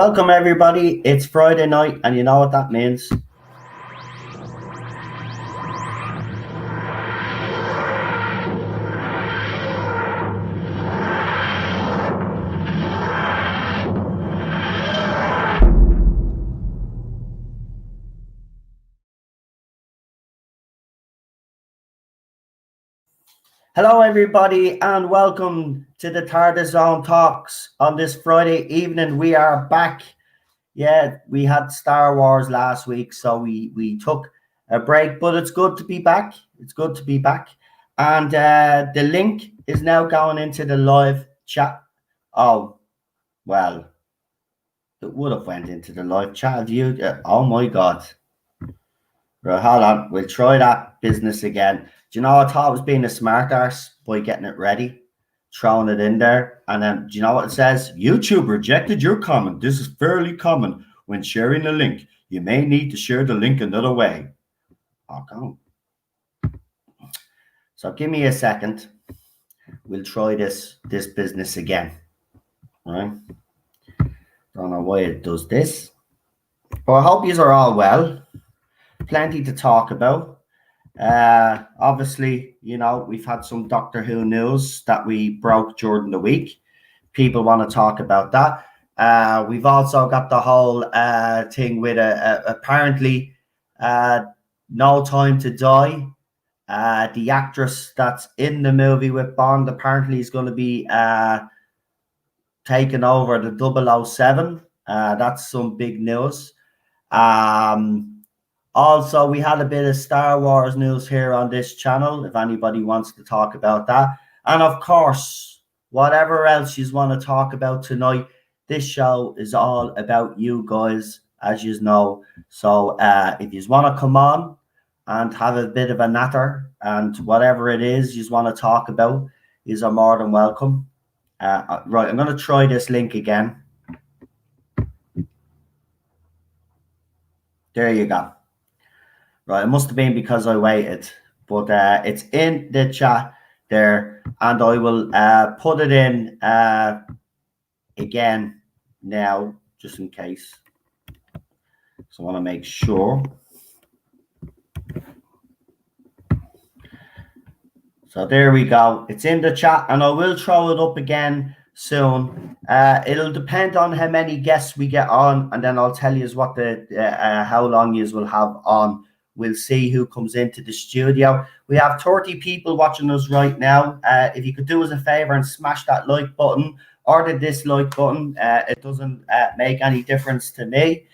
Welcome everybody, it's Friday night and you know what that means. Hello everybody and welcome to the Tardis Zone Talks on this Friday evening. We are back. Yeah, we had Star Wars last week, so we took a break, but it's good to be back. It's good to be back. And the link is now going into the live chat. Oh, well, it would have went into the live chat. Oh my God. Right, hold on. We'll try that business again. Do you know, I thought I was being a smart arse by getting it ready, throwing it in there. And then, do you know what it says? YouTube rejected your comment. This is fairly common when sharing a link. You may need to share the link another way. Okay. So give me a second. We'll try this business again. All right. Don't know why it does this. But I hope you are all well. Plenty to talk about. Obviously, you know, we've had some Doctor Who news that we broke during the week. People want to talk about that. We've also got the whole thing with apparently No Time to Die. The actress that's in the movie with Bond apparently is going to be taking over the 007. That's some big news. Also, we had a bit of Star Wars news here on this channel, if anybody wants to talk about that. And of course, whatever else you want to talk about tonight, this show is all about you guys, as you know. So if you want to come on and have a bit of a natter and whatever it is you want to talk about, you are more than welcome. Right, I'm going to try this link again. There you go. Right, it must have been because I waited, but it's in the chat there, and I will put it in again now, just in case. So I want to make sure. So there we go. It's in the chat, and I will throw it up again soon. It'll depend on how many guests we get on, and then I'll tell you what how long you will have on. We'll see who comes into the studio. We have 30 people watching us right now. If you could do us a favor and smash that like button or the dislike button, it doesn't make any difference to me.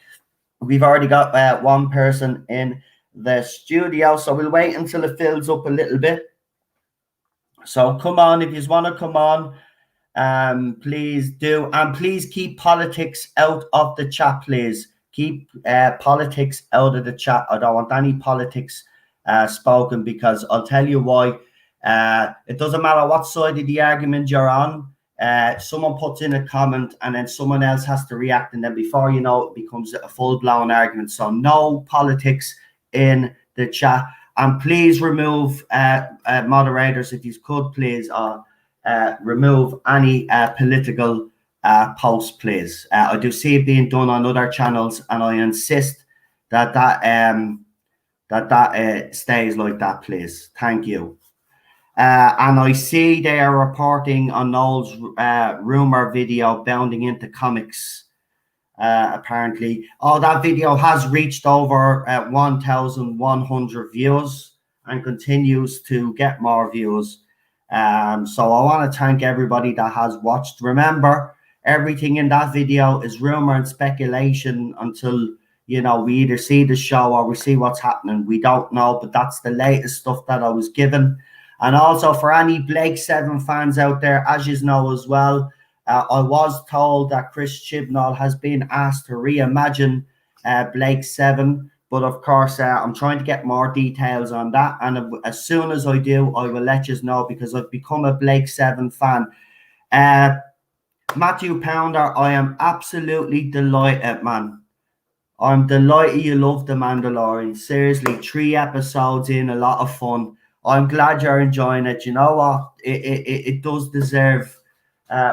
We've already got one person in the studio, so we'll wait until it fills up a little bit. So come on, if you want to come on, please do. And please keep politics out of the chat, please. Keep politics out of the chat. I don't want any politics spoken, because I'll tell you why. It doesn't matter what side of the argument you're on. Someone puts in a comment and then someone else has to react, and then before you know it becomes a full-blown argument. So no politics in the chat. And please remove moderators, if you could, please, remove any political posts, please. I do see it being done on other channels, and I insist that stays like that, please. Thank you. And I see they are reporting on Noel's rumor video bounding into comics. Apparently, that video has reached over 1,100 views and continues to get more views. So I want to thank everybody that has watched. Remember, everything in that video is rumor and speculation until, you know, we either see the show or we see what's happening. We don't know, but that's the latest stuff that I was given. And also for any Blake 7 fans out there, as you know as well, I was told that Chris Chibnall has been asked to reimagine Blake 7. But of course, I'm trying to get more details on that. And as soon as I do, I will let you know, because I've become a Blake 7 fan. Matthew Pounder, I am absolutely delighted, man. I'm delighted you love The Mandalorian. Seriously, 3 episodes in, a lot of fun. I'm glad you're enjoying it. You know what? It does deserve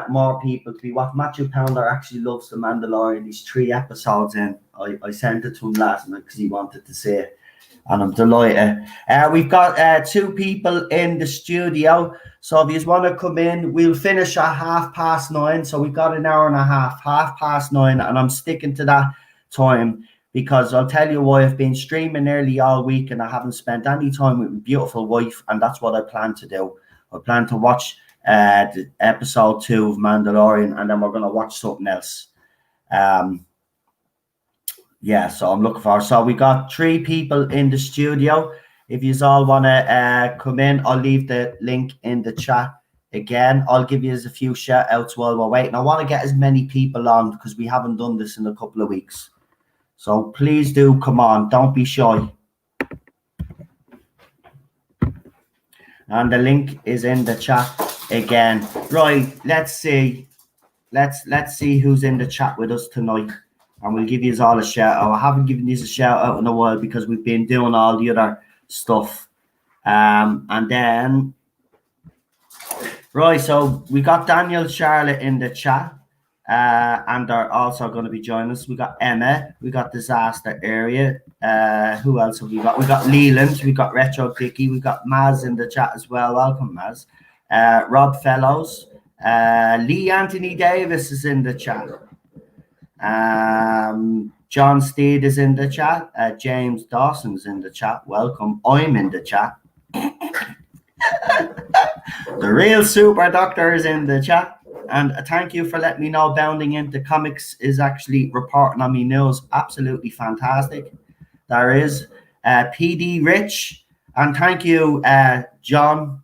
more people to be watching. Matthew Pounder actually loves The Mandalorian. He's 3 episodes in. I sent it to him last night because he wanted to see it, and I'm delighted. We've got 2 people in the studio, so if you want to come in, we'll finish at 9:30. So we've got an hour and a half, 9:30, and I'm sticking to that time because I'll tell you why. I've been streaming nearly all week and I haven't spent any time with my beautiful wife, and that's what I plan to do. I plan to watch the episode 2 of Mandalorian, and then we're going to watch something else. Yeah, so I'm looking for. So we got 3 people in the studio. If you all want to come in, I'll leave the link in the chat again. I'll give you a few shout outs while we're waiting. I want to get as many people on because we haven't done this in a couple of weeks. So please do come on. Don't be shy. And the link is in the chat again. Right, let's see. Let's see who's in the chat with us tonight. And we'll give you all a shout out. I haven't given you a shout out in a while because we've been doing all the other stuff. And then, right, so we got Daniel Charlotte in the chat. And they're also going to be joining us. We got Emma. We got Disaster Area. Who else have we got? We got Leland. We got Retro Dicky. We got Maz in the chat as well. Welcome, Maz. Rob Fellows. Lee Anthony Davis is in the chat. John Steed is in the chat. James Dawson's in the chat. Welcome. I'm in the chat. The real Super Doctor is in the chat. And thank you for letting me know Bounding Into Comics is actually reporting on me news. Absolutely fantastic. There is PD Rich. And thank you, John.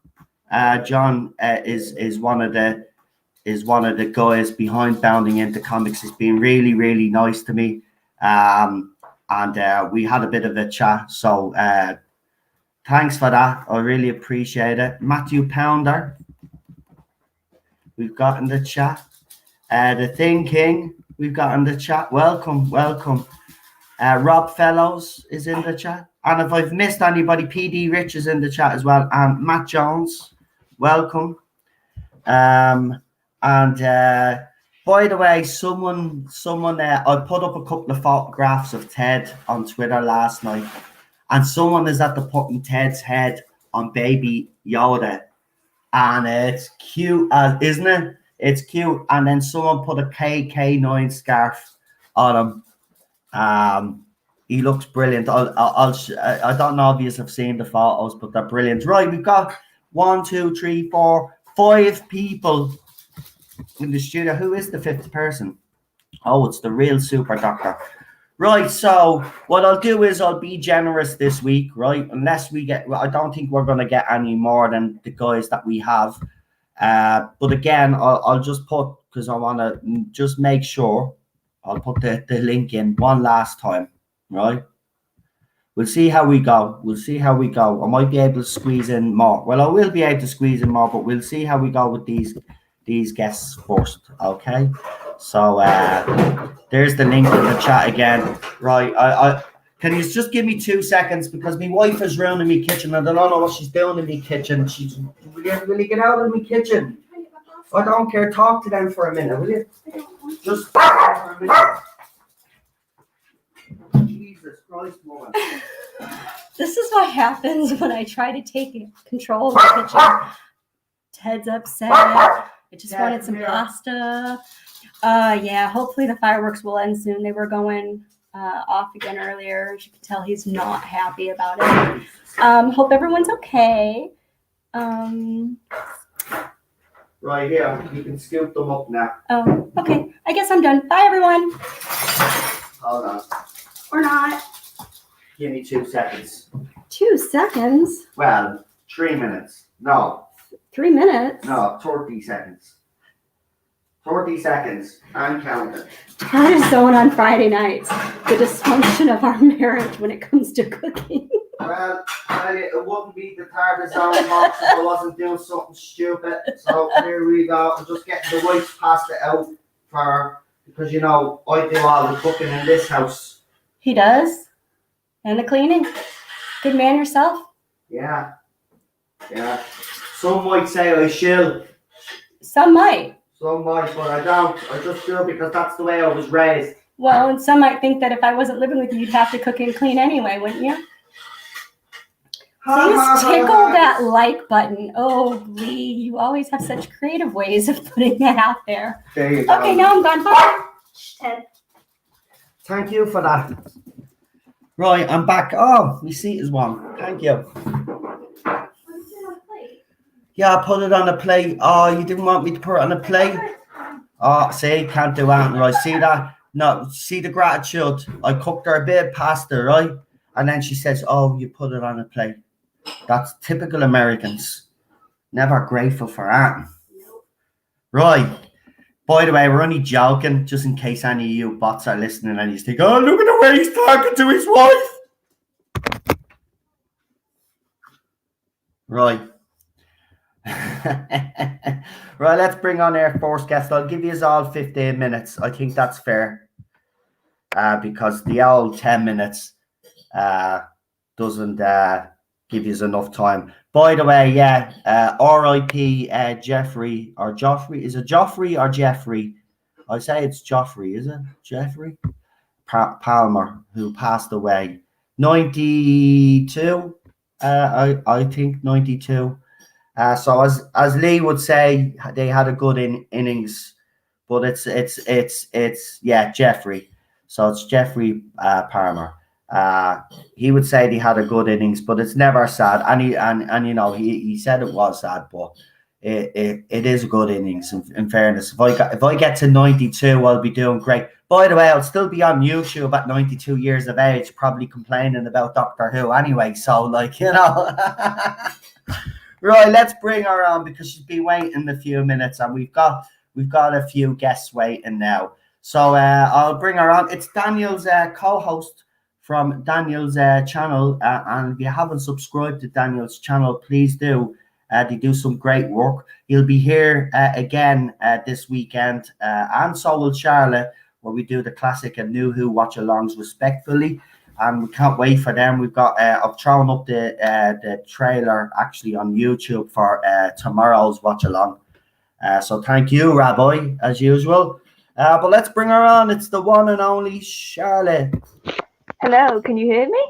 John is one of the guys behind Bounding Into Comics. He's been really, really nice to me. And we had a bit of a chat. So thanks for that. I really appreciate it. Matthew Pounder, we've got in the chat. The Thing King, we've got in the chat. Welcome, welcome. Rob Fellows is in the chat. And if I've missed anybody, PD Rich is in the chat as well. And Matt Jones, welcome. And by the way, someone, I put up a couple of photographs of Ted on Twitter last night, and someone is at the putting Ted's head on Baby Yoda, and it's cute, isn't it? It's cute. And then someone put a KK9 scarf on him. He looks brilliant. I don't know if you have seen the photos, but they're brilliant. Right, we've got 1, 2, 3, 4, 5 people in the studio. Who is the 5th person? Oh, it's the real Super Doctor. Right, so what I'll do is I'll be generous this week, right? Unless we get, I don't think we're going to get any more than the guys that we have. But again, I'll just put, because I want to just make sure, I'll put the link in one last time, right? We'll see how we go. We'll see how we go. I might be able to squeeze in more. Well, I will be able to squeeze in more, but we'll see how we go with these guests first, okay? So there's the link in the chat again. Right, I can you just give me 2 seconds because my wife is ruining my kitchen and I don't know what she's doing in my kitchen. She's will you get out of my kitchen? I don't care. Talk to them for a minute, will you? Just for a minute. Jesus Christ, woman. This is what happens when I try to take control of the kitchen. Ted's upset. I just wanted some pasta. Yeah, hopefully the fireworks will end soon. They were going off again earlier. As you can tell, he's not happy about it. Hope everyone's okay. Right here, you can scoop them up now. Oh, okay. I guess I'm done. Bye, everyone. Hold on. Or not. Give me 2 seconds. 2 seconds? Well, 3 minutes. No. 3 minutes? No, 30 seconds. 30 seconds. I'm counting. That is going on Friday nights. The dysfunction of our marriage when it comes to cooking. Well, it wouldn't be the Tardis zone box if I wasn't doing something stupid. So here we go. I'm just getting the wife's pasta out for her because, you know, I do all the cooking in this house. He does? And the cleaning? Good man yourself? Yeah. Yeah. Some might say I shill. Some might. Some might, but I don't. I just do it because that's the way I was raised. Well, and some might think that if I wasn't living with you, you'd have to cook and clean anyway, wouldn't you? Please tickle that like button. Oh, Lee, you always have such creative ways of putting that out there. There you go. Okay, now I'm gone. Bye. Ted. Thank you for that. Right, I'm back. Oh, my seat is warm. Thank you. Yeah, I put it on a plate. Oh, you didn't want me to put it on a plate? Oh, see, can't do that. Right, see that? No, see the gratitude. I cooked her a bit of pasta, right? And then she says, oh, you put it on a plate. That's typical Americans. Never grateful for that. Right. By the way, we're only joking, just in case any of you bots are listening and you think, oh, look at the way he's talking to his wife. Right. Right, let's bring on our first guest. I'll give you all 15 minutes. I think that's fair. Because the old 10 minutes doesn't give you enough time. By the way, yeah, R.I.P. Jeffrey, or Joffrey. Is it Joffrey or Jeffrey? I say it's Joffrey, is it? Jeffrey? Palmer, who passed away. 92, I think 92. So as Lee would say, they had a good innings, but it's yeah, Jeffrey. So it's Jeffrey Palmer. He would say they had a good innings, but it's never sad. And you know, he said it was sad, but it is a good innings. In fairness, if I get to 92, I'll be doing great. By the way, I'll still be on YouTube at 92 years of age, probably complaining about Doctor Who anyway. So, like, you know. Right, let's bring her on because she's been waiting a few minutes, and we've got a few guests waiting now. So I'll bring her on. It's Daniel's co-host from Daniel's channel, and if you haven't subscribed to Daniel's channel, please do. They do some great work. He'll be here again this weekend, and so will Charlotte, where we do the classic and new Who watch-alongs respectfully. And we can't wait for them. We've got I've thrown up the trailer actually on YouTube for tomorrow's watch along. So thank you, Rabbi, as usual. But let's bring her on. It's the one and only Charlotte. Hello, can you hear me?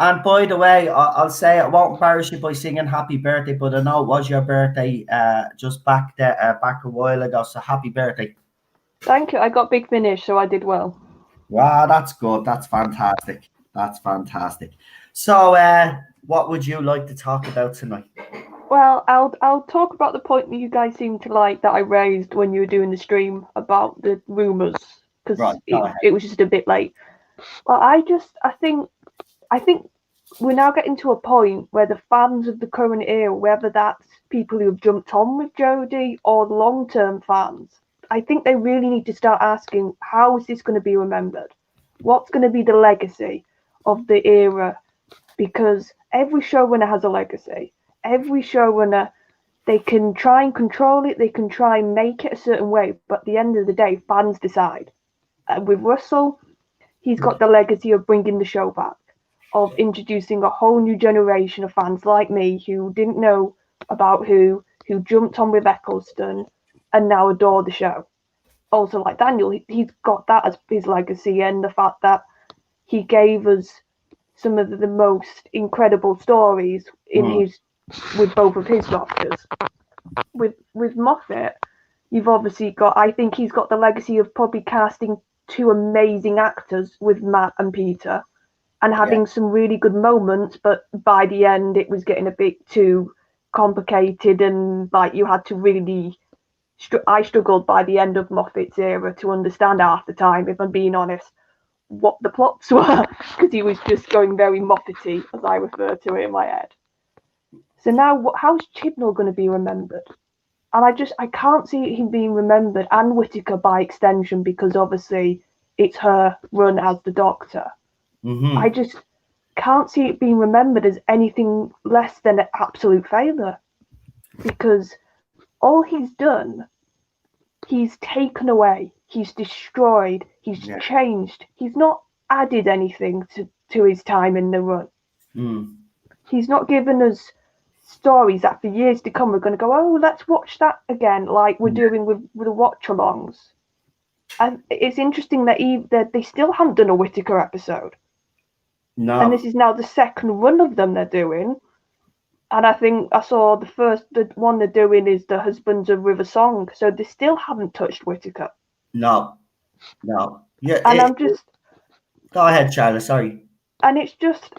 And by the way, I'll say I won't embarrass you by singing happy birthday, but I know it was your birthday just back a while ago. So happy birthday. Thank you. I got big finish, so I did well. Wow, that's good. That's fantastic. That's fantastic. So, what would you like to talk about tonight? Well, I'll talk about the point that you guys seem to like that I raised when you were doing the stream about the rumours, because it was just a bit late. Well, I think we're now getting to a point where the fans of the current era, whether that's people who have jumped on with Jodie or long-term fans, I think they really need to start asking, how is this going to be remembered? What's going to be the legacy of the era? Because every showrunner has a legacy. Every showrunner, they can try and control it, they can try and make it a certain way, but at the end of the day, fans decide. With Russell, he's got the legacy of bringing the show back, of introducing a whole new generation of fans like me who didn't know about who jumped on with Eccleston, and now adore the show. Also, like Daniel, he's got that as his legacy, and the fact that he gave us some of the most incredible stories with both of his Doctors. With Moffat, you've obviously got, I think he's got the legacy of probably casting two amazing actors with Matt and Peter, and having some really good moments, but by the end it was getting a bit too complicated, and like you had to really... I struggled by the end of Moffat's era to understand half the time, if I'm being honest, what the plots were, because he was just going very Moffat-y, as I refer to it in my head. So now, how's Chibnall going to be remembered? And I can't see him being remembered, and Whittaker by extension, because obviously it's her run as the Doctor. Mm-hmm. I just can't see it being remembered as anything less than an absolute failure, because all he's done, he's taken away, he's destroyed, he's changed. He's not added anything to his time in the run. He's not given us stories that for years to come we're going to go, oh, let's watch that again, like we're doing with the watch-alongs. And it's interesting that they still haven't done a Whittaker episode. No. And this is now the second run of them they're doing. And I think I saw the one they're doing is The Husbands of River Song. So they still haven't touched Whittaker. No. Yeah. And I'm just... Go ahead, Charlotte, sorry. And it's just...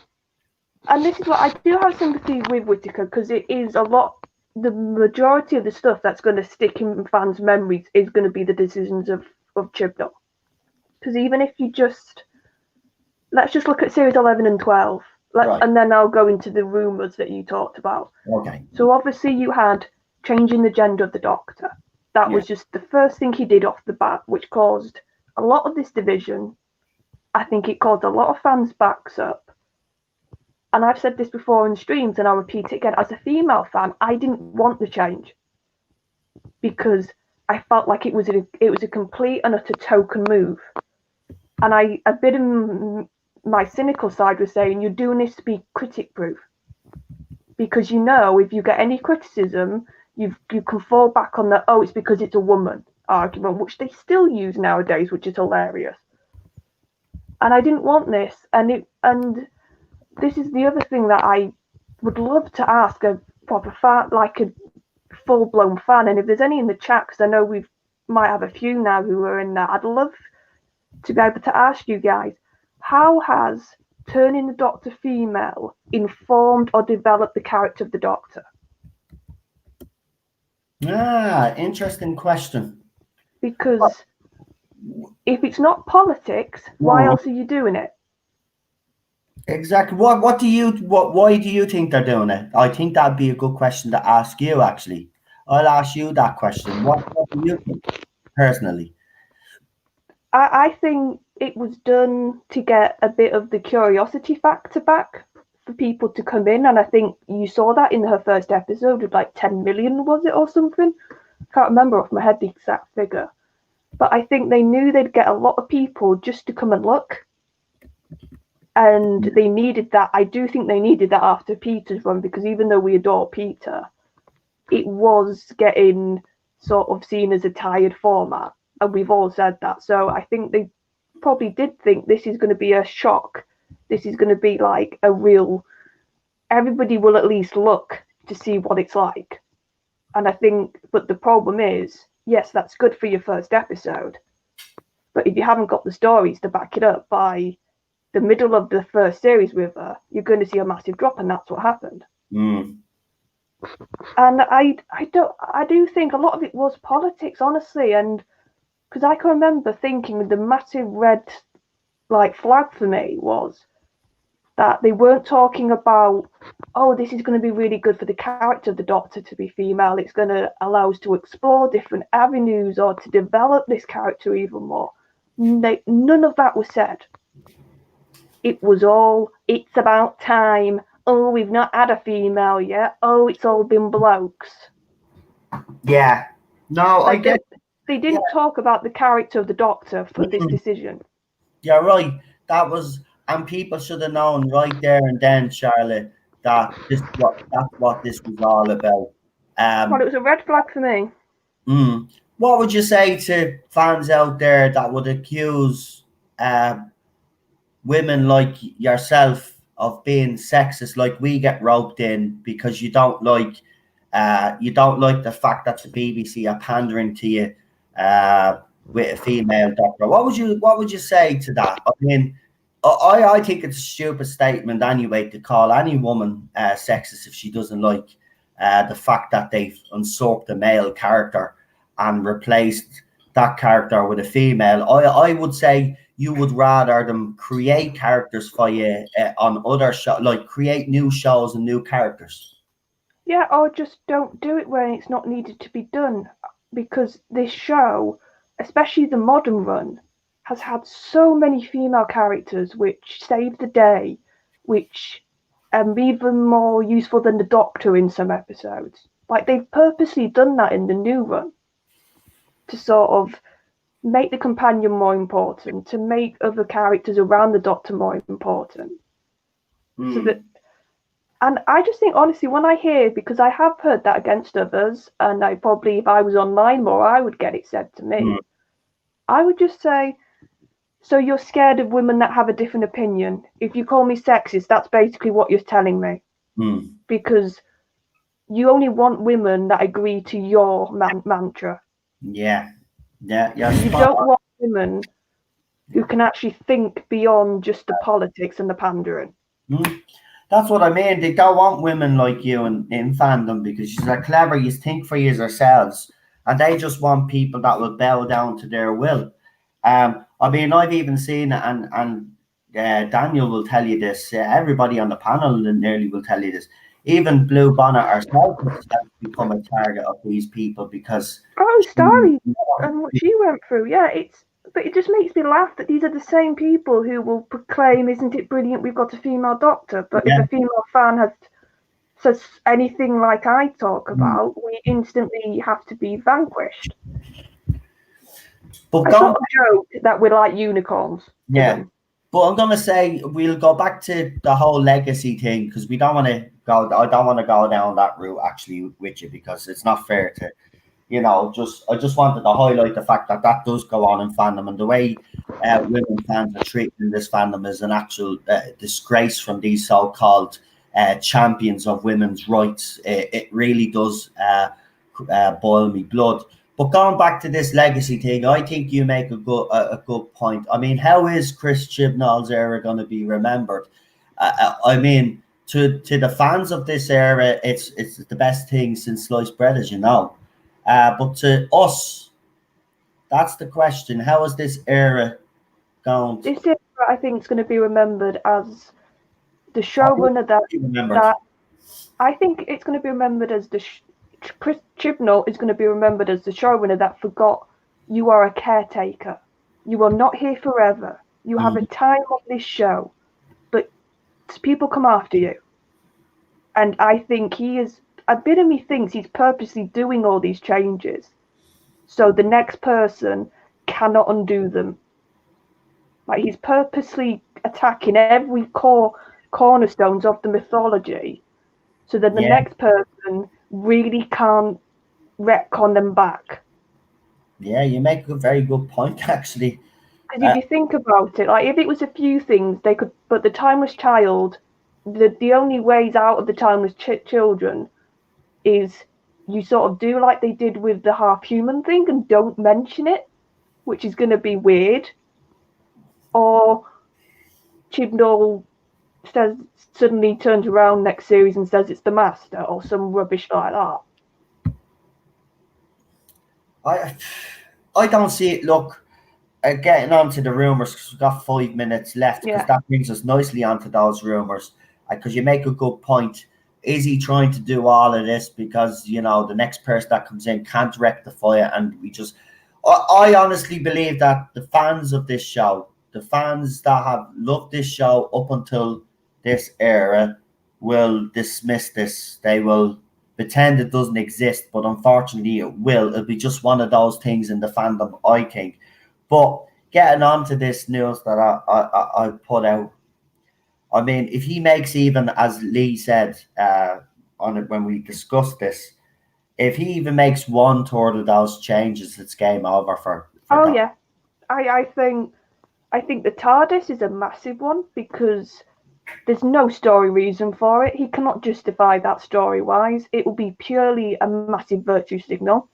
And this is what I do have sympathy with Whittaker, because it is the majority of the stuff that's going to stick in fans' memories is going to be the decisions of Chibnall. Because even if you let's just look at series 11 and 12, right. And then I'll go into the rumours that you talked about. Okay. So obviously you had changing the gender of the Doctor. That was just the first thing he did off the bat, which caused a lot of this division. I think it caused a lot of fans' backs up. And I've said this before in streams, and I'll repeat it again. As a female fan, I didn't want the change because I felt like it was a complete and utter token move. And a bit of my cynical side was saying, you're doing this to be critic-proof. Because if you get any criticism, you can fall back on the, oh, it's because it's a woman argument, which they still use nowadays, which is hilarious. And I didn't want this. And this is the other thing that I would love to ask a proper fan, like a full-blown fan. And if there's any in the chat, because I know we might have a few now who are in there, I'd love to be able to ask you guys, how has turning the Doctor female informed or developed the character of the Doctor? Interesting question. Because if it's not politics, why else are you doing it? Exactly. Why do you think they're doing it? I think that'd be a good question to ask you, actually. I'll ask you that question. What do you think, personally? I think it was done to get a bit of the curiosity factor back for people to come in. And I think you saw that in her first episode with like 10 million, was it, or something? I can't remember off my head the exact figure. But I think they knew they'd get a lot of people just to come and look. And they needed that. I do think they needed that after Peter's run, because even though we adore Peter, it was getting sort of seen as a tired format. And we've all said that. So I think they probably did think this is going to be a shock. This is going to be like a real... Everybody will at least look to see what it's like. And I think... But the problem is, yes, that's good for your first episode. But if you haven't got the stories to back it up by the middle of the first series with her, you're going to see a massive drop, and that's what happened. And I do think a lot of it was politics, honestly, and because I can remember thinking the massive red flag for me was that they weren't talking about, oh, this is going to be really good for the character of the Doctor to be female. It's going to allow us to explore different avenues or to develop this character even more. None of that was said. It was all, it's about time. Oh, we've not had a female yet. Oh, it's all been blokes. Yeah. No, I get... They didn't talk about the character of the Doctor for this decision. Yeah, right. That was... And people should have known right there and then, Charlotte, that that's what this was all about. Well, it was a red flag for me. What would you say to fans out there that would accuse women like yourself of being sexist, like we get roped in because you don't like the fact that the BBC are pandering to you with a female Doctor? What would you say to that? I mean, I think it's a stupid statement anyway to call any woman sexist if she doesn't like the fact that they've usurped a male character and replaced that character with a female. I would say you would rather them create characters for you on other shows, like create new shows and new characters. Yeah, or just don't do it when it's not needed to be done. Because this show, especially the modern run, has had so many female characters which save the day, which are even more useful than the Doctor in some episodes. Like, they've purposely done that in the new run to sort of make the companion more important, to make other characters around the Doctor more important. So that, And I just think, honestly, when I hear, because I have heard that against others, and I probably, if I was online more, I would get it said to me. I would just say, so you're scared of women that have a different opinion. If you call me sexist, that's basically what you're telling me. Because you only want women that agree to your mantra. Yeah. You don't want women who can actually think beyond just the politics and the pandering. That's what I mean. They don't want women like you in fandom because you're clever, you think for you yourselves, and they just want people that will bow down to their will. I mean, I've even seen, and Daniel will tell you this, everybody on the panel nearly will tell you this, even Blue Bonnet herself has become a target of these people because... Oh, Starry, and what she went through, but it just makes me laugh that these are the same people who will proclaim, isn't it brilliant, we've got a female doctor, but if a female fan says anything like I talk about, we instantly have to be vanquished. But I sort of joke that we're like unicorns. Yeah. But I'm going to say we'll go back to the whole legacy thing because we don't want to go. I don't want to go down that route actually with you because it's not fair to, I just wanted to highlight the fact that does go on in fandom and the way women fans are treated in this fandom is an actual disgrace from these so-called champions of women's rights. It really does boil me blood. But going back to this legacy thing, I think you make a good point. I mean, how is Chris Chibnall's era going to be remembered? I mean, to the fans of this era, it's the best thing since sliced bread, as you know. But to us, that's the question. How is this era going? This era, I think, is going to be remembered as the showrunner that I think it's going to be remembered as Chris Chibnall is going to be remembered as the showrunner that forgot you are a caretaker. You are not here forever. You have a time on this show, but people come after you. And I think a bit of me thinks he's purposely doing all these changes so the next person cannot undo them. Like he's purposely attacking every cornerstones of the mythology so that the next person really can't retcon them back. Yeah, you make a very good point, actually. Because if you think about it, like if it was a few things, they could, but the Timeless Child, the only ways out of the Timeless Children is you sort of do like they did with the half-human thing and don't mention it, which is going to be weird. Or Chibnall suddenly turns around next series and says it's the Master or some rubbish like that. I don't see it. Look, getting on to the rumours, because we've got 5 minutes left, because that brings us nicely onto those rumours. Because you make a good point. Is he trying to do all of this because, the next person that comes in can't rectify it? And I honestly believe that the fans of this show, the fans that have loved this show up until this era, will dismiss this. They will pretend it doesn't exist, but unfortunately it will. It'll be just one of those things in the fandom, I think. But getting on to this news that I put out, I mean, if he makes, even as Lee said on it when we discussed this, if he even makes 1/3 of those changes, it's game over for that. Yeah, I think the Tardis is a massive one because there's no story reason for it. He cannot justify that story-wise. It will be purely a massive virtue signal.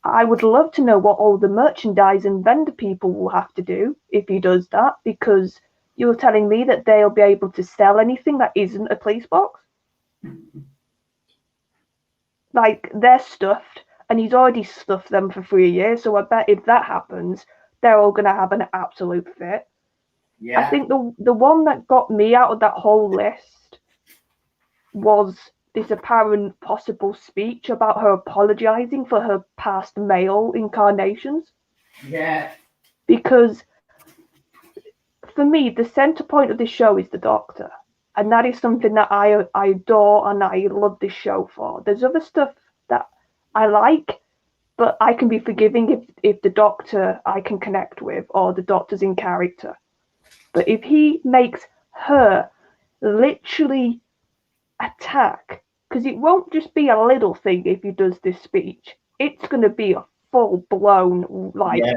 I would love to know what all the merchandise and vendor people will have to do if he does that, because you're telling me that they'll be able to sell anything that isn't a police box? Like, they're stuffed, and he's already stuffed them for 3 years, so I bet if that happens, they're all going to have an absolute fit. Yeah. I think the one that got me out of that whole list was this apparent possible speech about her apologizing for her past male incarnations. Yeah. Because for me, the center point of this show is the Doctor. And that is something that I adore and I love this show for. There's other stuff that I like, but I can be forgiving if the Doctor I can connect with or the Doctor's in character. But if he makes her literally attack, because it won't just be a little thing if he does this speech. It's going to be a full-blown, like... Yeah,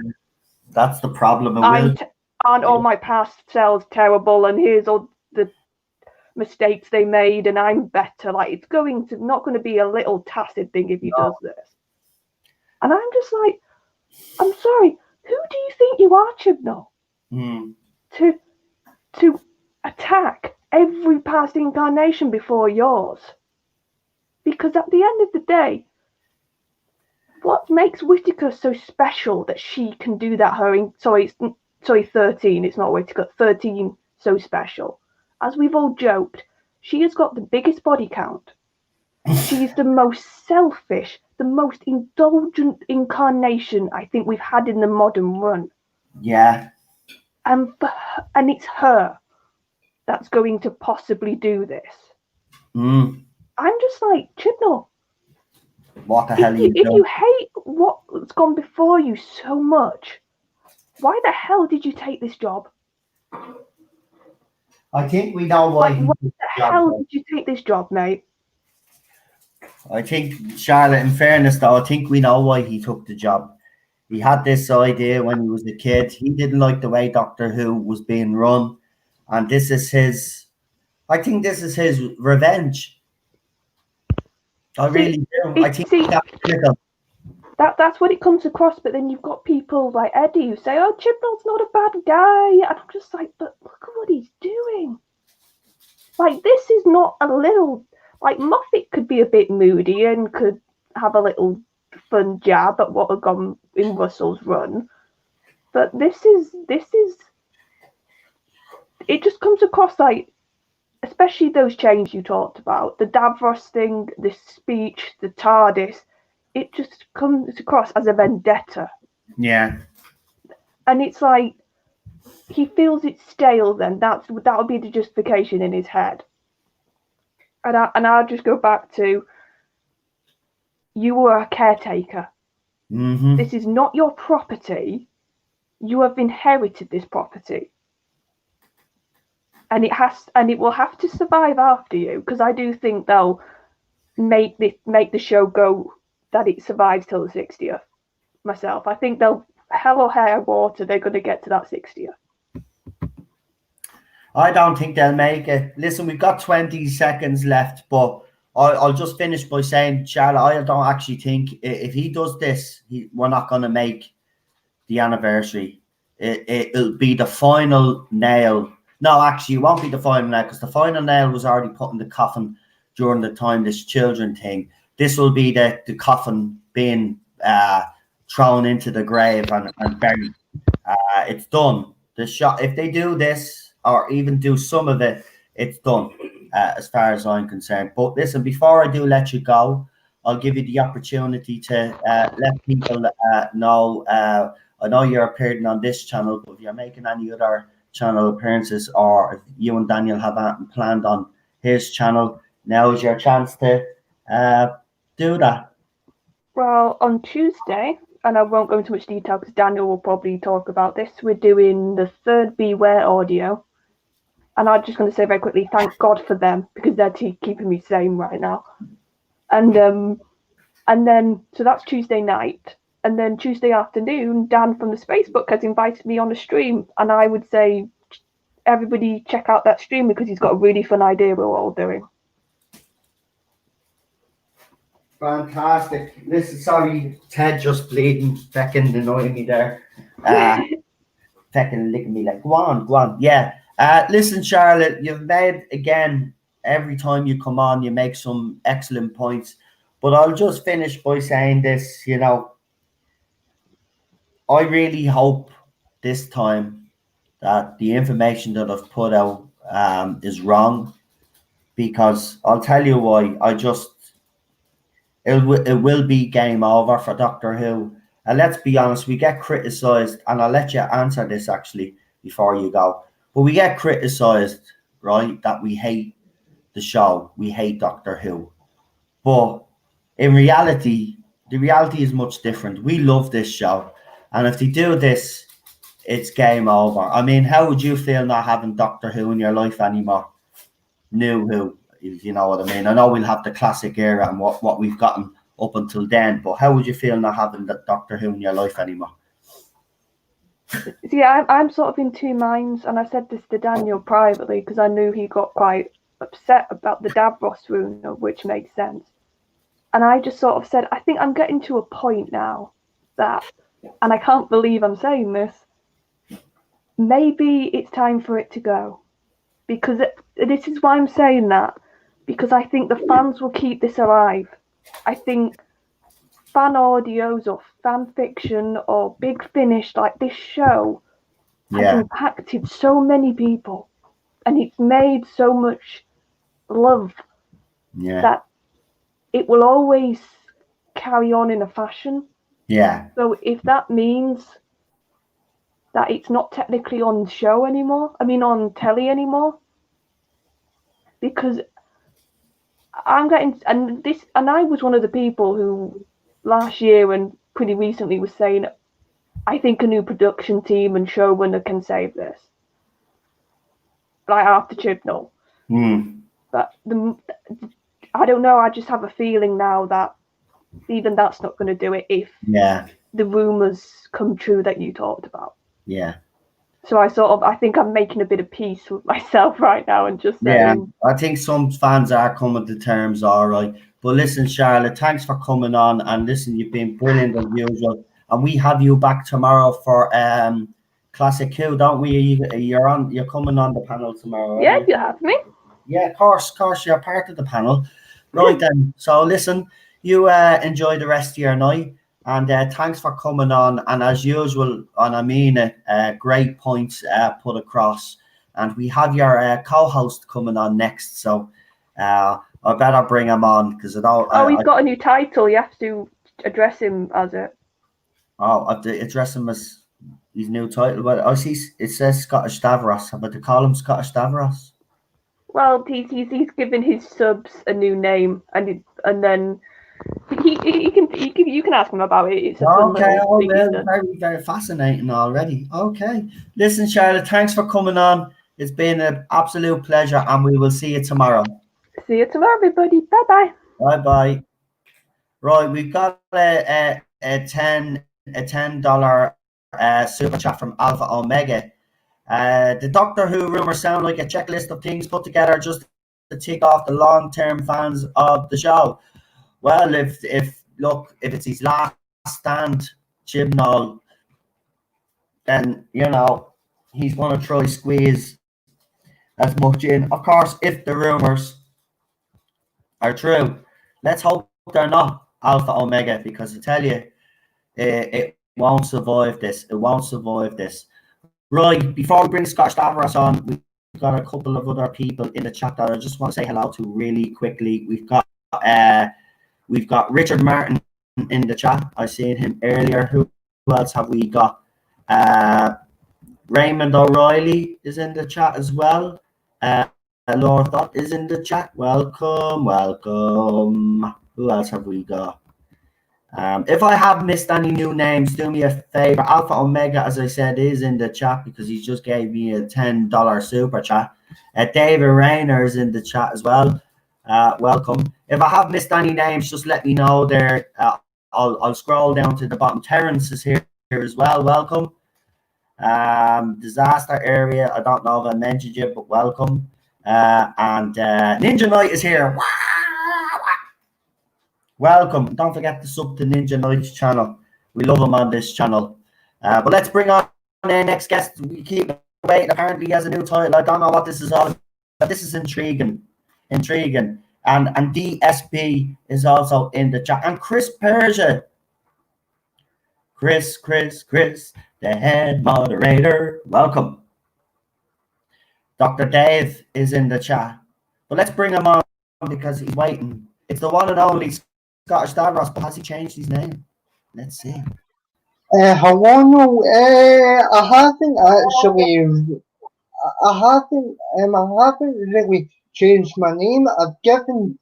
that's the problem. Aren't all my past selves terrible, and here's all the mistakes they made, and I'm better. Like, it's not going to be a little tacit thing if he does this. And I'm just like, I'm sorry, who do you think you are, Chibnall? To attack every past incarnation before yours? Because at the end of the day, what makes Whittaker so special that she can do that? 13, it's not Whittaker, 13 so special. As we've all joked, she has got the biggest body count. She's the most selfish, the most indulgent incarnation I think we've had in the modern run. Yeah. And it's her that's going to possibly do this. I'm just like, Chibnall, what the hell are you doing? If you hate what's gone before you so much, why the hell did you take this job? I think we know why. Why the hell did you take this job, mate? I think, Charlotte, in fairness though, I think we know why he took the job. He had this idea when he was a kid. He didn't like the way Doctor Who was being run. And this is his, I think this is his revenge. I really do. I think that's what it comes across, but then you've got people like Eddie who say, oh, Chibnall's not a bad guy. And I'm just like, but look at what he's doing. Like, this is not a little, like, Moffat could be a bit moody and could have a little fun jab at what had gone in Russell's run. But this is, it just comes across like, especially those changes you talked about, the Davros thing, this speech, the Tardis, it just comes across as a vendetta. Yeah. And it's like, he feels it's stale then. That would be the justification in his head. And I'll just go back to, you were a caretaker. Mm-hmm. This is not your property. You have inherited this property. And it will have to survive after you, because I do think they'll make the show go that it survives till the 60th. Myself, I think they'll hell or high water, they're going to get to that 60th. I don't think they'll make it. Listen, we've got 20 seconds left, but I'll just finish by saying, Charlotte, I don't actually think if he does this, we're not going to make the anniversary. It'll be the final nail. No, actually, it won't be the final nail, because the final nail was already put in the coffin during the time this children thing. This will be the coffin being thrown into the grave and buried. It's done. The shot. If they do this, or even do some of it, it's done, as far as I'm concerned. But listen, before I do let you go, I'll give you the opportunity to let people know. I know you're appearing on this channel, but if you're making any other channel appearances, or if you and Daniel have planned on his channel, now is your chance to do that. Well, on Tuesday, and I won't go into much detail because Daniel will probably talk about this, we're doing the third Beware audio. And I'm just going to say very quickly, thank God for them, because they're keeping me sane right now. And then, so that's Tuesday night. And then Tuesday afternoon, Dan from the Spacebook has invited me on a stream. And I would say, everybody check out that stream, because he's got a really fun idea we're all doing. Fantastic. Listen, sorry, Ted just bleeding, fecking annoying me there. Fecking licking me like, go on. Yeah. Listen, Charlotte, you've made, again, every time you come on, you make some excellent points. But I'll just finish by saying this, I really hope this time that the information that I've put out is wrong, because I'll tell you why. It will be game over for Doctor Who. And let's be honest, we get criticised, and I'll let you answer this actually before you go. But we get criticised, right, that we hate the show, we hate Doctor Who. But in reality, the reality is much different. We love this show. And if they do this, it's game over. I mean, how would you feel not having Doctor Who in your life anymore? New Who. if you know what I mean. I know we'll have the classic era and what we've gotten up until then, but how would you feel not having that Doctor Who in your life anymore? See, I'm sort of in two minds, and I said this to Daniel privately because I knew he got quite upset about the Davros rumour, which makes sense. And I just sort of said, I think I'm getting to a point now that, and I can't believe I'm saying this, maybe it's time for it to go. Because this is why I'm saying that, because I think the fans will keep this alive. I think fan audios or fan fiction or Big Finish, like this show, has impacted so many people, and it's made so much love that it will always carry on in a fashion. Yeah. So if that means that it's not technically on show anymore, on telly anymore, because I'm getting, and I was one of the people who last year and pretty recently was saying, I think a new production team and showrunner can save this. Like after Chibnall. But I don't know, I just have a feeling now that even that's not going to do it if the rumours come true that you talked about. Yeah. So I think I'm making a bit of peace with myself right now and just saying. Yeah, I think some fans are coming to terms, all right. But listen, Charlotte, thanks for coming on. And listen, you've been brilliant as usual. And we have you back tomorrow for Classic Who, don't we? You're coming on the panel tomorrow. Yeah, you have me. Yeah, of course, you're part of the panel. Right then. So listen, you enjoy the rest of your night. And thanks for coming on. And as usual, and I mean it, great points put across. And we have your co-host coming on next. So I better bring him on because he's got a new title. You have to address him as it. Oh, I have to address him as his new title. But I see it says Scottish Davros. How about to call him Scottish Davros? Well, he's given his subs a new name, and then you can ask him about it. It's a fun very, very fascinating already. Okay, listen, Charlotte, thanks for coming on. It's been an absolute pleasure, and we will see you tomorrow. See you tomorrow, everybody. Bye bye. Bye bye. Right, we've got a $10 super chat from Alpha Omega. The Doctor Who rumors sound like a checklist of things put together just to tick off the long-term fans of the show. Well, if it's his last stand, Chibnall, then he's going to try squeeze as much in. Of course, if the rumors are true, let's hope they're not Alpha Omega, because I tell you, it won't survive this. It won't survive this. Right, before we bring Scottish Davros on, we've got a couple of other people in the chat that I just want to say hello to really quickly. We've got Richard Martin in the chat. I seen him earlier. Who else have we got? Raymond O'Reilly is in the chat as well. Laura Thought is in the chat. Welcome. Who else have we got? If I have missed any new names, do me a favor. Alpha Omega, as I said, is in the chat because he just gave me a $10 super chat. David Rayner is in the chat as well. Welcome. If I have missed any names, just let me know there. I'll scroll down to the bottom. Terrence is here as well. Welcome. Disaster Area, I don't know if I mentioned you, but welcome. And Ninja Knight is here. Welcome. Don't forget to sub to Ninja Knight's channel. We love him on this channel. But let's bring on our next guest. We keep waiting. Apparently he has a new title. I don't know what this is all about. This is intriguing. And DSP is also in the chat. And Chris Persia. Chris, the head moderator. Welcome. Dr. Dave is in the chat. But let's bring him on because he's waiting. It's the one and only Scottish Davros, but has he changed his name? Let's see. Hello, no, I haven't actually. I haven't really changed my name. I've given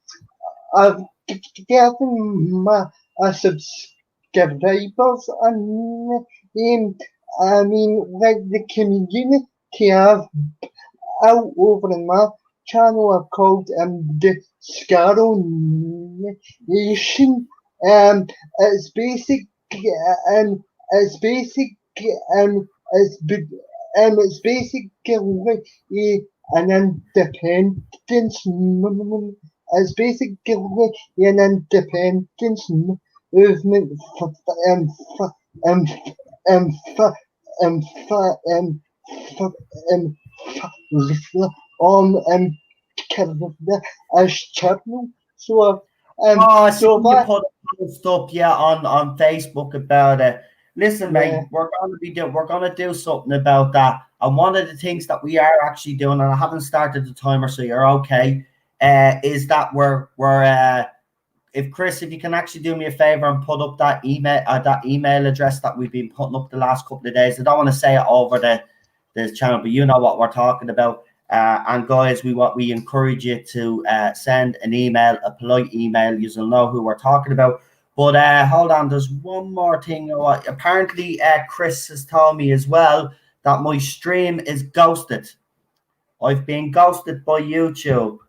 my subscribers a name. I mean, like the community I've out over in my channel called the Scarrow Nation. It's basic it's basic it's basically an independence. It's basically an independence movement as Chibnall. So I see so you that put a post up, on Facebook about it. Listen, Yeah. mate, we're gonna do something about that. And one of the things that we are actually doing, and I haven't started the timer, so you're okay, is that we're if Chris, if you can actually do me a favor and put up that email address that we've been putting up the last couple of days. I don't want to say it over the channel, but you know what we're talking about. And guys, we encourage you to send an email, a polite email. You'll know who we're talking about. But hold on, there's one more thing. Apparently, Chris has told me as well that my stream is ghosted. I've been ghosted by YouTube.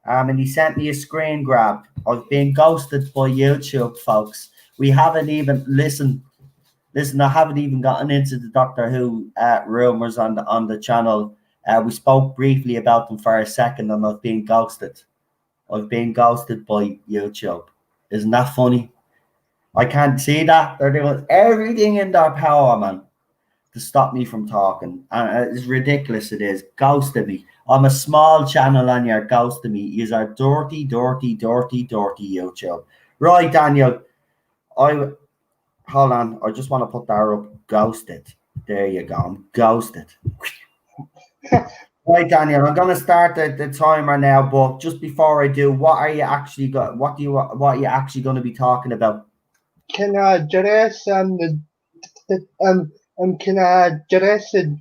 And he sent me a screen grab. I've been ghosted by YouTube, folks. We haven't even listen. I haven't even gotten into the Doctor Who rumors on the channel. We spoke briefly about them for a second, and I've been ghosted. I've been ghosted by YouTube. Isn't that funny? I can't see that. They're doing everything in their power, man, to stop me from talking. And it's ridiculous. It is. Ghosted me. I'm a small channel and you're ghosting me. You're dirty YouTube. Right, Daniel. Hold on. I just want to put that up. Ghosted. There you go. I'm ghosted. Right, Daniel. I'm gonna start the timer now, but just before I do, what are you actually what are you actually going to be talking about? Can I address can I address the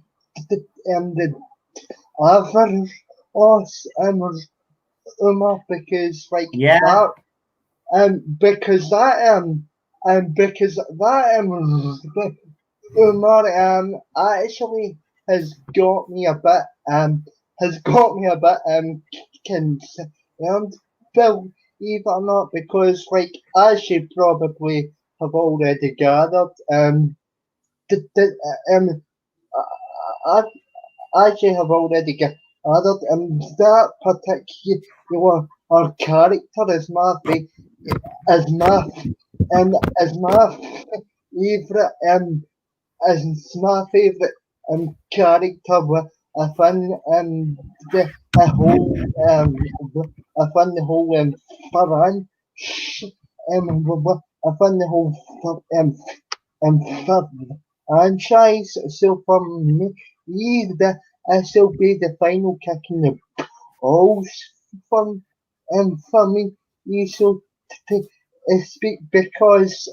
other because because that actually has got me a bit concerned, believe it or not, because as you probably have already gathered, as you have already gathered, that particular character is my favorite character. I find the whole franchise. So for me, I shall be the final kick in the balls for me. You should speak because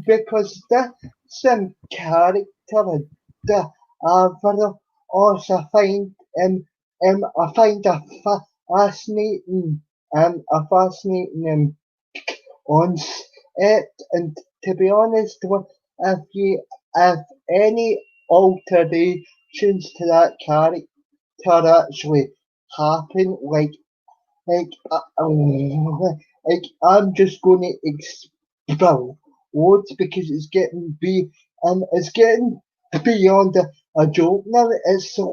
because the some character the also find I find a fascinating on it, and to be honest, if you have any alterations to that character actually happen, I'm just going to explode because it's getting beyond a joke now. It's it's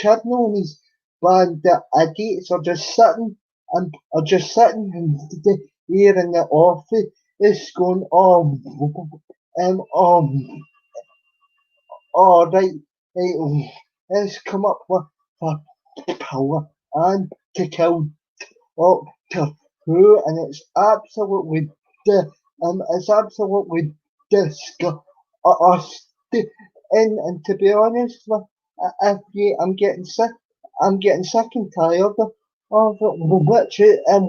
Chibnall and his band the idiots are just sitting here in the office. It's going right, let's come up with power and to kill Doctor Who, and it's absolutely disgusting. And to be honest, I'm getting sick and tired of which is I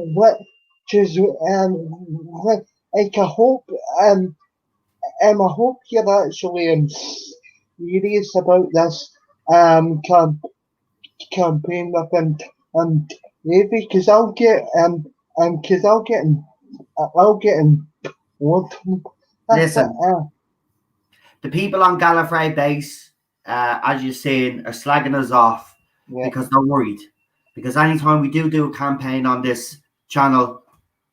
hope you're actually serious about this campaign with maybe because I'll get bored listen, the people on Gallifrey base, as you're saying, are slagging us off because they're worried. Because anytime we do a campaign on this channel,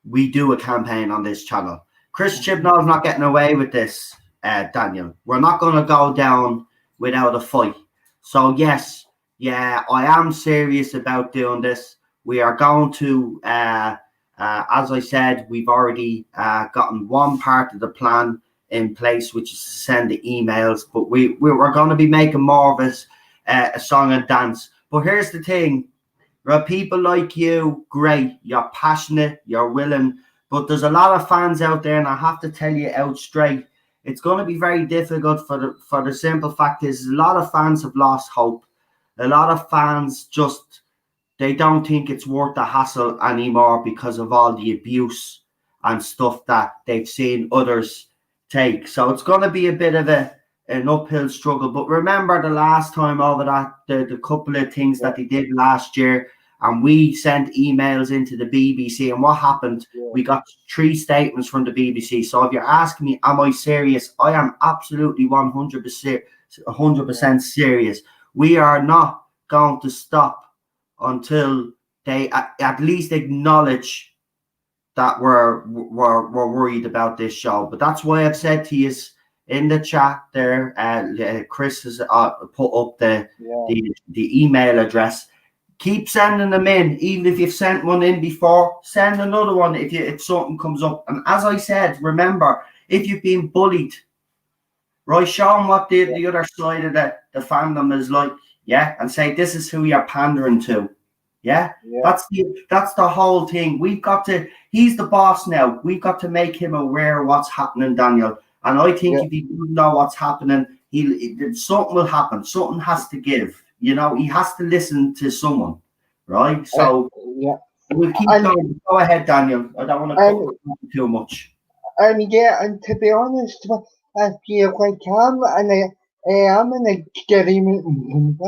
we do a campaign on this channel. Chris Chibnall's not getting away with this, Daniel. We're not going to go down without a fight. So, yes, I am serious about doing this. We are going to, as I said, we've already gotten one part of the plan in place, which is to send the emails. But we're going to be making more of this, a song and dance. But here's the thing. People like you, great. You're passionate. You're willing. But there's a lot of fans out there, and I have to tell you out straight, it's going to be very difficult for the simple fact is a lot of fans have lost hope. A lot of fans just, they don't think it's worth the hassle anymore because of all the abuse and stuff that they've seen others take. So it's going to be a bit of an uphill struggle. But remember the last time over that, the couple of things that they did last year, and we sent emails into the BBC, and what happened? We got 3 statements from the BBC. So if you're asking me, am I serious? I am absolutely 100% serious. We are not going to stop until they at least acknowledge that we're worried about this show. But that's why I've said to you in the chat there, Chris has put up the email address. Keep sending them in. Even if you've sent one in before, send another one if something comes up. And as I said, remember, if you've been bullied, right, show them what the other side of the fandom is like, and say this is who you're pandering to. That's the whole thing. We've got to, he's the boss now. We've got to make him aware of what's happening, Daniel. And I think if he doesn't know what's happening, something will happen. Something has to give. You know, he has to listen to someone, right? So we'll keep going. Go ahead, Daniel. I don't want to talk too much. And to be honest, I feel like I am in agreement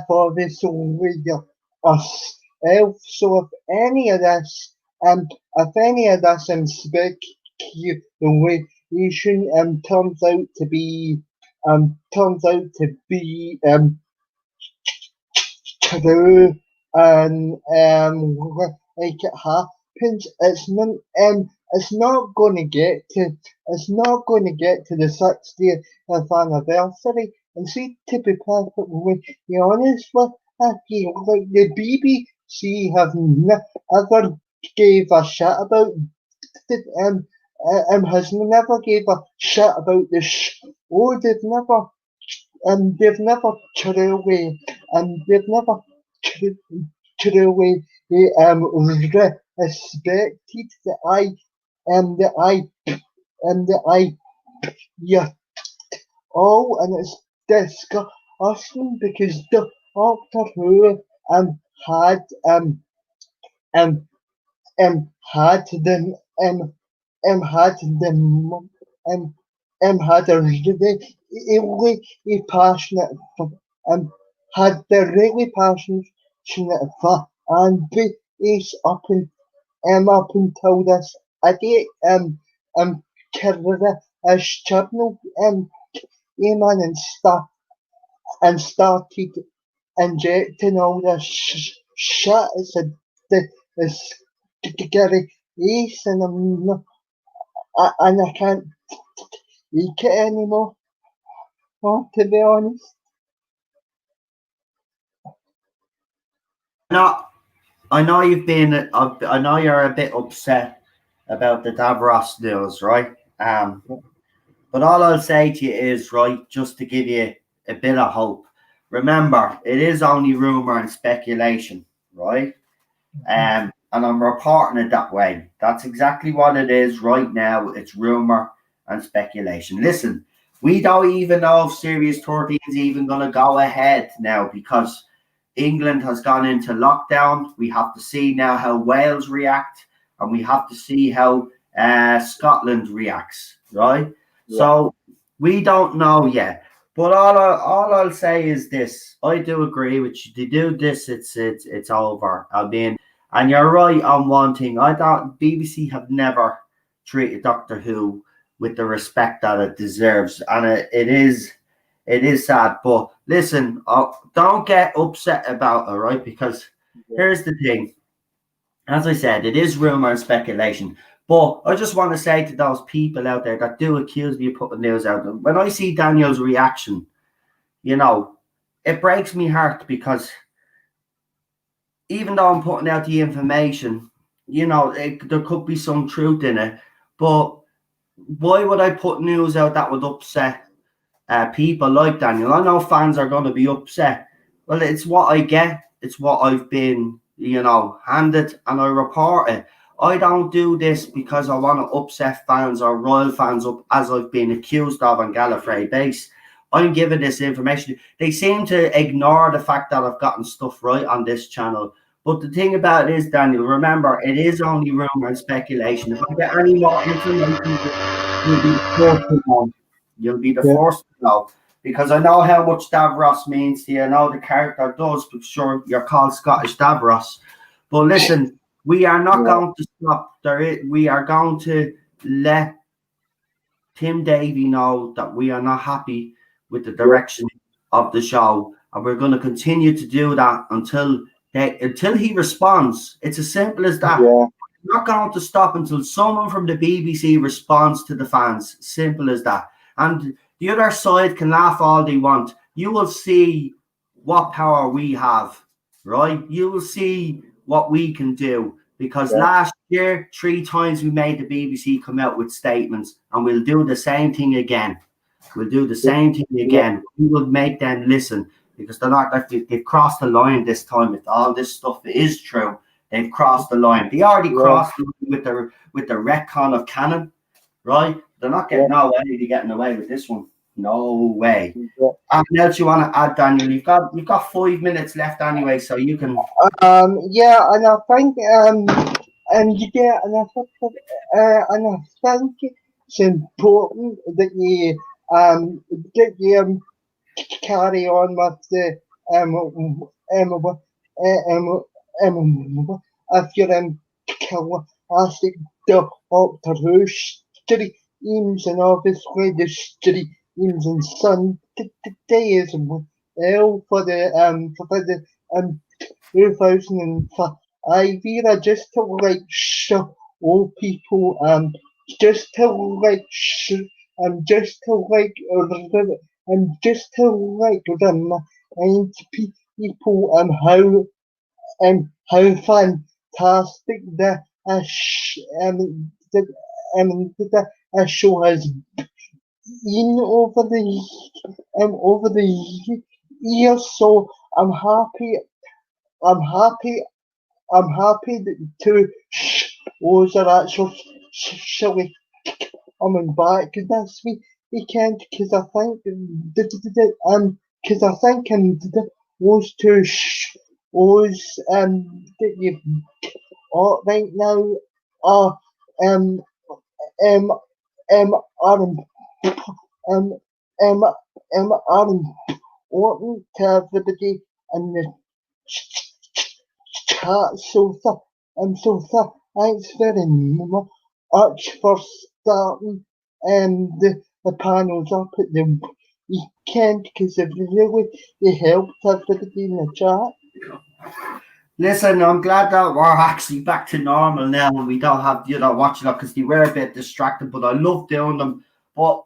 for this with us. So if any of this, speculation turns out to be true, and like it happens, it's not going to get to the 60th anniversary. And see, to be perfectly honest with you, like the BBC have never gave a shit about has never gave a shit about the show. They've never truly respected and it's disgusting because the Doctor Who had had a really passionate had the really passionate fan base up until this idiot Chibnall came in and started injecting all this shit. It's Gary Ace, and I can't take it anymore. To be honest. I know you've been. I know you're a bit upset about the Davros news, right? But all I'll say to you is, right, just to give you a bit of hope. Remember, it is only rumor and speculation, right? And I'm reporting it that way. That's exactly what it is right now. It's rumor and speculation. Listen, we don't even know if Series 13 is even going to go ahead now because England has gone into lockdown. We have to see now how Wales react, and we have to see how Scotland reacts, right? Yeah. So we don't know yet. But all I'll say is this: I do agree with you. To do this, it's over. I mean, and you're right on one thing. I thought BBC have never treated Doctor Who with the respect that it deserves, and it is sad. But listen, don't get upset about it, right? Because here's the thing. As I said, it is rumor and speculation. But I just want to say to those people out there that do accuse me of putting news out, when I see Daniel's reaction, you know, it breaks me heart, because even though I'm putting out the information, you know, there could be some truth in it. But why would I put news out that would upset people like Daniel? I know fans are going to be upset. Well, it's what I get. It's what I've been, you know, handed, and I report it. I don't do this because I want to upset fans or rile fans up, as I've been accused of on Gallifrey base. I'm giving this information. They seem to ignore the fact that I've gotten stuff right on this channel. But the thing about it is, Daniel, remember, it is only rumor and speculation. If I get any more information, you'll be the first to know. You'll be the first to know. Because I know how much Davros means to you. I know the character does, but sure, you're called Scottish Davros. But listen, we are not going to stop. We are going to let Tim Davey know that we are not happy with the direction of the show, and we're going to continue to do that until he responds. It's as simple as that. We're not going to stop until someone from the BBC responds to the fans. Simple as that. And the other side can laugh all they want. You will see what power we have, right? You will see what we can do. Because last year, 3 times we made the BBC come out with statements, and we'll do the same thing again. We'll do the same thing again. We will make them listen, because they're not. They've crossed the line this time. If all this stuff is true, they've crossed the line. They already crossed the line with the retcon of canon, right? They're not getting getting away with this one. No way. Anything else you want to add, Daniel? You've got 5 minutes left anyway, so you can. And I think and I think it's important that you carry on with the if you're classic Doctor Who streams, and obviously the streams on Sunday as well for the 2005 era, just to like show people just to remind people how fantastic the show has been over the years. So I'm happy to shows are actually coming back this weekend, because I think those 2 shows that you've got right now are important to everybody in the chat. So thanks very much for starting the panels up at the weekend, because it helped everybody in the chat. Listen, I'm glad that we're actually back to normal now, and we don't have watching it, because they were a bit distracted. But I love doing them. But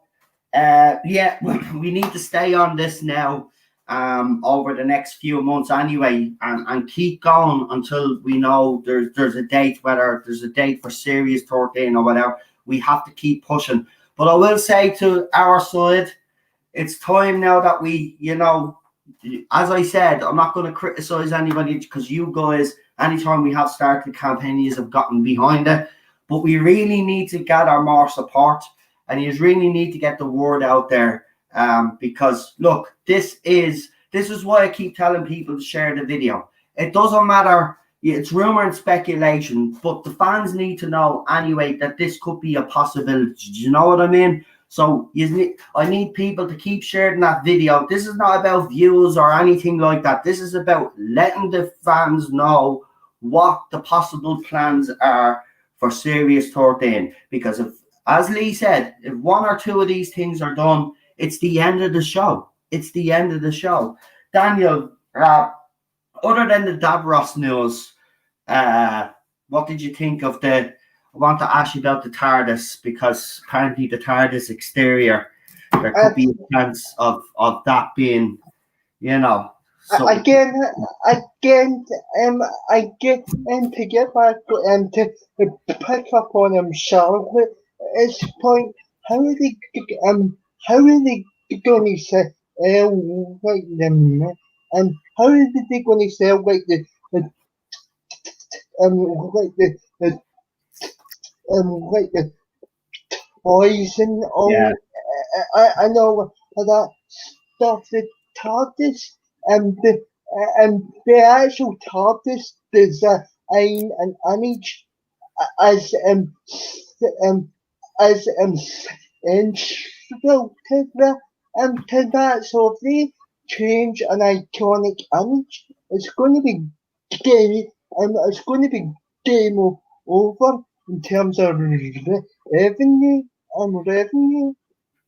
we need to stay on this now over the next few months anyway, and keep going until we know there's a date, whether there's a date for Series 13 or whatever. We have to keep pushing. But I will say to our side, it's time now that we, as I said, I'm not going to criticize anybody, because you guys, anytime we have started campaigns, have gotten behind it. But we really need to gather more support, and you really need to get the word out there. Because look, this is why I keep telling people to share the video. It doesn't matter. It's rumor and speculation, but the fans need to know anyway that this could be a possibility. Do you know what I mean? So I need people to keep sharing that video. This is not about views or anything like that. This is about letting the fans know what the possible plans are for Series 13. Because if as Lee said, if one or two of these things are done, it's the end of the show. It's the end of the show. Daniel, other than the Davros news, what did you think of I want to ask you about the Tardis, because apparently the Tardis exterior, there could be a chance of that being, again, to get back to pick up on Charlotte, it's point. How are they going to sell them? And how are they going to sell the poison? Yeah. I know that stuff. The Tardis and the actual Tardis design and image as integral to that. So if they change an iconic image, it's going to be game over in terms of revenue.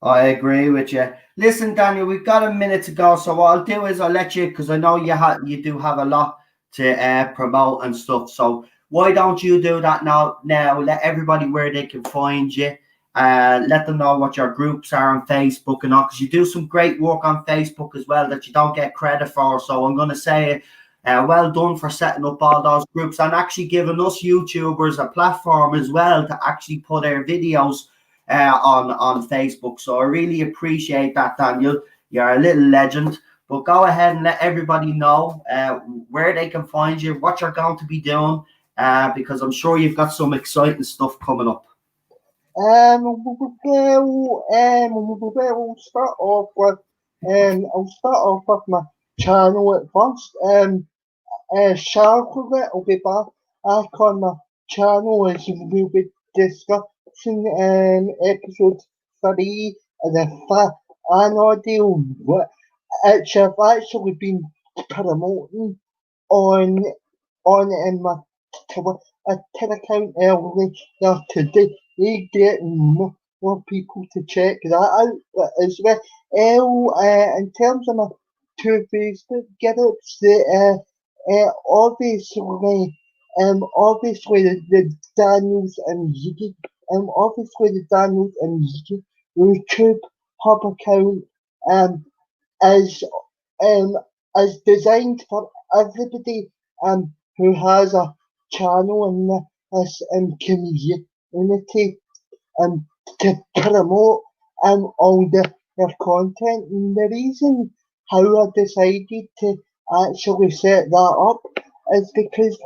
I agree with you. Listen, Daniel, we've got a minute to go, so what I'll do is I'll let you, because I know you do have a lot to promote and stuff. So why don't you do that now? Let everybody where they can find you. Let them know what your groups are on Facebook and all, because you do some great work on Facebook as well that you don't get credit for. So I'm going to say well done for setting up all those groups and actually giving us YouTubers a platform as well to actually put our videos on Facebook. So I really appreciate that, Daniel. You're a little legend. But go ahead and let everybody know where they can find you, what you're going to be doing, because I'm sure you've got some exciting stuff coming up. We'll start off with I'll start off with my channel at first. Charlotte will be back on my channel as we'll be discussing episode 3 of the fan audio, which I've actually been promoting on my Twitter account earlier today. Getting more people to check that out as well. In terms of my two Facebook get-ups, obviously the Daniels and Yigi, YouTube hub account as designed for everybody who has a channel in this community to promote all their content. And the reason how I decided to actually set that up is because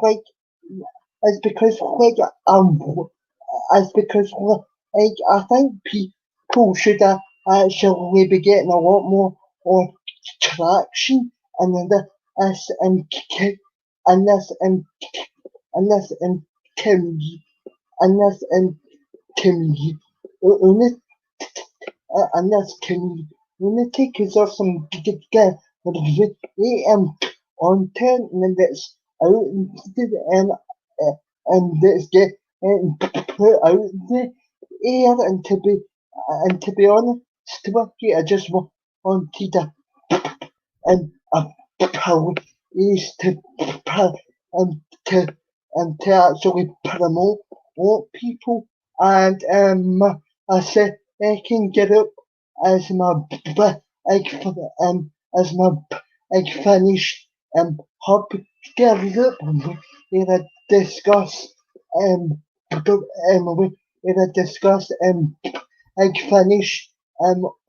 I think people should actually be getting a lot more traction and this community, because there's some content and that's out and that's getting put out there, and to be honest with you, I just wanted to actually promote people, and I said I can get up as my finish hub get up where I discuss finish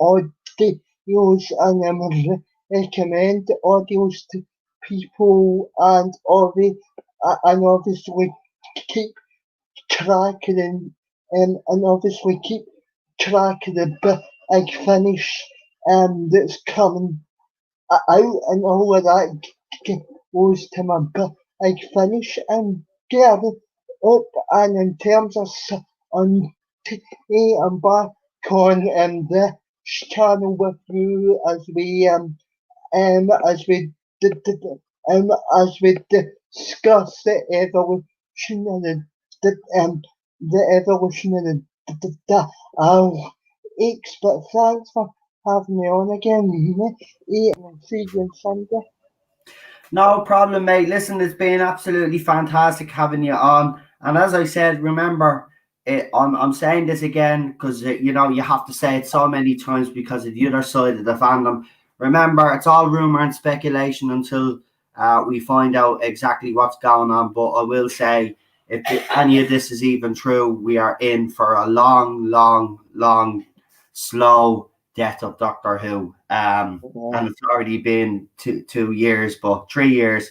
audios and recommend audios to people, and obviously keep track of them, and obviously keep track of the big finish that's coming out, and all of that goes to my big finish and get up. And in terms of I'm back on the channel with you as we discuss the evolution of the I'll but thanks for having me on again. And see you on Sunday. No problem, mate. Listen, it's been absolutely fantastic having you on. And as I said, remember, I'm saying this again because you have to say it so many times because of the other side of the fandom. Remember, it's all rumor and speculation until we find out exactly what's going on. But I will say, if any of this is even true, we are in for a long, long, long, slow death of Doctor Who. And it's already been 2 years, but 3 years,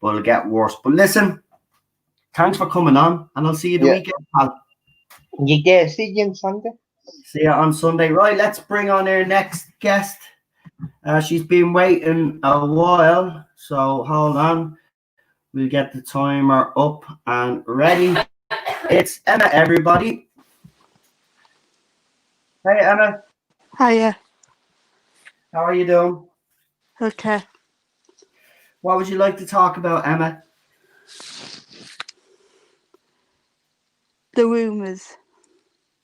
but it'll get worse. But listen, thanks for coming on, and I'll see you the weekend, pal. Yeah, see you on Sunday. See you on Sunday. Right, let's bring on our next guest. She's been waiting a while, so hold on. We'll get the timer up and ready. It's Emma, everybody. Hey, Emma. Hiya. How are you doing? Okay. What would you like to talk about, Emma? The rumours.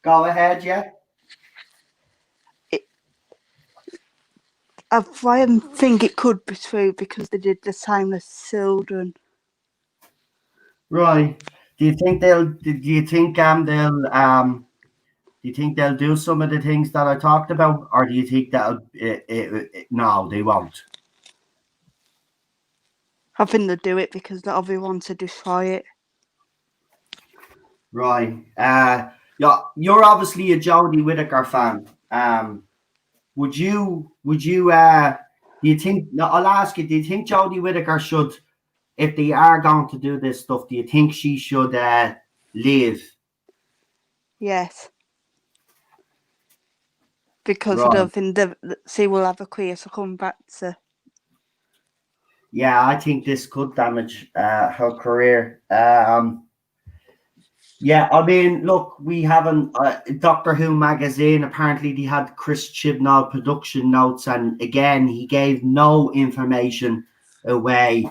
Go ahead, yeah. I think it could be true because they did the Timeless Children. Right. Do you think they'll do some of the things that I talked about, or do you think no, they won't? I think they'll do it because they obviously want to destroy it. Right. Yeah, you're obviously a Jodie Whittaker fan. Would you do you think, no, I'll ask you, do you think Jodie Whittaker should, if they are going to do this stuff, do you think she should leave? Yes. Because Right. I don't think she will have a career to come back to. Yeah, I think this could damage her career. Yeah, I mean, look, we haven't Doctor Who magazine. Apparently, they had Chris Chibnall production notes, and again, he gave no information away.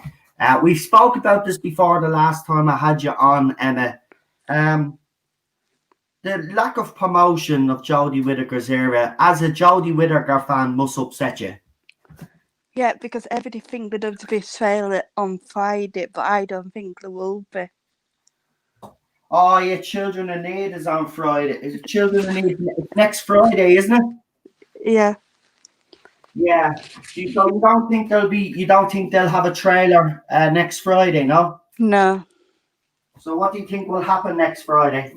We spoke about this before the last time I had you on, Emma. The lack of promotion of Jodie Whittaker's era, as a Jodie Whittaker fan, must upset you. Yeah, because everybody think they're going to be trailer on Friday, but I don't think there will be. Oh, yeah, Children in Need is on Friday. Is it Children in Need? It's next Friday, isn't it? Yeah. Yeah. You don't think they'll have a trailer next Friday, no? No. So what do you think will happen next Friday?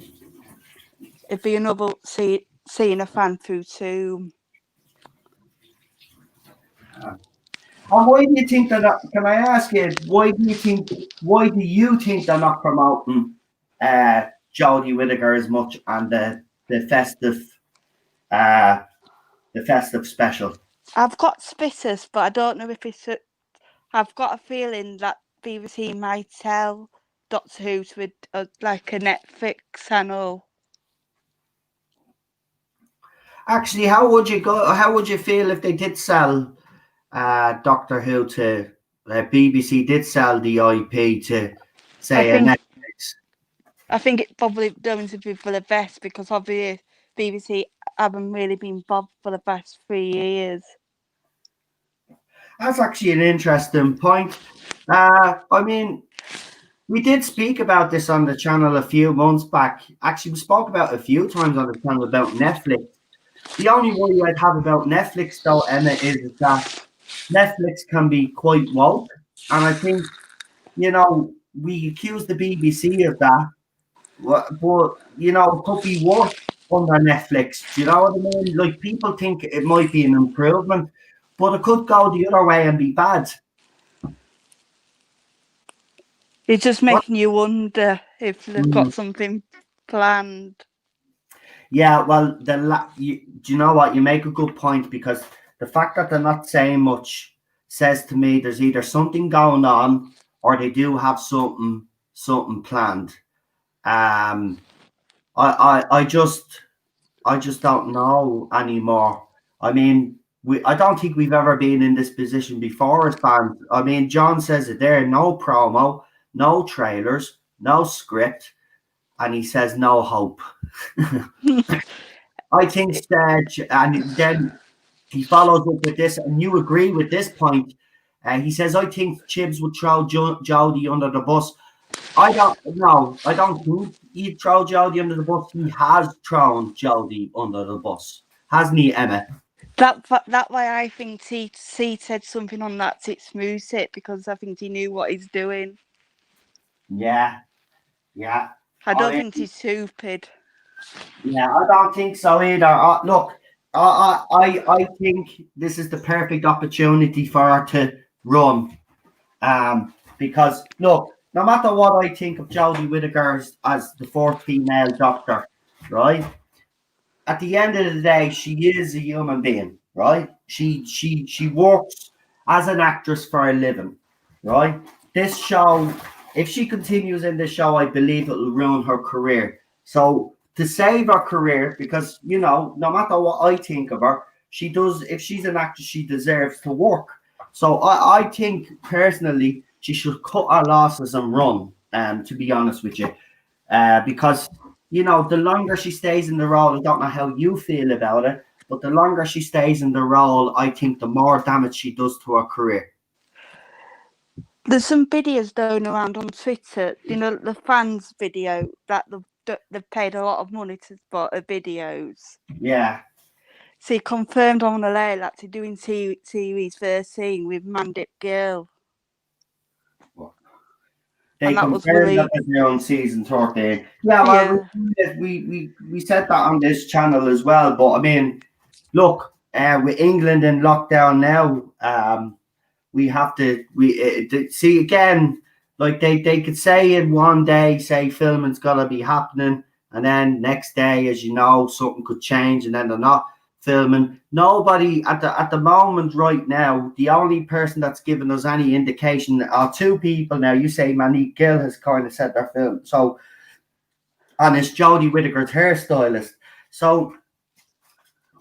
It'd be another seeing a fan through Zoom. And why do you think they're not? Can I ask you? Why do you think they're not promoting Jodie Whittaker as much on the festive special? I've got spitters, but I don't know if it's. I've got a feeling that BBC might tell Doctor Who to like a Netflix channel. Actually, how would you feel if they did sell Doctor Who to BBC? Did sell the IP to say a Netflix? I think it's probably going to be for the best because obviously BBC haven't really been bothered for the past 3 years. That's actually an interesting point. I mean, we did speak about this on the channel a few months back. Actually, we spoke about it a few times on the channel about Netflix. The only worry I'd have about Netflix, though, Emma, is that Netflix can be quite woke. And I think, we accuse the BBC of that. But, it could be worse under Netflix. Do you know what I mean? Like, people think it might be an improvement, but it could go the other way and be bad. It's just making you wonder if they've got something planned. Yeah, well, do you know what? You make a good point because the fact that they're not saying much says to me there's either something going on or they do have something planned. I just don't know anymore. I mean, I don't think we've ever been in this position before as fans. I mean, John says it there: no promo, no trailers, no script. and he says no hope. I think and then he follows up with this, and you agree with this point. He says, I think Chibs would throw Jodie under the bus. I don't think he'd throw Jodie under the bus. He has thrown Jodie under the bus, hasn't he, Emma? That why I think he said something on that to smooth it, because I think he knew what he's doing. Yeah. I don't think he's stupid. Yeah, I don't think so either. Look, I think this is the perfect opportunity for her to run. Because look, no matter what I think of Jodie Whittaker as the fourth female doctor, right? At the end of the day, she is a human being, right? She works as an actress for a living, right? This show, if she continues in this show, I believe it will ruin her career. So to save her career, because no matter what I think of her, she does. If she's an actress, she deserves to work. So I think personally, she should cut her losses and run. To be honest with you, because the longer she stays in the role, I don't know how you feel about it, but the longer she stays in the role, I think the more damage she does to her career. There's some videos going around on Twitter, the fans video that they've paid a lot of money to spot her videos. Yeah. So he confirmed on the layer that they're doing series 13 with Mandip Girl. They confirmed that they're on season 13. Yeah, well, we said that on this channel as well. But I mean, look, with England in lockdown now, we have to see again. Like they could say in one day, say filming's gotta be happening, and then next day, as you know, something could change, and then they're not filming. Nobody at the moment right now, the only person that's given us any indication are two people. Now you say Monique Gill has kind of said their film, so, and it's Jodie Whittaker's hairstylist. So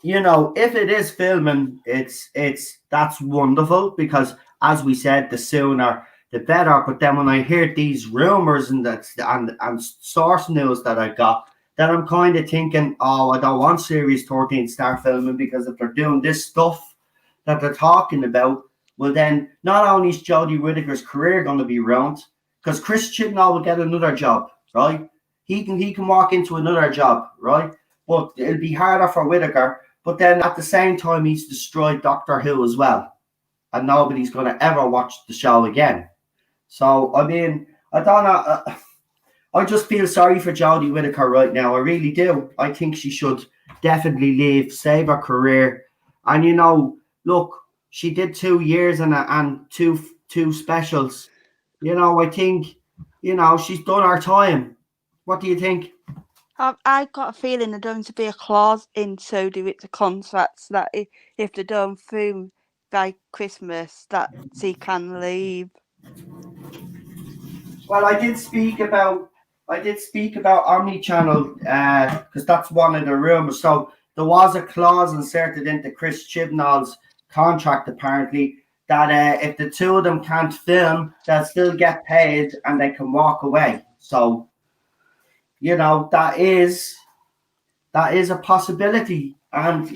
if it is filming, that's wonderful, because as we said, the sooner the better. But then when I hear these rumors and source news that I got, then I'm kind of thinking, oh, I don't want series 13 to start filming, because if they're doing this stuff that they're talking about, well then not only is Jodie Whittaker's career going to be ruined, because Chris Chibnall will get another job, right? He can walk into another job, right? But it'll be harder for Whittaker. But then at the same time, he's destroyed Doctor Who as well, and nobody's going to ever watch the show again. So I mean, I don't know. I just feel sorry for Jodie Whittaker right now. I really do. I think she should definitely leave, save her career. And look, she did 2 years and two specials. I think she's done her time. What do you think? I've got a feeling there's going to be a clause in So Do It, the contracts, that if they don't film by Christmas, that she can leave. Well, I did speak about omni-channel, because that's one of the rumors. So there was a clause inserted into Chris Chibnall's contract, apparently, that if the two of them can't film, they'll still get paid and they can walk away. So that is a possibility. And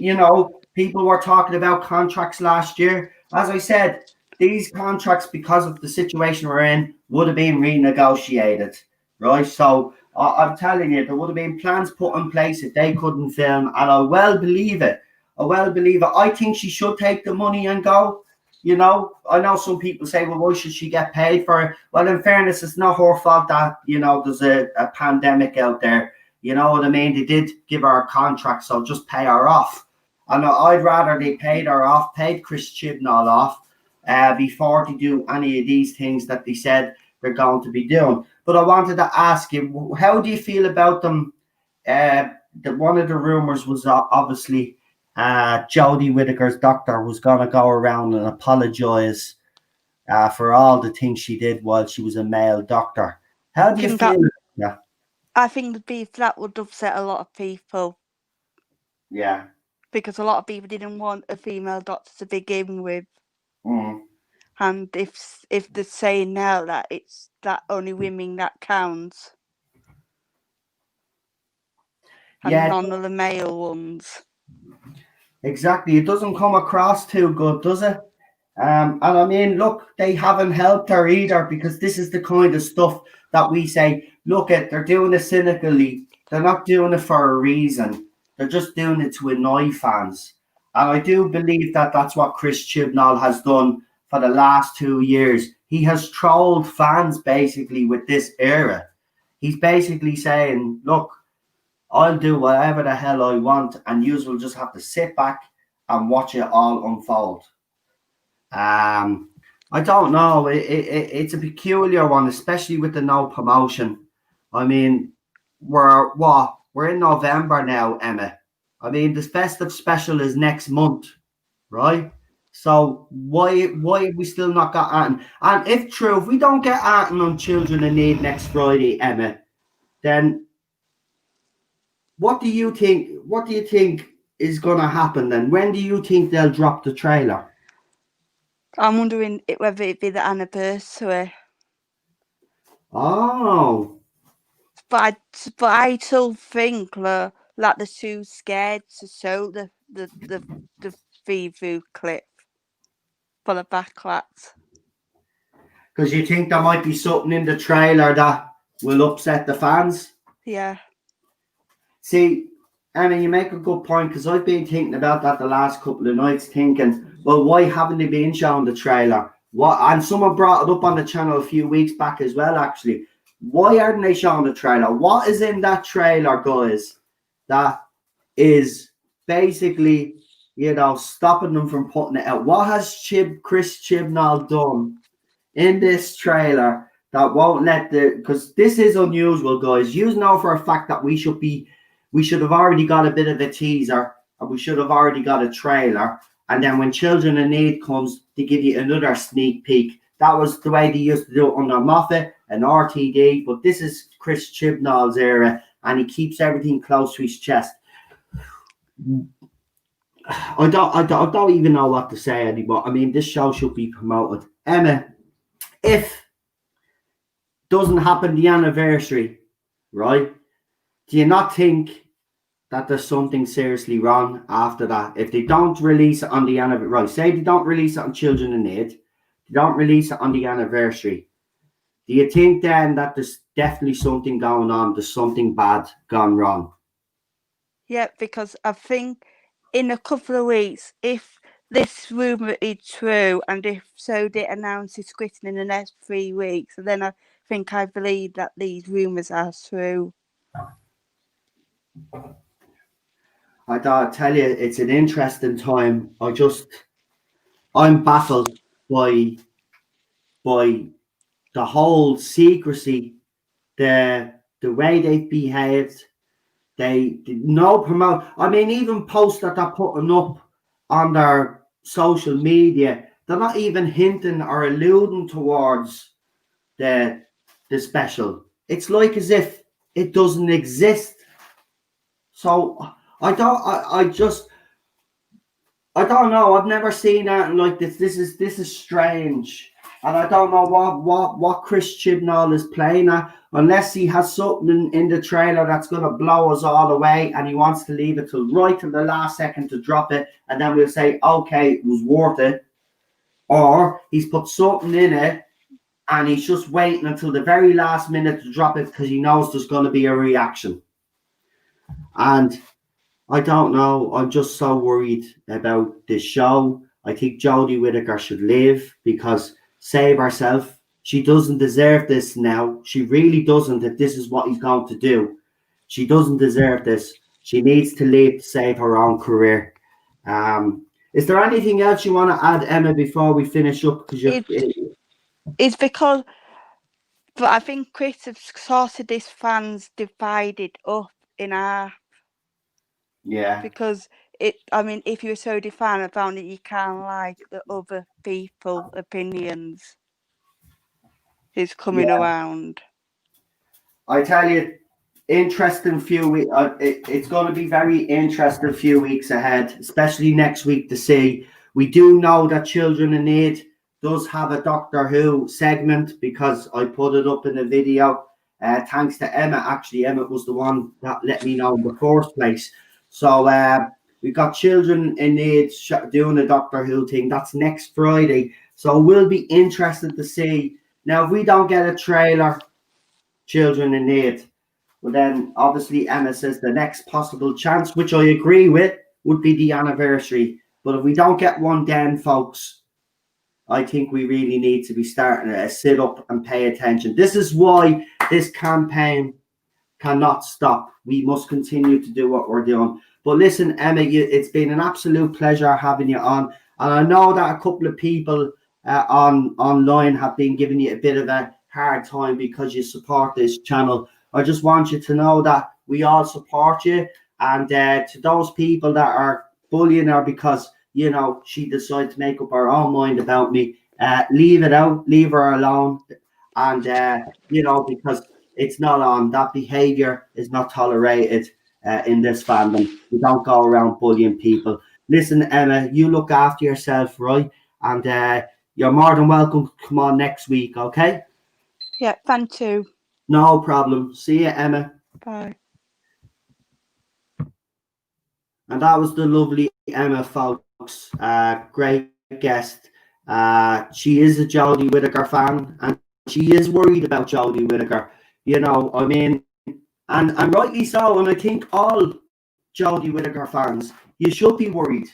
people were talking about contracts last year. As I said, these contracts, because of the situation we're in, would have been renegotiated, right? So I'm telling you, there would have been plans put in place if they couldn't film, and I well believe it. I think she should take the money and go. I know some people say, well, why should she get paid for it? Well, in fairness, it's not her fault that, there's a pandemic out there. You know what I mean? They did give her a contract, so just pay her off. And I'd rather they paid her off, paid Chris Chibnall off, before they do any of these things that they said they're going to be doing. But I wanted to ask you, how do you feel about them? One of the rumors was obviously Jodie Whittaker's doctor was going to go around and apologize for all the things she did while she was a male doctor. How do you feel? I think that would upset a lot of people. Yeah. Because a lot of people didn't want a female doctor to begin with. Mm. And if they're saying now that it's that only women that counts. and Yeah. none of the male ones. Exactly. It doesn't come across too good, does it? And I mean, look, they haven't helped her either, because this is the kind of stuff that we say, look at, they're doing it cynically. They're not doing it for a reason. They're just doing it to annoy fans. And I do believe that that's what Chris Chibnall has done for the last 2 years. He has trolled fans basically with this era. He's basically saying, look, I'll do whatever the hell I want, and you will just have to sit back and watch it all unfold. I don't know. It's a peculiar one, especially with the no promotion. I mean, we're in November now, Emma. I mean, the festive special is next month, right? So why have we still not got Anton? And if we don't get Anton on Children in Need next Friday, Emma, then what do you think? What do you think is going to happen then? When do you think they'll drop the trailer? I'm wondering whether it be the anniversary. Oh. But I still think that they're too scared to show the Vivu clip for the backlash. Because you think there might be something in the trailer that will upset the fans? Yeah. See, Emma, you make a good point, because I've been thinking about that the last couple of nights, thinking, well, why haven't they been shown the trailer? And someone brought it up on the channel a few weeks back as well, actually. Why aren't they showing the trailer? What is in that trailer, guys, that is basically, stopping them from putting it out? What has Chris Chibnall done in this trailer that won't let because this is unusual, guys. You know for a fact that we should have already got a bit of a teaser, and we should have already got a trailer. And then when Children in Need comes, to give you another sneak peek. That was the way they used to do it under Moffat and RTD. But this is Chris Chibnall's era, and he keeps everything close to his chest. I don't even know what to say anymore. I mean, this show should be promoted. Emma, if doesn't happen the anniversary, right? Do you not think that there's something seriously wrong after that? If they don't release it on the anniversary, right? Say they don't release it on Children in Need, they don't release it on the anniversary. Do you think then that there's definitely something going on? There's something bad gone wrong? Yeah, because I think in a couple of weeks, if this rumour is true, and if so they announce it's quitting in the next 3 weeks, and then I believe that these rumours are true. I tell you, it's an interesting time. I'm baffled by the whole secrecy, the way they've behaved. They did no promote. I mean, even posts that they're putting up on their social media, they're not even hinting or alluding towards the special. It's like as if it doesn't exist. So I don't know. I've never seen anything like this. This is strange, and I don't know what Chris Chibnall is playing at, unless he has something in the trailer that's going to blow us all away, and he wants to leave it till the last second to drop it, and then we'll say, okay, it was worth it. Or he's put something in it, and he's just waiting until the very last minute to drop it because he knows there's going to be a reaction. And I don't know. I'm just so worried about this show. I think Jodie Whittaker should leave, because save herself. She doesn't deserve this now. She really doesn't, if this is what he's going to do. She doesn't deserve this. She needs to leave to save her own career. Is there anything else you want to add, Emma, before we finish up? It's because, but I think Chris has sort of this fans divided up in half. Yeah. Because if you're so defined, I found that you can't like the other people's opinions is coming around. I tell you, interesting few weeks. It's going to be very interesting few weeks ahead, especially next week to see. We do know that Children in Need does have a Doctor Who segment, because I put it up in the video. Thanks to Emma. Actually, Emma was the one that let me know in the first place. So we've got Children in Need doing a Doctor Who thing. That's next Friday. So we'll be interested to see. Now, if we don't get a trailer, Children in Need, well, then obviously Emma says the next possible chance, which I agree with, would be the anniversary. But if we don't get one, then, folks, I think we really need to be starting to sit up and pay attention. This is why this campaign cannot stop. We must continue to do what we're doing. But listen, Emma, it's been an absolute pleasure having you on. And I know that a couple of people online have been giving you a bit of a hard time because you support this channel. I just want you to know that we all support you. And to those people that are bullying her because, you know, she decided to make up her own mind about me, leave it out, leave her alone. And, you know, because it's not on. That behavior is not tolerated in this fandom. We don't go around bullying people. Listen, Emma, you look after yourself, right? And you're more than welcome to come on next week, okay? Yeah, thank you. No problem. See you, Emma. Bye. And that was the lovely Emma, folks. Great guest. She is a Jodie Whittaker fan, and she is worried about Jodie Whittaker. You know, I mean, and rightly so. And I think all Jodie Whittaker fans, you should be worried.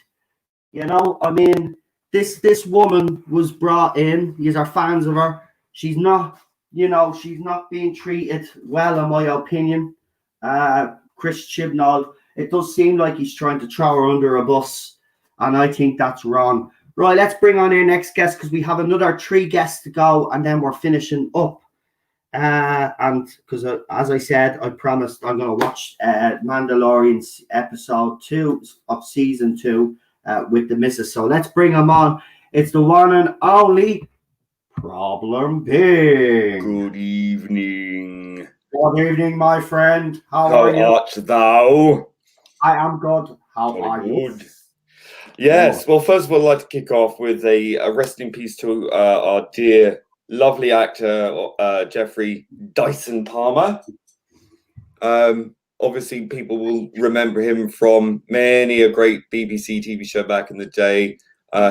You know, I mean, this woman was brought in. These are fans of her. She's not, you know, she's not being treated well, in my opinion. Chris Chibnall, it does seem like he's trying to throw her under a bus, and I think that's wrong. Right, let's bring on our next guest because we have another 3 guests to go, and then we're finishing up. And because as I said, I promised I'm going to watch Mandalorian's episode 2 of season 2 with the missus. So let's bring him on. It's the one and only Problem Ping. Good evening. Good evening, my friend. How How are you? art thou? I am good. How Very are you? good. Yes. Well, first of all, I'd like to kick off with a rest in peace to our dear, lovely actor, Jeffrey Dyson Palmer. Obviously, people will remember him from many a great BBC TV show back in the day.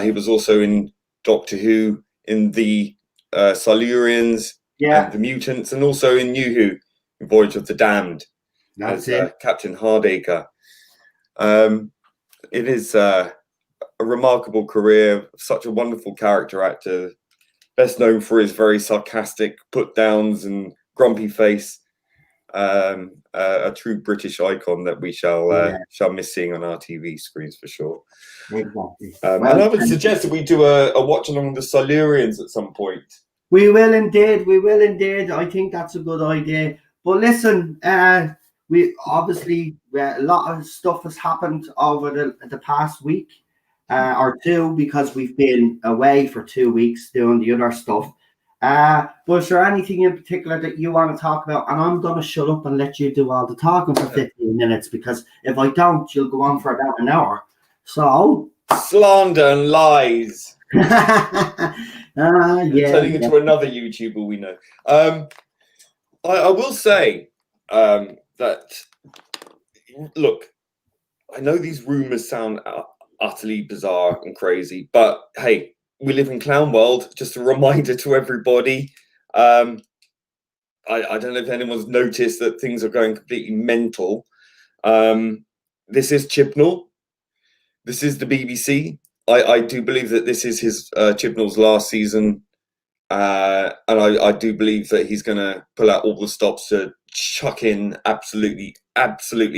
He was also in Doctor Who, in the Silurians, and the Mutants, and also in New Who, Voyage of the Damned, That's as Captain Hardacre. It is a remarkable career, such a wonderful character actor, best known for his very sarcastic put-downs and grumpy face. A true British icon that we shall miss seeing on our TV screens for sure. Exactly. And I would suggest that we do a watch along the Silurians at some point. We will indeed. We will indeed. I think that's a good idea. But listen, we obviously a lot of stuff has happened over the past week or two because we've been away for 2 weeks doing the other stuff. But is there anything in particular that you want to talk about? And I'm going to shut up and let you do all the talking for 15 minutes because if I don't, you'll go on for about an hour. So slander and lies. Turning into another YouTuber we know. I will say that, look, I know these rumors sound utterly bizarre and crazy, but hey, we live in clown world. Just a reminder to everybody. I don't know if anyone's noticed that things are going completely mental. This is Chibnall. This is the BBC. I do believe that this is his Chibnall's last season. And I do believe that he's going to pull out all the stops to chuck in absolutely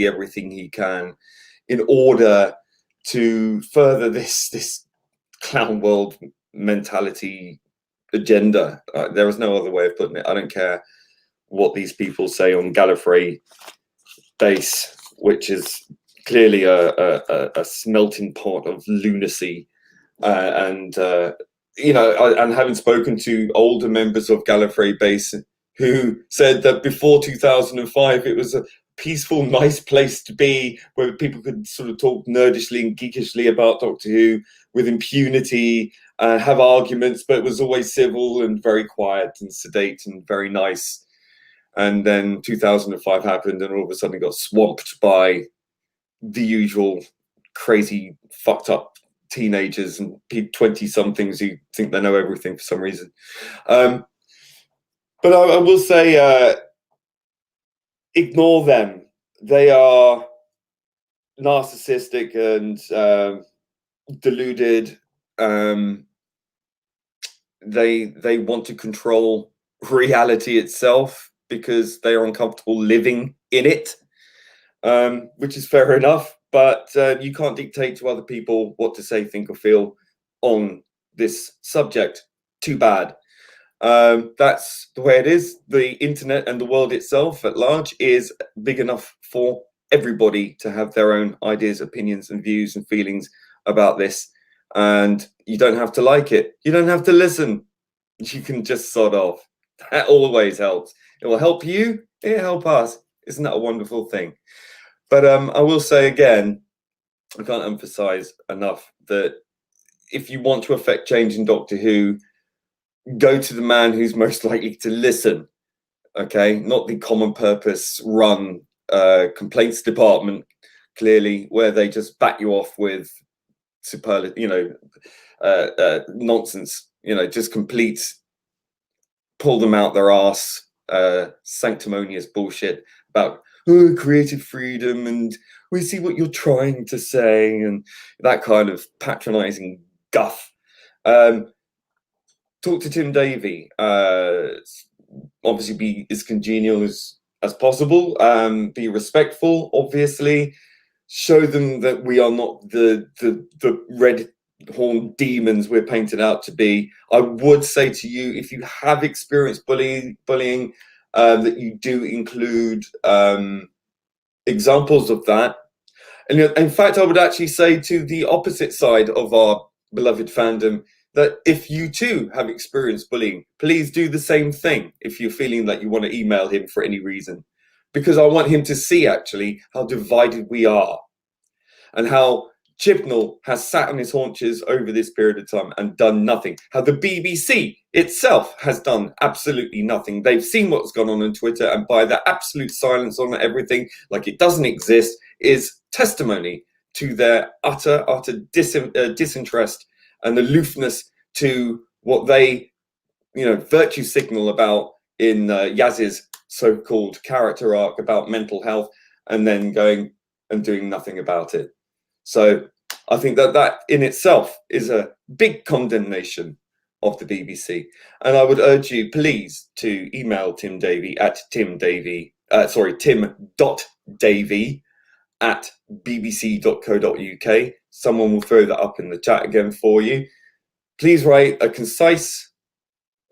everything he can in order to further this clown world mentality agenda. There is no other way of putting it. I don't care what these people say on Gallifrey base, which is clearly a smelting pot of lunacy, and having spoken to older members of Gallifrey base who said that before 2005 it was a peaceful, nice place to be where people could sort of talk nerdishly and geekishly about Doctor Who with impunity, have arguments, but it was always civil and very quiet and sedate and very nice. and then 2005 happened, and all of a sudden got swamped by the usual crazy, fucked up teenagers and 20-somethings who think they know everything for some reason. But I will say, ignore them. They are narcissistic and deluded. They want to control reality itself because they are uncomfortable living in it, which is fair enough. But you can't dictate to other people what to say, think, or feel on this subject. Too bad. That's the way it is. The internet and the world itself at large is big enough for everybody to have their own ideas, opinions, and views and feelings about this. And you don't have to like it. You don't have to listen. You can just sod off. That always helps. It will help you. It'll help us. Isn't that a wonderful thing? But I will say again, I can't emphasize enough that if you want to affect change in Doctor Who, go to the man who's most likely to listen. Okay, not the common purpose run complaints department, clearly, where they just back you off with superlative, nonsense. Just complete, pull them out their arse, sanctimonious bullshit about creative freedom and we see what you're trying to say and that kind of patronizing guff. Talk to Tim Davie. Obviously, be as congenial as possible. Be respectful, obviously. Show them that we are not the red horned demons we're painted out to be. I would say to you, if you have experienced bullying, that you do include examples of that. And in fact, I would actually say to the opposite side of our beloved fandom that if you too have experienced bullying, please do the same thing if you're feeling that you want to email him for any reason. Because I want him to see actually how divided we are and how Chibnall has sat on his haunches over this period of time and done nothing. How the BBC itself has done absolutely nothing. They've seen what's gone on Twitter, and by their absolute silence on everything, like it doesn't exist, is testimony to their utter disinterest and aloofness to what they, virtue signal about in Yaz's so-called character arc about mental health, and then going and doing nothing about it. So I think that in itself is a big condemnation of the BBC. And I would urge you, please, to email Tim Davie at tim.davie@bbc.co.uk. Someone will throw that up in the chat again for you. Please write a concise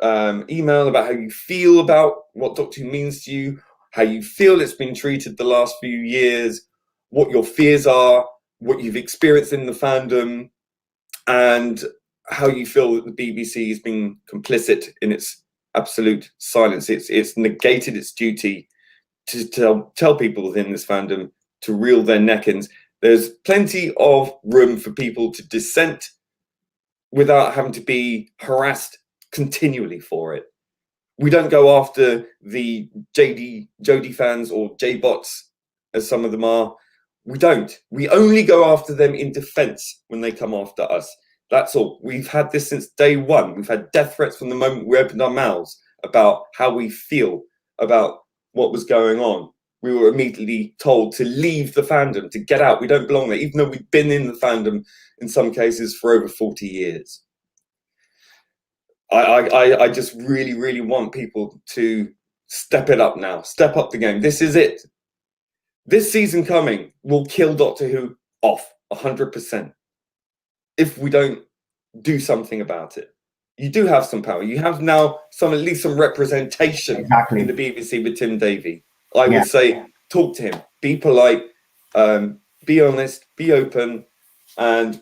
email about how you feel about what Doctor Who means to you, how you feel it's been treated the last few years, what your fears are, what you've experienced in the fandom, and how you feel that the BBC has been complicit in its absolute silence. It's negated its duty to tell people within this fandom to reel their neck in. There's plenty of room for people to dissent without having to be harassed continually for it. We don't go after the Jodie fans or J-bots, as some of them are. We don't. We only go after them in defense when they come after us. That's all. We've had this since day one. We've had death threats from the moment we opened our mouths about how we feel about what was going on. We were immediately told to leave the fandom, to get out. We don't belong there, even though we've been in the fandom in some cases for over 40 years. I just really, really want people to step it up now. Step up the game. This is it. This season coming will kill Doctor Who off 100% if we don't do something about it. You do have some power. You have now at least some representation in the BBC with Tim Davie. I would say talk to him, be polite, be honest, be open, and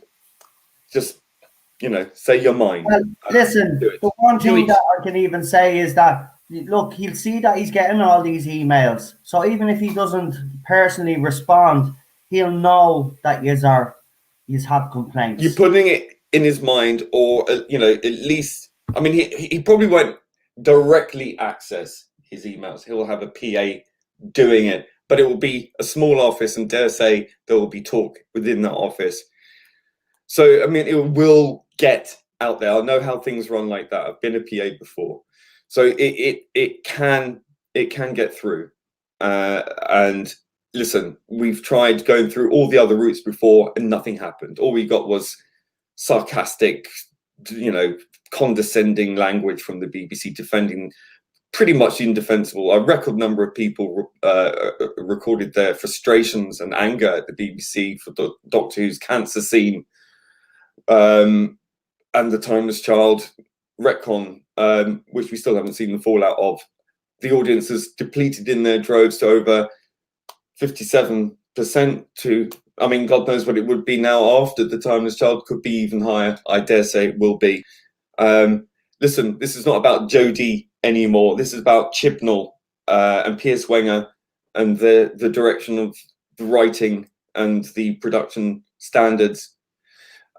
just, say your mind. Well, listen, the one thing that I can even say is that, look, he'll see that he's getting all these emails. So even if he doesn't personally respond, he'll know that he's have complaints. You're putting it in his mind, or at least, I mean, he probably won't directly access his emails. He'll have a PA doing it, but it will be a small office, and dare say there will be talk within that office. So, I mean, it will get out there. I know how things run like that. I've been a PA before. So it can get through. And listen, we've tried going through all the other routes before and nothing happened. All we got was sarcastic, condescending language from the BBC defending pretty much indefensible. A record number of people recorded their frustrations and anger at the BBC for the Doctor Who's cancer scene and the Timeless Child retcon, which we still haven't seen the fallout of. The audience has depleted in their droves to over 57% to, I mean, God knows what it would be now after the Timeless Child. Could be even higher. I dare say it will be. Listen, this is not about Jodie anymore. This is about Chibnall and Piers Wenger and the direction of the writing and the production standards.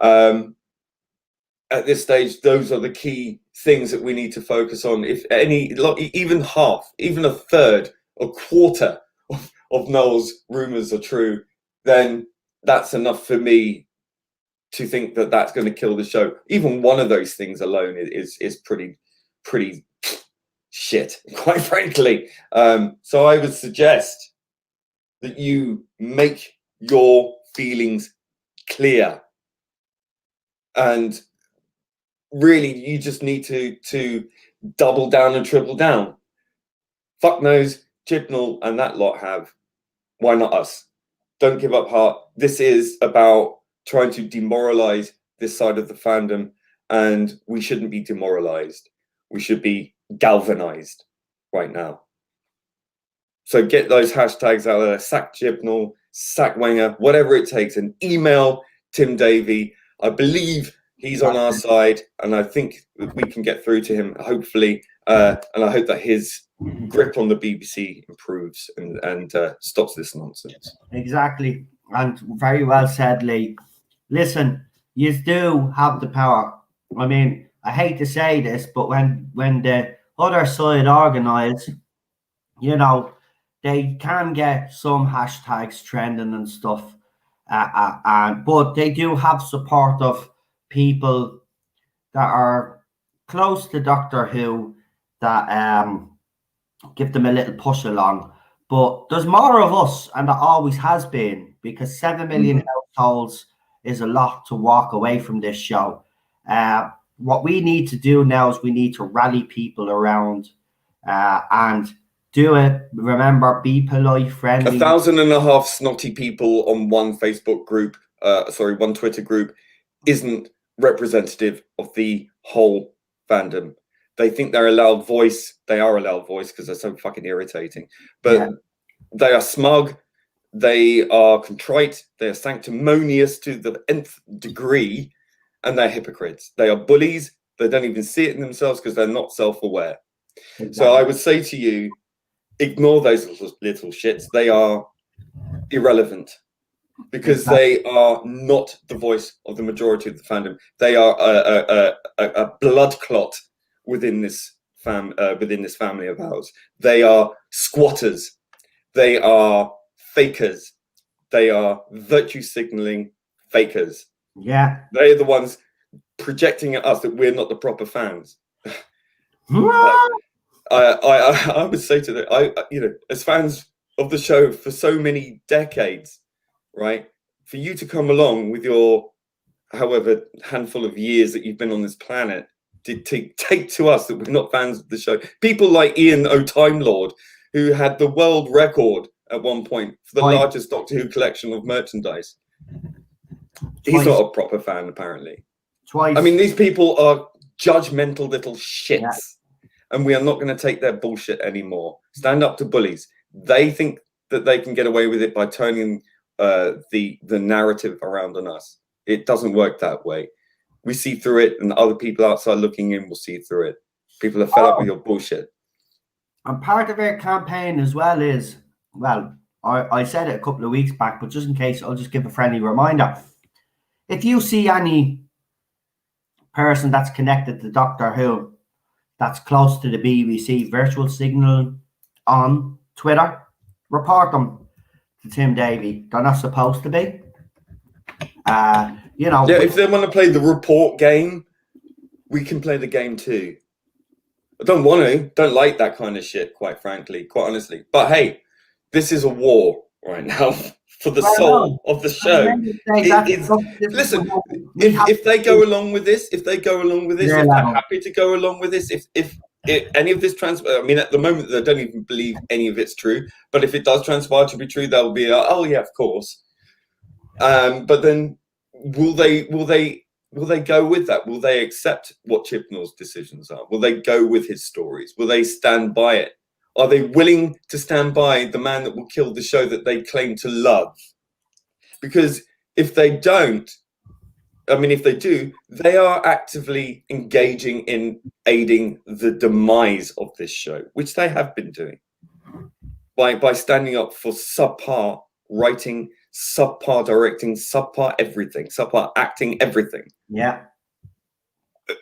At this stage, those are the key things that we need to focus on. If any, even half, even a third, a quarter of Noel's rumours are true, then that's enough for me to think that that's going to kill the show. Even one of those things alone is pretty shit, quite frankly. So I would suggest that you make your feelings clear, and really you just need to double down and triple down. Fuck knows Chibnall and that lot have. Why not us? Don't give up heart. This is about trying to demoralize this side of the fandom, and we shouldn't be demoralized. We should be galvanized right now. So get those hashtags out there. Sack Chibnall, sack Wenger, whatever it takes, and email Tim Davey. I believe he's on our side, and I think we can get through to him, hopefully. And I hope that his grip on the BBC improves and stops this nonsense. Exactly. And very well said, Lee. Listen, you do have the power. I mean, I hate to say this, but when the other side organise, they can get some hashtags trending and stuff. But they do have support of people that are close to Doctor Who that give them a little push along. But there's more of us, and there always has been, because 7 million households is a lot to walk away from this show. What we need to do now is we need to rally people around and do it. Remember, be polite, friendly. 1,500 snotty people on one Facebook group, one Twitter group, isn't representative of the whole fandom. They think they're a loud voice. They are a loud voice because they're so fucking irritating. But they are smug. They are contrite. They are sanctimonious to the nth degree. And they're hypocrites. They are bullies. They don't even see it in themselves because they're not self-aware. Exactly. So I would say to you, ignore those little shits. They are irrelevant because they are not the voice of the majority of the fandom. They are a blood clot within this family of ours. They are squatters. They are fakers. They are virtue signaling fakers. Yeah, they're the ones projecting at us that we're not the proper fans. I would say to them, as fans of the show for so many decades, right? For you to come along with your however handful of years that you've been on this planet to take to us that we're not fans of the show. People like Ian O'Time Lord, who had the world record at one point for the largest Doctor Who collection of merchandise. He's not a proper fan, apparently. I mean, these people are judgmental little shits, and we are not going to take their bullshit anymore. Stand up to bullies. They think that they can get away with it by turning the narrative around on us. It doesn't work that way. We see through it, and other people outside looking in will see through it. People are fed up with your bullshit. And part of our campaign as well is, I said it a couple of weeks back, but just in case, I'll just give a friendly reminder. If you see any person that's connected to Doctor Who, that's close to the BBC, virtual signal on Twitter. Report them to Tim Davey. They're not supposed to be. You know. Yeah, if they want to play the report game, we can play the game too. I don't want to. Don't like that kind of shit, quite frankly, quite honestly. But hey, this is a war right now for the soul of the show. Listen, if they go along with this, if they're happy to go along with this, if any of this I mean, at the moment they don't even believe any of it's true. But if it does transpire to be true, they'll be oh yeah, of course. But then will they go with that? Will they accept what Chibnall's decisions are? Will they go with his stories? Will they stand by it? Are they willing to stand by the man that will kill the show that they claim to love? Because if they don't, I mean, if they do, they are actively engaging in aiding the demise of this show, which they have been doing by standing up for subpar writing, subpar directing, subpar everything, subpar acting, everything. Yeah.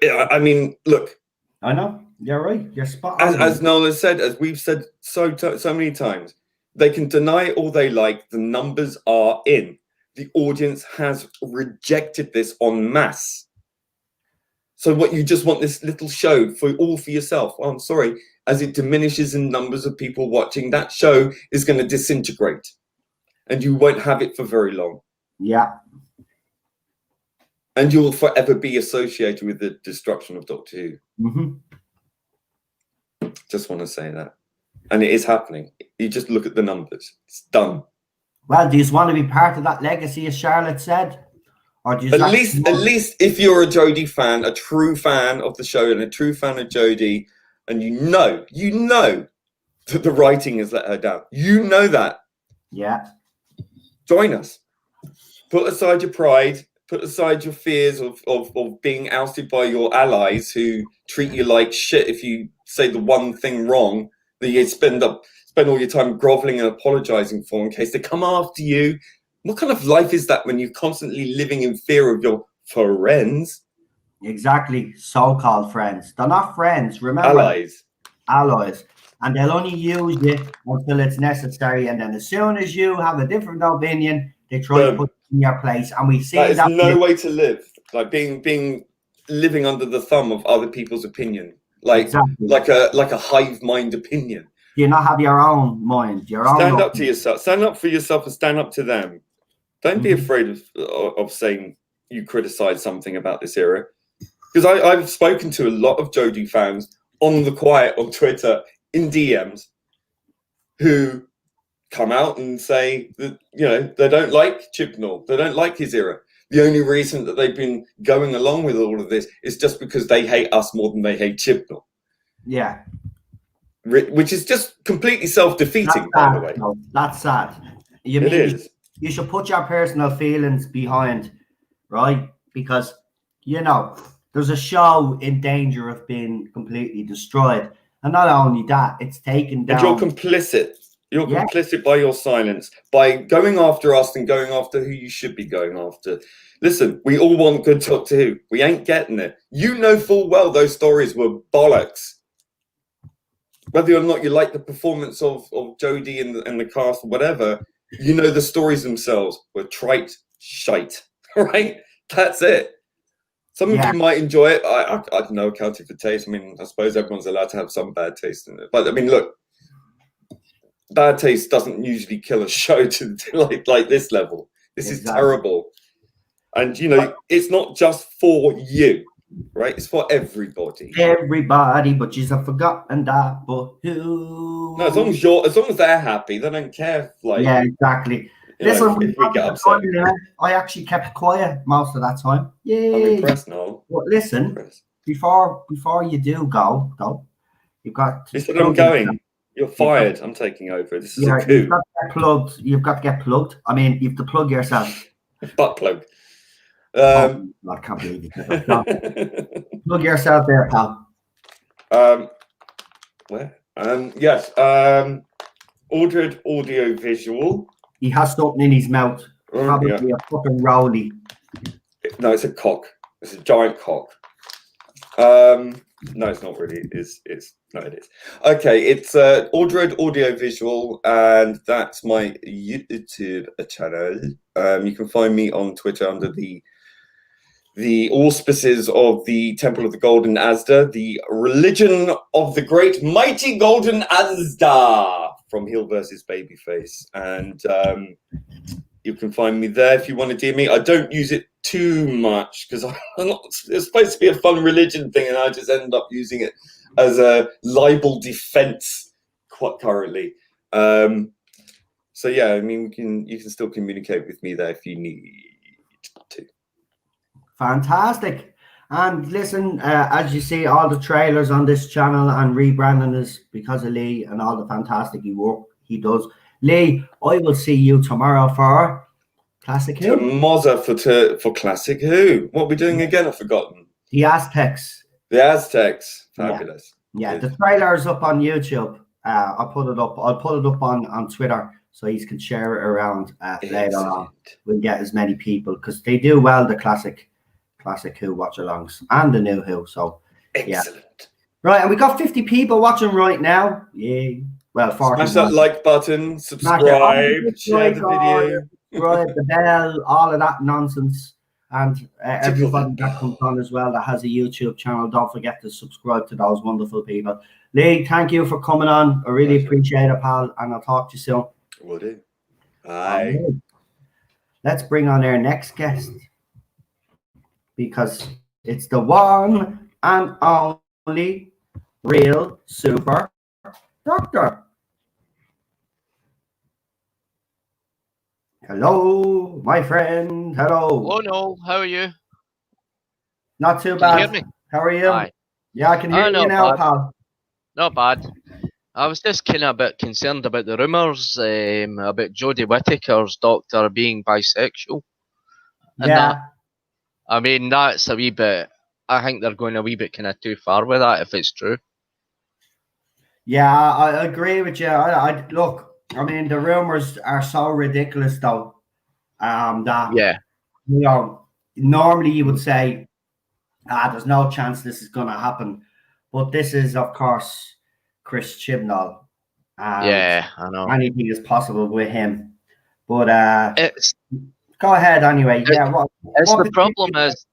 I mean, look. I know. You're right. You're spot on. As Noel has said, as we've said so many times, they can deny all they like. The numbers are in. The audience has rejected this en masse. So what, you just want this little show for yourself? Well, I'm sorry. As it diminishes in numbers of people watching, that show is going to disintegrate. And you won't have it for very long. Yeah. And you'll forever be associated with the destruction of Doctor Who. Mm-hmm. Just want to say that. And it is happening. You just look at the numbers. It's done. Well, do you want to be part of that legacy, as Charlotte said? Or do you at least if you're a Jodie fan, a true fan of the show and a true fan of Jodie, and you know that the writing has let her down. You know that. Yeah. Join us. Put aside your pride. Put aside your fears of being ousted by your allies who treat you like shit if you say the one thing wrong that you spend all your time groveling and apologizing for in case they come after you. What kind of life is that when you're constantly living in fear of your friends? Exactly. So-called friends. They're not friends. Remember? Allies. And they'll only use you until it's necessary. And then as soon as you have a different opinion, they try to put you in your place. And we see that is no way to live. Like being living under the thumb of other people's opinion. Like a hive mind opinion. You not have your own mind. Stand up to yourself. Stand up for yourself and stand up to them. Don't be afraid of saying you criticize something about this era. Because I've spoken to a lot of Jodie fans on the quiet on Twitter in DMs who come out and say that, they don't like Chibnall. They don't like his era. The only reason that they've been going along with all of this is just because they hate us more than they hate Chibnall. Yeah. Which is just completely self-defeating, by the way. No, that's sad. You should put your personal feelings behind, right? Because, there's a show in danger of being completely destroyed. And not only that, it's taken down. And you're complicit. You're complicit by your silence, by going after us and going after who you should be going after. Listen, we all want good Doctor Who. We ain't getting it. You know full well those stories were bollocks. Whether or not you like the performance of Jodie and the cast or whatever, the stories themselves were trite shite, right? That's it. Some of you might enjoy it. I don't know, accounting for taste. I mean, I suppose everyone's allowed to have some bad taste in it. But I mean, look, bad taste doesn't usually kill a show to like this level. This is terrible. And, it's not just for you. Right, it's for everybody. Everybody, but you've forgotten that. But who? No, as long as they're happy, they don't care. Yeah, exactly. Listen, if we get upset, I actually kept quiet most of that time. Yeah, I'm impressed, Noel. But listen, before you do go, you've got. You said I'm going. You're fired. I'm taking over. This is a coup. You've got to get plugged. I mean, you have to plug yourself. Butt plug. I can't believe it. Plug yourself there, pal. Where? Yes. Ordered audio visual. He has something in his mouth. Probably a fucking rolly. No, it's a cock. It's a giant cock. No, it's not really. It's no, it is. Okay, it's Aldred Audiovisual, and that's my YouTube channel. You can find me on Twitter under the auspices of the Temple of the Golden Asda, the religion of the great mighty Golden Asda from Heel versus Babyface, and you can find me there if you want to DM me. I don't use it too much because it's supposed to be a fun religion thing, and I just end up using it as a libel defense quite currently. So yeah, I mean, you can still communicate with me there if you need to. Fantastic. And listen, as you see, all the trailers on this channel and rebranding is because of Lee and all the fantastic work he does. Lee, I will see you tomorrow for Classic Who. Tomorrow for Classic Who. What are we doing again? I've forgotten. The Aztecs. The Aztecs. Fabulous. Yeah, the trailer is up on YouTube. I'll put it up. I'll put it up on Twitter so you can share it around later on. We'll get as many people because they do well, the classic Who watch-alongs and the new Who. So excellent. Yeah. Right, and we got 50 people watching right now. Yeah. Well, 40. Smash that like button, subscribe, share the video. Right, the bell, all of that nonsense. And everybody that comes on as well that has a YouTube channel, don't forget to subscribe to those wonderful people. Lee, thank you for coming on. I really appreciate it, pal, and I'll talk to you soon. Will do. Bye. Okay. Let's bring on our next guest because it's the one and only real super doctor. Hello, my friend. Hello. Oh no, how are you? Not too Can bad. you hear me? How are you? Aye. Yeah, I can hear you now, bad. pal. Not bad. I was just kind of a bit concerned about the rumours about Jodie Whittaker's doctor being bisexual. And Yeah. I mean, that's a wee bit. I think they're going a wee bit kind of too far with that if it's true. Yeah, I agree with you. I look. I mean, the rumors are so ridiculous, though. That normally you would say, there's no chance this is going to happen, but this is, of course, Chris Chibnall. Yeah, I know. Anything is possible with him, but go ahead anyway. The problem is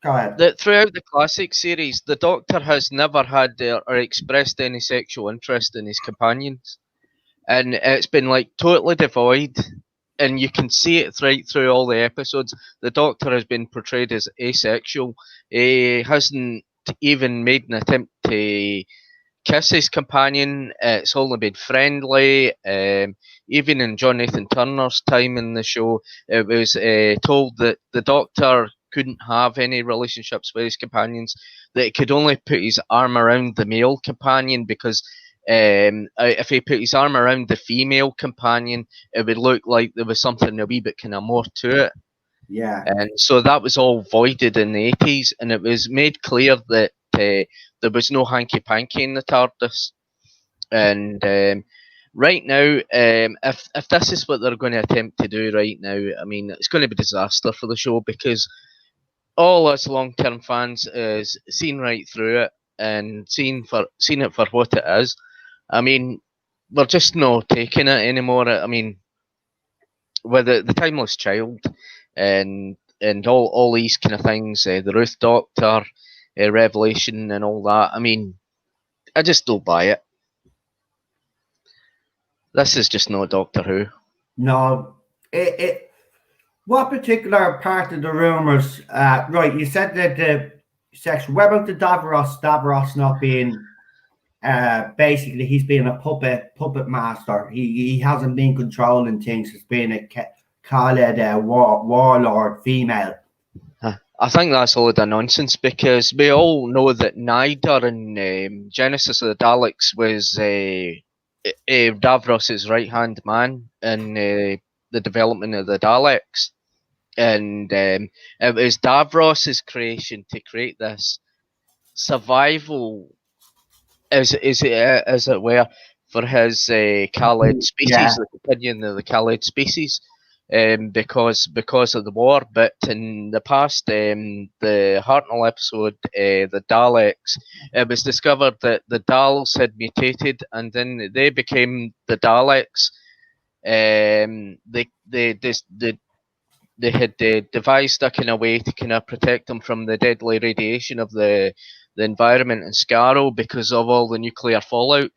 go ahead. that throughout the classic series, the Doctor has never had or expressed any sexual interest in his companions. And it's been like totally devoid, and you can see it right through all the episodes. The Doctor has been portrayed as asexual. He hasn't even made an attempt to kiss his companion. It's only been friendly. Even in John Nathan Turner's time in the show, it was told that the Doctor couldn't have any relationships with his companions, that he could only put his arm around the male companion because if he put his arm around the female companion, it would look like there was something a wee bit kind of more to it. Yeah. And so that was all voided in the 80s, and it was made clear that there was no hanky-panky in the TARDIS. And right now, if this is what they're going to attempt to do right now, I mean, it's going to be a disaster for the show because all us long-term fans is seen right through it and seen it for what it is. I mean, we're just not taking it anymore. I mean, with the Timeless Child and all these kind of things, the Ruth Doctor, Revelation and all that, I mean, I just don't buy it. This is just no Doctor Who. No. What particular part of the rumours, right, you said that the section, what about the Davros not being... basically he's been a puppet master. He hasn't been controlling things. He's been call it a warlord female. I think that's a load of nonsense because we all know that Nyder in Genesis of the Daleks was Davros's right hand man in the development of the Daleks, and it was Davros's creation to create this survival, as it were, for his Khaled species, the companion of the Khaled species. because of the war. But in the past, the Hartnell episode, the Daleks, it was discovered that the Dals had mutated, and then they became the Daleks. They had devised a kind of way to kind of protect them from the deadly radiation of the environment in Scarrow because of all the nuclear fallout,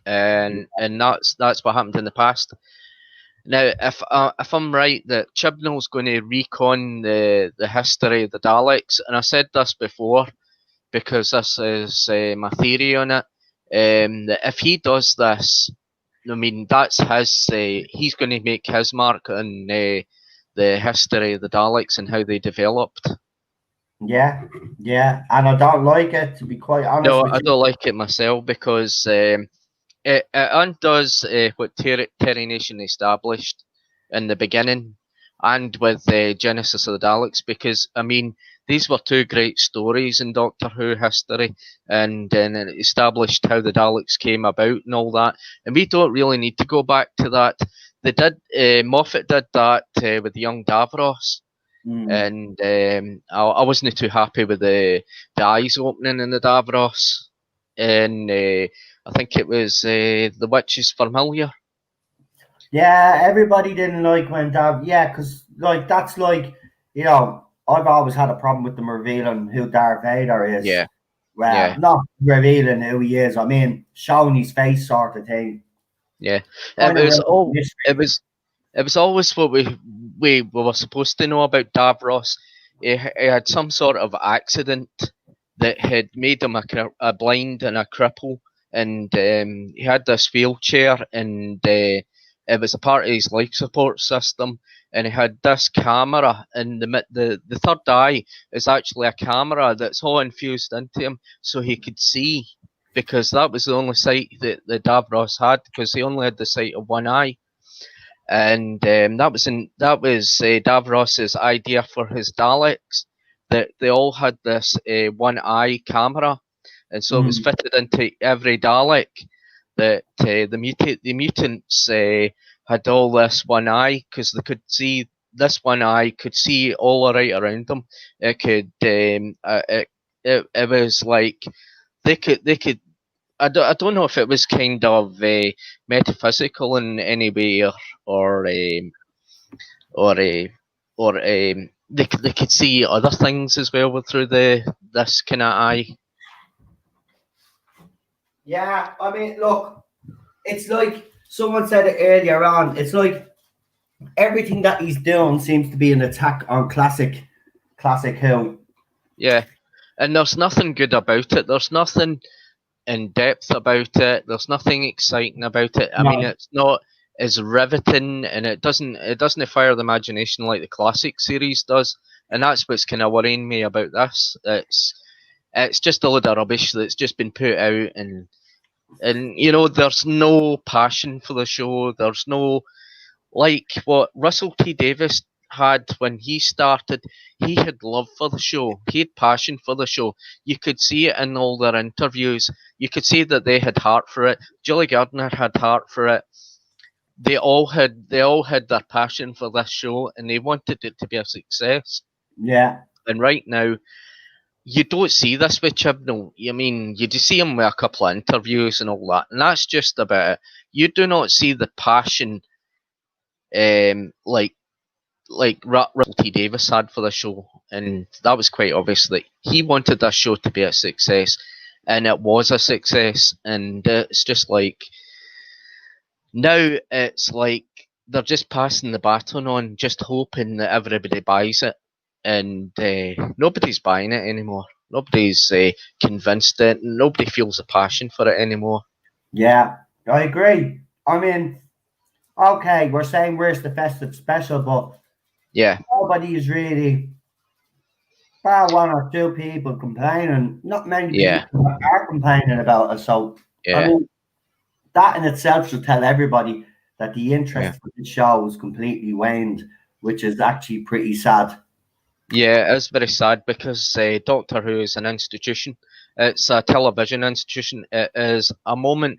and that's what happened in the past. Now, if I'm right, that Chibnall's going to recon the history of the Daleks, and I said this before because this is my theory on it. That if he does this, I mean, that's his. He's going to make his mark on the history of the Daleks and how they developed. Yeah, and I don't like it, to be quite honest. No, with I you. don't like it myself because it undoes what Terry Nation established in the beginning and with Genesis of the Daleks, because I mean these were two great stories in Doctor Who history, and it established how the Daleks came about and all that, and we don't really need to go back to that. They did Moffat did that with young Davros, and I wasn't too happy with the eyes opening in the Davros, and I think it was The Witch is Familiar. Yeah, everybody didn't like when because like that's like, you know, I've always had a problem with them revealing who Darth Vader is. Yeah. Well, Yeah. not revealing who he is. I mean, showing his face, sort of thing. Yeah, Kind of real it was always what we were supposed to know about Davros. He had some sort of accident that had made him a blind and a cripple, and he had this wheelchair, and it was a part of his life support system, and he had this camera, and the third eye is actually a camera that's all infused into him so he could see, because that was the only sight that Davros had, because he only had the sight of one eye. And that was Davros's idea for his Daleks, that they all had this one eye camera, and so it was fitted into every Dalek. That the mutants had all this one eye, because they could see, this one eye could see all right around them. It could it was like they could. I don't know if it was kind of metaphysical in any way, or they could see other things as well through this kind of eye. Yeah, I mean, look, it's like someone said it earlier on. It's like everything that he's doing seems to be an attack on classic Who. Yeah, and there's nothing good about it. There's nothing in depth about it. There's nothing exciting about it. I mean, it's not as riveting, and it doesn't fire the imagination like the classic series does. And that's what's kind of worrying me about this. It's just a load of rubbish that's just been put out, and you know, there's no passion for the show. There's no, like what Russell T Davies had when he started. He had love for the show. He had passion for the show. You could see it in all their interviews. You could see that they had heart for it. Julie Gardner had heart for it. They all had their passion for this show, and they wanted it to be a success. Yeah. And right now, you don't see this with Chibnall. I mean, you just see him with a couple of interviews and all that, and that's just about it. You do not see the passion, like Russell T Davies had for the show, and that was quite obvious that he wanted this show to be a success, and it was a success. And it's just like, now it's like they're just passing the baton on, just hoping that everybody buys it, and nobody's buying it anymore. Nobody's convinced it. Nobody feels a passion for it anymore. Yeah, I agree. I mean, okay, we're saying where's the festive special, but yeah, nobody is really, about one or two people complaining. Not many people are complaining about it. So I mean, that in itself should tell everybody that the interest for the show is completely waned, which is actually pretty sad. Yeah, it's very sad, because Doctor Who is an institution. It's a television institution. It is a moment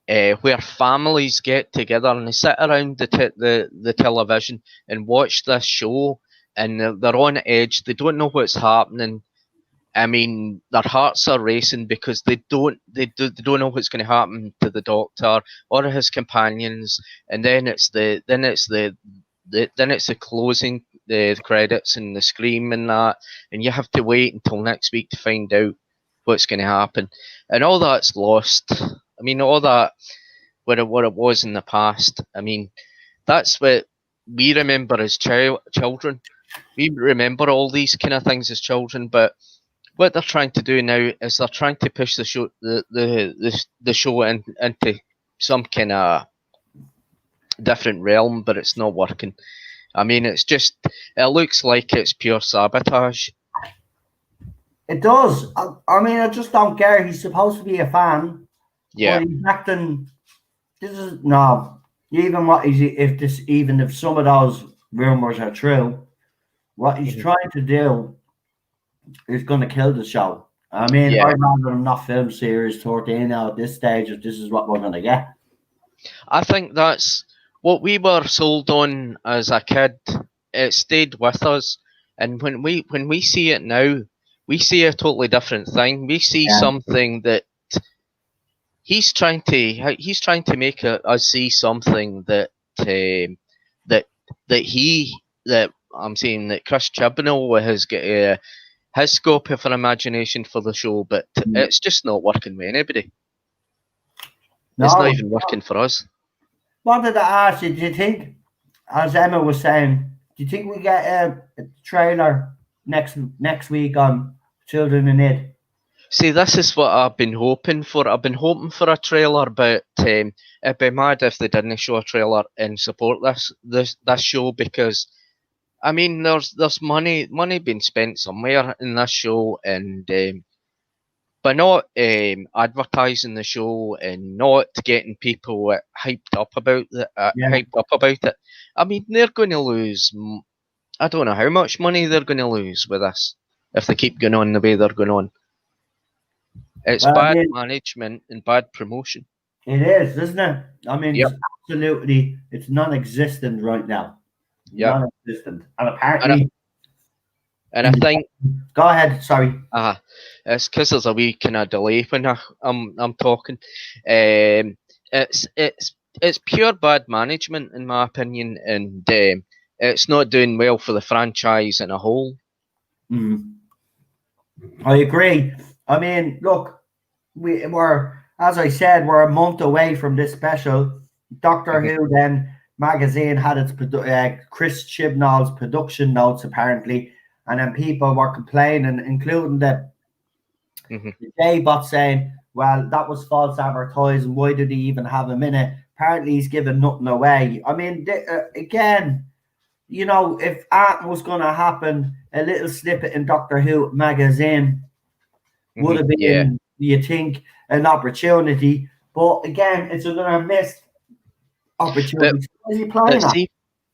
where families get together and they sit around the television and watch this show, and they're on edge. They don't know what's happening. I mean, their hearts are racing because they don't know what's going to happen to the Doctor or his companions. And then it's the closing, the credits and the scream and that, and you have to wait until next week to find out what's going to happen, and all that's lost. I mean, all that what it was in the past. I mean, that's what we remember as children. We remember all these kind of things as children, but what they're trying to do now is they're trying to push the show, the show into some kind of different realm, but it's not working. I mean, it looks like it's pure sabotage. It does. I mean, I just don't care. He's supposed to be a fan. Yeah. But he's acting. This is no. Even if some of those rumors are true, what he's trying to do is going to kill the show. I mean, I'd rather him not film series 13 now at this stage if this is what we're going to get. I think that's what we were sold on as a kid. It stayed with us, and when we see it now, we see a totally different thing. We see something that he's trying to make us see something that I'm saying that Chris Chibnall has got his scope of an imagination for the show, but it's just not working with anybody. No. It's not even working for us. Wanted to ask you, do you think, as Emma was saying, do you think we get a trailer next week on Children in Need? See, this is what I've been hoping for. I've been hoping for a trailer, but it'd be mad if they didn't show a trailer and support this show, because I mean, there's money being spent somewhere in this show, and by not advertising the show and not getting people hyped up about it, I mean, they're going to lose. I don't know how much money they're going to lose with this if they keep going on the way they're going on. It's bad management and bad promotion. It is, isn't it? I mean, it's non-existent right now. Yeah, non-existent, and apparently. And I think. Go ahead. Sorry. It's because there's a wee kind of delay when I'm talking. It's pure bad management in my opinion, and it's not doing well for the franchise in a whole. I agree. I mean, look, we're, as I said, we're a month away from this special. Doctor Who then magazine had its Chris Chibnall's production notes apparently, and then people were complaining, including the J-bot saying, well, that was false advertising, why did he even have him in it? Apparently he's giving nothing away. I mean, again, you know, if that was going to happen, a little snippet in Doctor Who magazine would have been, you think, an opportunity. But again, it's another missed opportunity.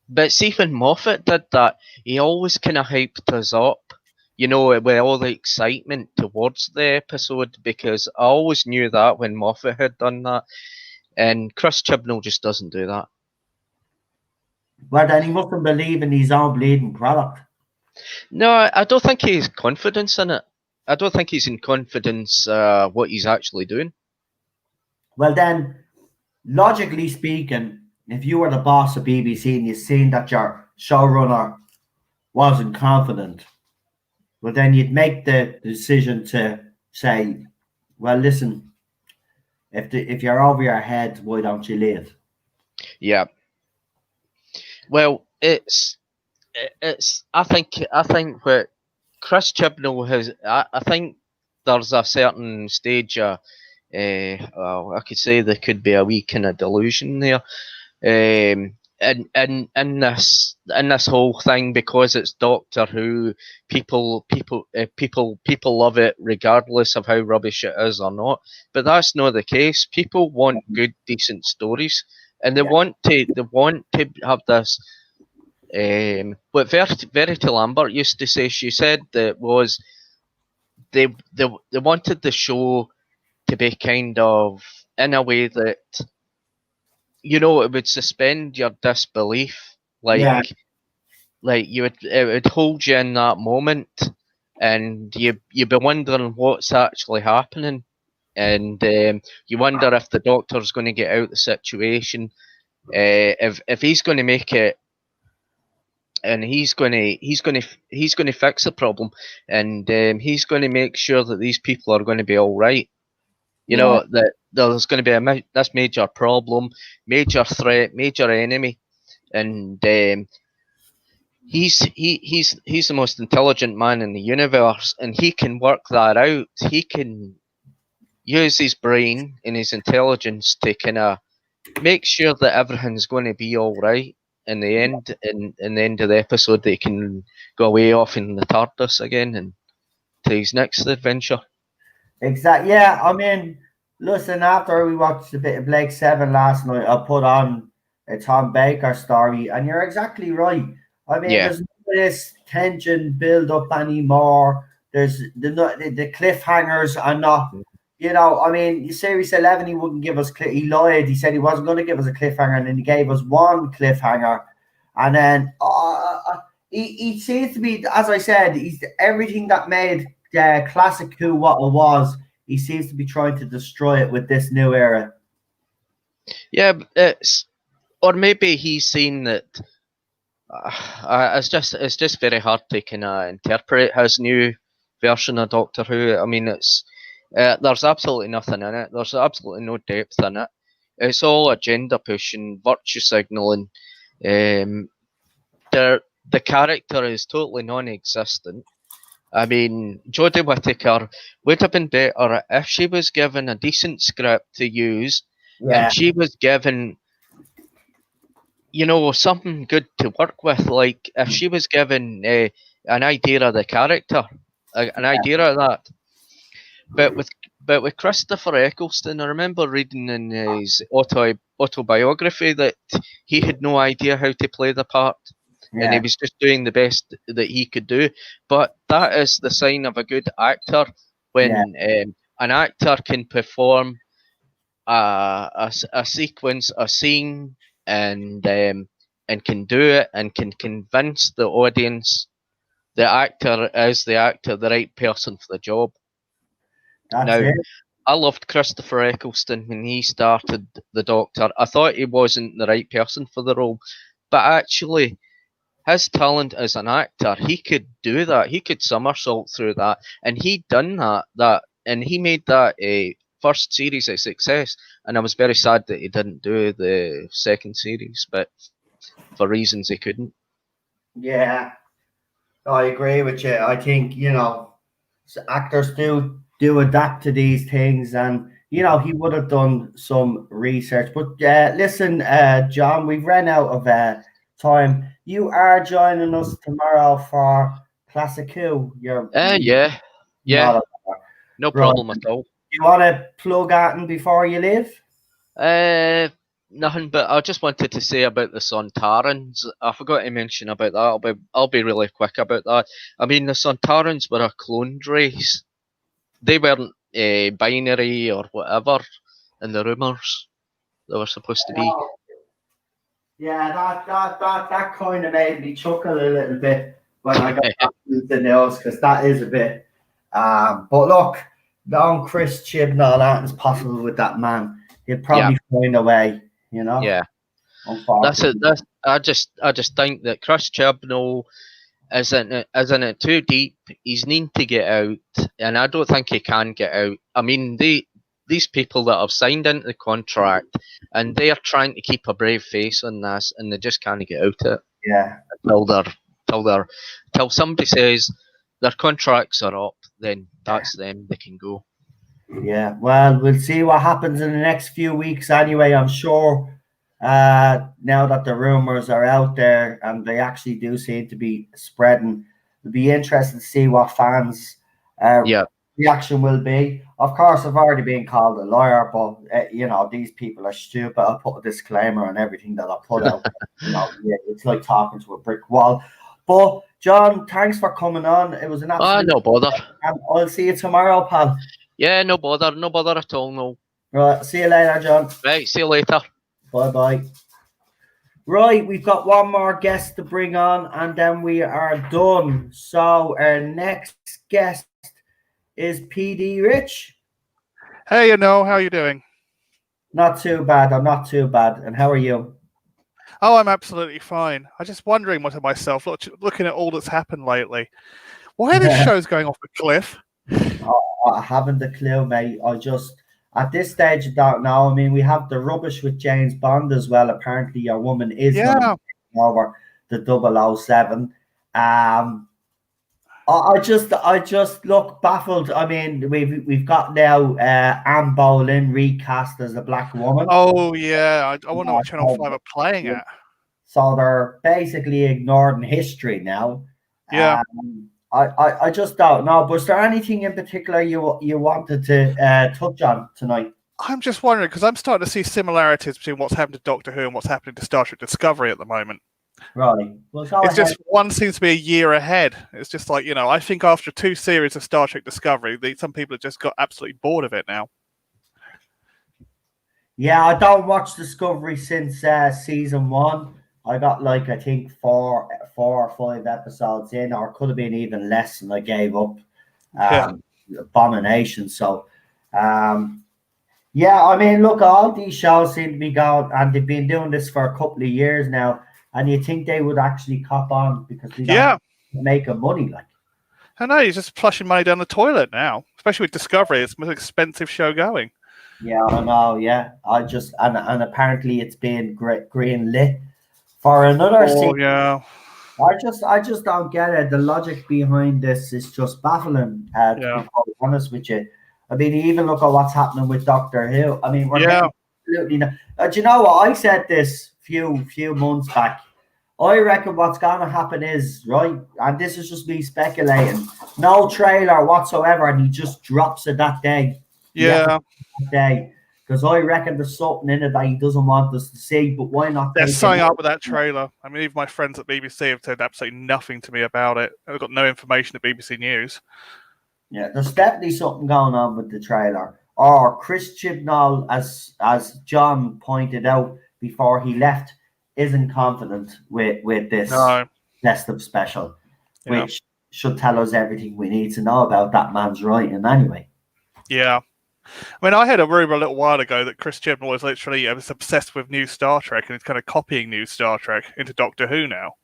But see, when Moffat did that, he always kind of hyped us up, you know, with all the excitement towards the episode, because I always knew that when Moffat had done that. And Chris Chibnall just doesn't do that. Well, then he mustn't believe in his own bleeding product. No, I don't think he's confidence in it. I don't think he's in confidence what he's actually doing. Well, then, logically speaking, if you were the boss of BBC and you've seen that your showrunner wasn't confident, well, then you'd make the decision to say, well, listen, if you're over your head, why don't you leave? Yeah. Well, it's. I think what Chris Chibnall has. I think there's a certain stage. Well, I could say there could be a wee kind of delusion there. In this whole thing, because it's Doctor Who, people love it regardless of how rubbish it is or not. But that's not the case. People want good, decent stories, and they want to have this. What Verity Lambert used to say, she said that was they wanted the show to be kind of in a way that, you know, it would suspend your disbelief. Like it would hold you in that moment, and you'd be wondering what's actually happening, and you wonder if the Doctor's going to get out of the situation, if he's going to make it, and he's going to fix the problem, and he's going to make sure that these people are going to be all right. You know, that there's going to be this major problem, major threat, major enemy, and he's the most intelligent man in the universe, and he can work that out. He can use his brain and his intelligence to kind of make sure that everything's going to be all right. In the end, in the end of the episode, they can go away off in the TARDIS again and to his next adventure. Exactly. Yeah, I mean, listen, after we watched a bit of Blake 7 last night, I put on a Tom Baker story, and you're exactly right. I mean, there's no this tension build up anymore. There's the cliffhangers are not, you know, I mean, Series 11, he wouldn't give us, he lied. He said he wasn't going to give us a cliffhanger, and then he gave us one cliffhanger. And then he seems to be, as I said, he's everything that made Classic Who what it was. He seems to be trying to destroy it with this new era. Yeah, or maybe he's seen that. It's just very hard to kind of interpret his new version of Doctor Who. I mean, it's there's absolutely nothing in it. There's absolutely no depth in it. It's all agenda pushing, virtue signaling. The character is totally non-existent. I mean, Jodie Whittaker would have been better if she was given a decent script to use, and she was given, you know, something good to work with. Like if she was given an idea of the character, an idea of that. But with Christopher Eccleston, I remember reading in his autobiography that he had no idea how to play the part. And he was just doing the best that he could do. But that is the sign of a good actor, when an actor can perform a sequence, a scene, and can do it and can convince the audience the actor is the right person for the job. That's it. I loved Christopher Eccleston when he started the Doctor. I thought he wasn't the right person for the role, but actually his talent as an actor, he could do that. He could somersault through that, and he done that, and he made that a first series a success. And I was very sad that he didn't do the second series, but for reasons he couldn't. Yeah, I agree with you. I think, you know, actors do adapt to these things, and you know, he would have done some research. But listen, John, we've run out of time. You are joining us tomorrow for Classic Who. No problem at all. You want to plug Arton before you leave? Nothing, but I just wanted to say about the Sontarans. I forgot to mention about that. I'll be really quick about that. I mean, the Sontarans were a cloned race. They weren't binary or whatever in the rumours they were supposed to be. Yeah, that kind of made me chuckle a little bit when I got the news, because that is a bit. But look, long Chris Chibnall, nothing's possible with that man. He'll probably find a way, you know. Yeah, that's it. I just think that Chris Chibnall isn't it too deep. He's needing to get out, and I don't think he can get out. I mean, these people that have signed into the contract, and they are trying to keep a brave face on this, and they just can't get out of it. Yeah. Till somebody says their contracts are up, then that's them. They can go. Yeah. Well, we'll see what happens in the next few weeks. Anyway, I'm sure now that the rumors are out there and they actually do seem to be spreading, it'll be interesting to see what fans' reaction will be. Of course, I've already been called a liar, but you know, these people are stupid. I'll put a disclaimer on everything that I put out. You know, it's like talking to a brick wall. But John, thanks for coming on. It was an absolute no bother. And I'll see you tomorrow, pal. Yeah, no bother at all. No. Right, see you later, John. Right, see you later. Bye-bye. Right, we've got one more guest to bring on, and then we are done. So our next guest is PD Rich. Hey, how are you doing? Not too bad. I'm not too bad. And how are you? Oh, I'm absolutely fine. I'm just wondering to myself, looking at all that's happened lately, why are this show's going off a cliff? I haven't a clue, mate. I just, at this stage, I don't know. I mean, we have the rubbish with James Bond as well. Apparently, your woman is going over the 007. I just look baffled. I mean, we've got now Anne Boleyn recast as a black woman. Oh yeah, I wonder what Channel 5 are playing at. So they're basically ignoring history now. Yeah. I just don't know. Was there anything in particular you wanted to touch on tonight? I'm just wondering because I'm starting to see similarities between what's happened to Doctor Who and what's happening to Star Trek Discovery at the moment. Right. Well, it's just one seems to be a year ahead. It's just like, I think after 2 series of Star Trek Discovery, some people have just got absolutely bored of it now. Yeah, I don't watch Discovery since season 1. I got I think 4 or 5 episodes in, or it could have been even less, and I gave up. Abomination. So, yeah, I mean, look, all these shows seem to be going, and they've been doing this for a couple of years now. And you think they would actually cop on because they don't make money I know, he's just flushing money down the toilet now, especially with Discovery. It's the most expensive show going. Yeah, I know. Yeah, I just and apparently it's been green lit for another season. Yeah. I just don't get it. The logic behind this is just baffling. To be quite honest with you, I mean, even look at what's happening with Doctor Who. I mean, we're absolutely not. Do you know what I said this few months back? I reckon what's going to happen is, right, and this is just me speculating, no trailer whatsoever, and he just drops it that day. Yeah. That day. Because I reckon there's something in it that he doesn't want us to see, but why not? They're signing up with that trailer. I mean, even my friends at BBC have said absolutely nothing to me about it. I've got no information at BBC News. Yeah, there's definitely something going on with the trailer. Or Chris Chibnall, as John pointed out before he left, isn't confident with this festive special, which should tell us everything we need to know about that man's writing anyway. Yeah. I mean, I had a rumor a little while ago that Chris Chibnall is literally obsessed with new Star Trek and is kind of copying new Star Trek into Doctor Who now.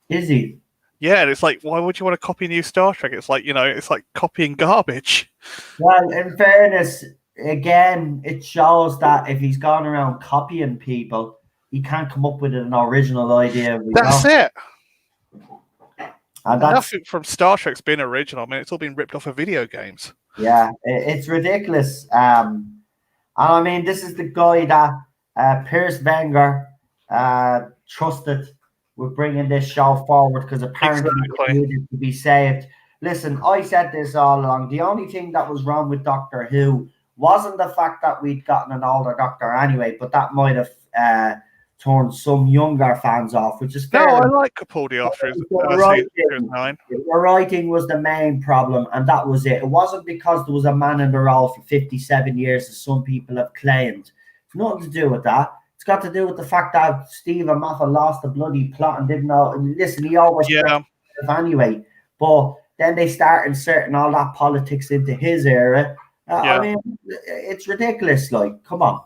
Is he? Yeah, and it's like, why would you want to copy new Star Trek? It's like, it's like copying garbage. Well, in fairness, again, it shows that if he's gone around copying people, he can't come up with an original idea. That's it. And nothing from Star Trek's been original. I mean, it's all been ripped off of video games. Yeah, it's ridiculous. And I mean, this is the guy that Piers Wenger trusted with bringing this show forward because apparently it needed to be saved. Listen, I said this all along. The only thing that was wrong with Doctor Who wasn't the fact that we'd gotten an older Doctor anyway, but that might have turned some younger fans off, which is fair. No, I like Capaldi after his season 9. The writing was the main problem, and that was it. It wasn't because there was a man in the role for 57 years, as some people have claimed. It's nothing to do with that. It's got to do with the fact that Stephen Moffat lost the bloody plot and didn't know. And listen, he always anyway. But then they start inserting all that politics into his era. I mean, it's ridiculous. Like, come on.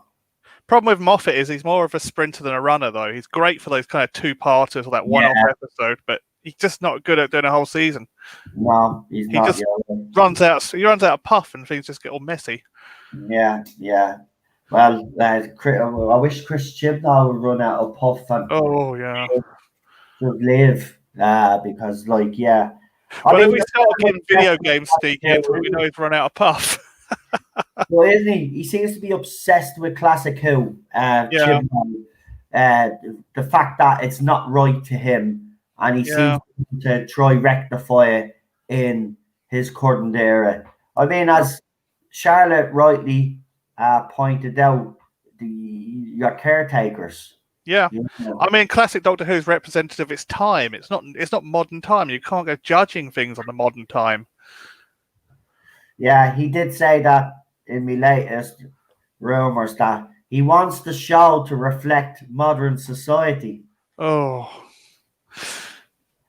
Problem with Moffat is he's more of a sprinter than a runner, though. He's great for those kind of 2-parters or that one-off episode, but he's just not good at doing a whole season. No, he's not. He just runs out of puff and things just get all messy. Yeah. Well, I wish Chris Chibnall would run out of puff and just live because, like, yeah. Well, if we start getting video games sneaking, we know he's run out of puff. Well, isn't he? He seems to be obsessed with classic Who. Chibnall. The fact that it's not right to him, and he seems to try rectify it in his current era. I mean, as Charlotte rightly pointed out, your caretakers. Yeah, I mean, classic Doctor Who is representative of its time. It's not modern time. You can't go judging things on the modern time. Yeah, he did say that in my latest rumors that he wants the show to reflect modern society. Oh.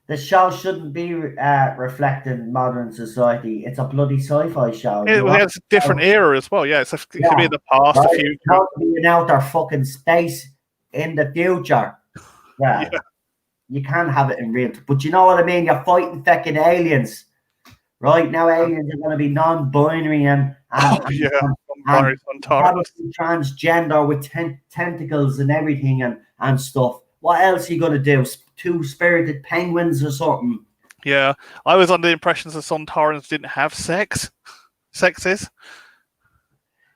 The show shouldn't be reflecting modern society. It's a bloody sci-fi show. It's a different era as well. Yeah, it could be in the past, the future. It's not being out there fucking space in the future. Yeah. You can't have it in real. But you know what I mean? You're fighting fucking aliens. Right now, aliens are going to be non-binary and probably transgender with tentacles and everything and stuff. What else are you going to do? Two spirited penguins or something? Yeah, I was under the impression that Sontarans didn't have sexes.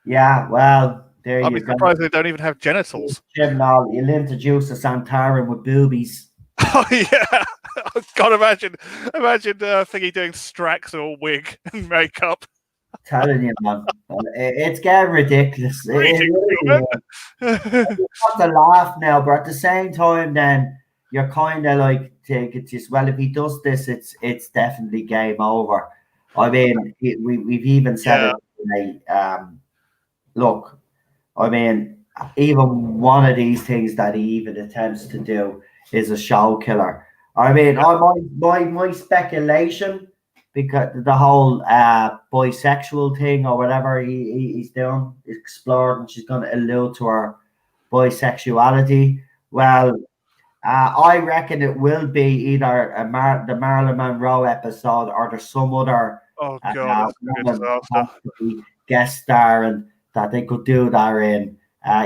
Yeah, well, there you go. I'd be surprised they don't even have genitals. Chibnall, you'll introduce a Sontaran with boobies. Oh yeah, God, imagine Thingy doing Straxel wig and makeup. Telling you, man, it's getting ridiculous. You have to laugh now, but at the same time, then you're kind of like, take it just, well, if he does this, it's definitely game over. I mean, we've even said it today. Look, I mean, even one of these things that he even attempts to do is a show killer. I mean, my speculation, because the whole bisexual thing or whatever he's doing, explored, and she's going to allude to her bisexuality. Well, I reckon it will be either the Marilyn Monroe episode or there's some other guest star and that they could do that in.